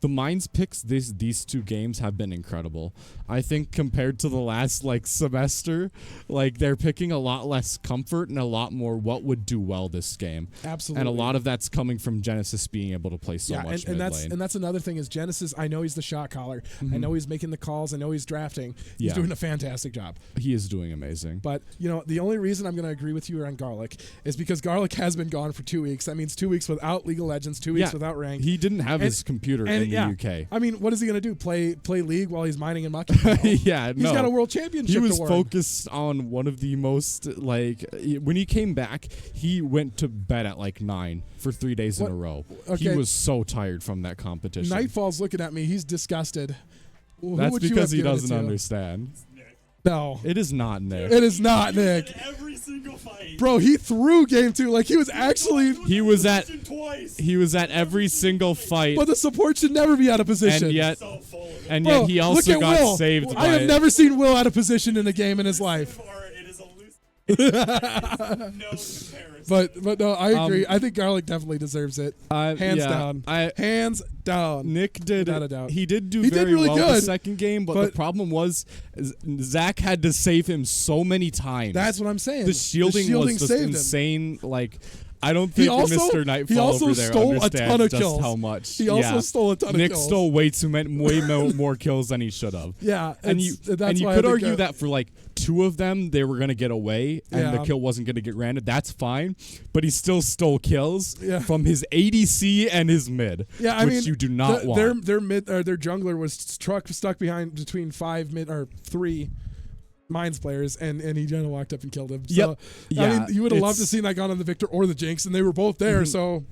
the Mines picks these 2 games have been incredible. I think compared to the last semester, they're picking a lot less comfort and a lot more what would do well this game. Absolutely. And a lot of that's coming from Genesis being able to play so much and mid lane. And that's another thing is Genesis, I know he's the shot caller. I know he's making the calls. I know he's drafting. He's doing a fantastic job. He is doing amazing. But, the only reason I'm going to agree with you on Garlic is because Garlic has been gone for 2 weeks. That means 2 weeks without League of Legends, 2 weeks without rank. He didn't have his computer in the UK. I mean, what is he going to do? Play League while he's mining and mucking? He's got a world championship He was to win. focused on one of the most, when he came back, he went to bed at 9 for 3 days in a row. Okay. He was so tired from that competition. Nightfall's looking at me. He's disgusted. That's because he doesn't understand. No. It is not Nick. It is not Nick. Every single fight. Bro, he threw game 2. He was actually... He was at every single fight. But the support should never be out of position. And yet he also got Will. saved I have never seen Will out of position in a game in his life. But no, I agree. I think Garlic definitely deserves it. Hands down. Hands down. Nick did. Without a doubt. He did do He did very really well good, the second game, but the problem was Zach had to save him so many times. That's what I'm saying. The shielding was just saved insane. I don't think Mr. Nightfall over there stole a ton of just kills. how much. He also stole a ton of Nick kills. stole way more kills than he should have. Yeah, and you could argue that for 2 of them they were gonna get away and the kill wasn't gonna get granted. That's fine, but he still stole kills from his ADC and his mid. Yeah, I which mean you do not want. Their jungler was stuck between 3 Mines players, and he just walked up and killed him. So, I mean, you would have loved to see that gone on the Victor or the Jinx, and they were both there. So,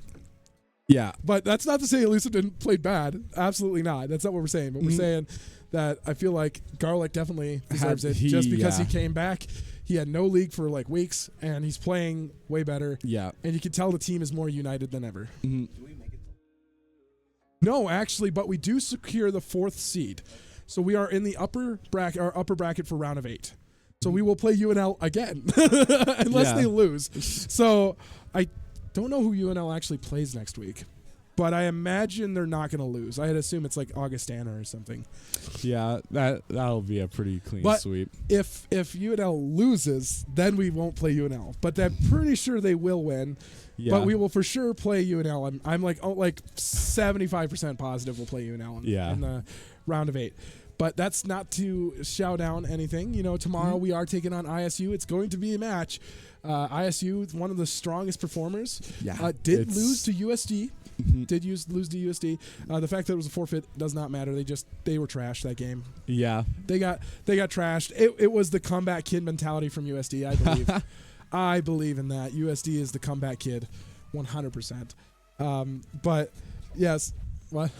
but that's not to say Elusive didn't play bad. Absolutely not. That's not what we're saying. But we're saying that I feel like Garlic definitely deserves it just because he came back. He had no league for weeks, and he's playing way better. Yeah, and you can tell the team is more united than ever. No, actually, but we do secure the 4th seed. So we are in the upper bracket for round of 8. So we will play UNL again, unless they lose. So I don't know who UNL actually plays next week, but I imagine they're not going to lose. I'd assume it's Augustana or something. Yeah, that'll be a pretty clean sweep. If UNL loses, then we won't play UNL. But I'm pretty sure they will win. Yeah. But we will for sure play UNL. I'm 75% positive we'll play UNL in the round of 8. But that's not to shout down anything. Tomorrow we are taking on ISU. It's going to be a match. ISU, one of the strongest performers, did lose to USD. Did lose to USD. The fact that it was a forfeit does not matter. They were trashed that game. Yeah, they got trashed. It was the comeback kid mentality from USD. I believe. I believe in that. USD is the comeback kid, 100%. But yes. What?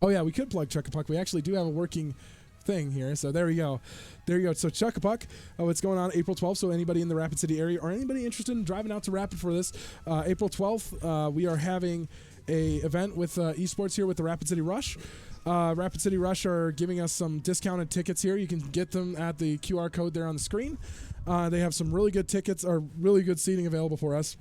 Oh yeah, we could plug Chuck a Puck. We actually do have a working thing here. So there we go. There you go. So Chuck a Puck, it's going on April 12th. So anybody in the Rapid City area or anybody interested in driving out to Rapid for this, April 12th, we are having a event with esports here with the Rapid City Rush. Rapid City Rush are giving us some discounted tickets here. You can get them at the QR code there on the screen. They have some really good tickets or really good seating available for us.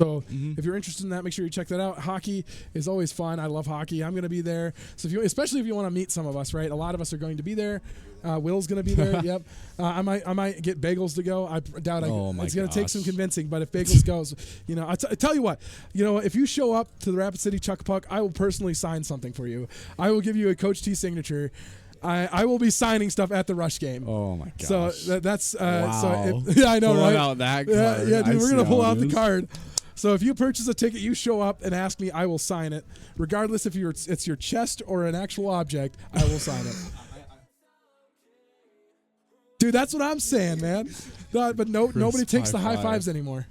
So if you're interested in that, make sure you check that out. Hockey is always fun. I love hockey. I'm going to be there. So especially if you want to meet some of us, right? A lot of us are going to be there. Will's going to be there. Yep. I might get Bagels to go. I doubt it's going to take some convincing, but if Bagels goes, I tell you what, if you show up to the Rapid City Chuck a Puck, I will personally sign something for you. I will give you a Coach T signature. I will be signing stuff at the Rush game. Oh my gosh. So that's wow. Yeah, I know, Pulling right? out that card. Yeah, dude, we're going to pull out the is. card. So if you purchase a ticket, you show up and ask me, I will sign it. Regardless if it's your chest or an actual object, I will sign it. Dude, that's what I'm saying, man. But nobody takes the high fives anymore.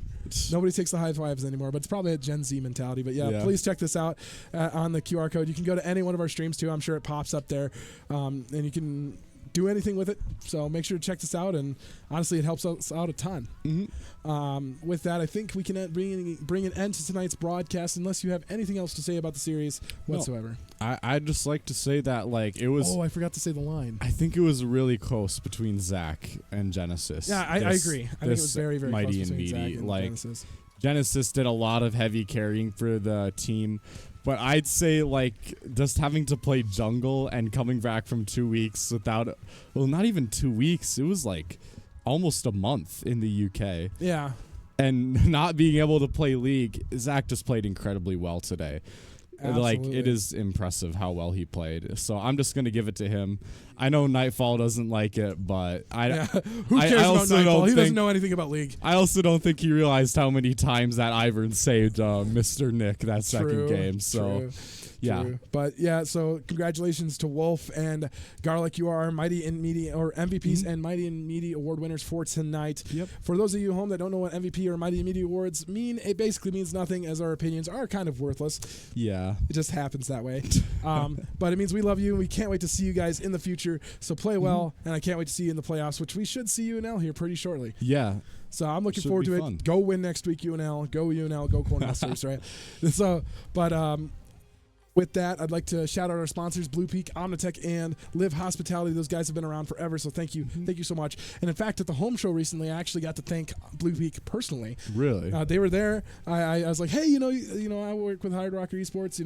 Nobody takes the high fives anymore, but it's probably a Gen Z mentality. But yeah, please check this out on the QR code. You can go to any one of our streams too. I'm sure it pops up there, and you can do anything with it. So make sure to check this out, and honestly, it helps us out a ton. With that, I think we can bring an end to tonight's broadcast, unless you have anything else to say about the series whatsoever. I'd just like to say that it was. Oh, I forgot to say the line. I think it was really close between Zach and Genesis. Yeah, I agree. I think it was very, very mighty close and between meaty. Zach and Genesis. Genesis did a lot of heavy carrying for the team. But I'd say just having to play jungle and coming back from 2 weeks without, not even 2 weeks. It was almost a month in the UK. Yeah. And not being able to play League, Zach just played incredibly well today. Absolutely. It is impressive how well he played. So I'm just going to give it to him. I know Nightfall doesn't like it, but who cares about Nightfall? He doesn't know anything about League. I also don't think he realized how many times that Ivern saved Mr. Nick that second game. So yeah. True. But yeah, so congratulations to Wolf and Garlic. You are our Mighty and Meaty or MVPs and Mighty and Meaty award winners for tonight. Yep. For those of you home that don't know what MVP or Mighty and Meaty awards mean, it basically means nothing, as our opinions are kind of worthless. Yeah. It just happens that way. But it means we love you, and we can't wait to see you guys in the future. So play well, and I can't wait to see you in the playoffs, which we should see UNL here pretty shortly. Yeah. So I'm looking Should forward be to fun. it. Go win next week, UNL. Go UNL. Go Cornhuskers, right? So, but with that, I'd like to shout out our sponsors, Blue Peak, Omnitech, and Live Hospitality. Those guys have been around forever, so thank you. Thank you so much. And in fact, at the home show recently, I actually got to thank Blue Peak personally. Really? They were there. I was like, hey, you know, I work with Hard Rocker Esports,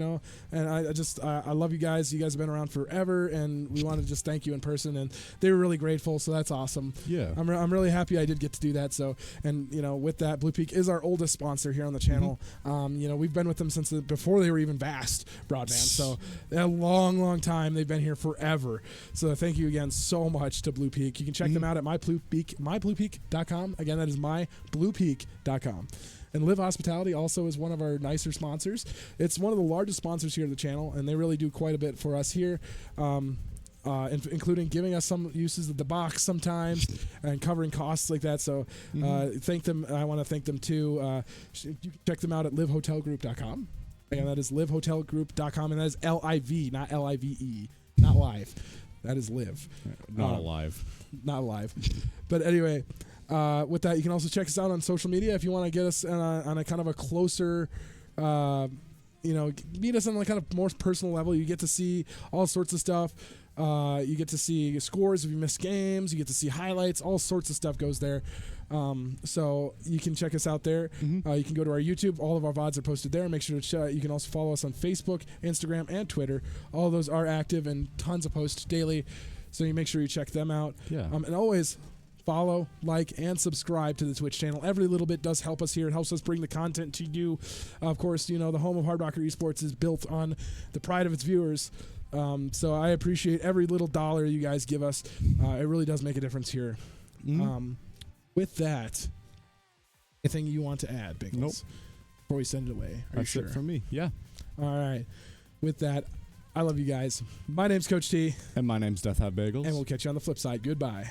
and I love you guys. You guys have been around forever, and we want to just thank you in person. And they were really grateful, so that's awesome. Yeah. I'm really happy I did get to do that. So, and with that, Blue Peak is our oldest sponsor here on the channel. We've been with them since before they were even Vast Broadband. So a long time. They've been here forever. So thank you again so much to Blue Peak. You can check them out at mybluepeak.com. Again, that is mybluepeak.com. And Live Hospitality also is one of our nicer sponsors. It's one of the largest sponsors here at the channel, and they really do quite a bit for us here. Including giving us some uses of the box sometimes and covering costs like that. So thank them. I want to thank them too. You can check them out at livehotelgroup.com. And that is livehotelgroup.com, and that is L-I-V, not L-I-V-E, not live. That is live. Not alive. Not alive. But anyway, with that, you can also check us out on social media if you want to get us on a kind of a closer, meet us on a kind of more personal level. You get to see all sorts of stuff. You get to see scores if you miss games. You get to see highlights. All sorts of stuff goes there. So you can check us out there. You can go to our YouTube. All of our VODs are posted there. Make sure to you can also follow us on Facebook, Instagram, and Twitter. All of those are active and tons of posts daily. So you make sure you check them out. Yeah. And always follow, like, and subscribe to the Twitch channel. Every little bit does help us here. It helps us bring the content to you. Of course, the home of Hard Rocker Esports is built on the pride of its viewers. So I appreciate every little dollar you guys give us. It really does make a difference here. With that, anything you want to add, Bagels? Nope. Before we send it away. Are That's you sure? it from me. Yeah. All right. With that, I love you guys. My name's Coach T. And my name's deathhavbagels. And we'll catch you on the flip side. Goodbye.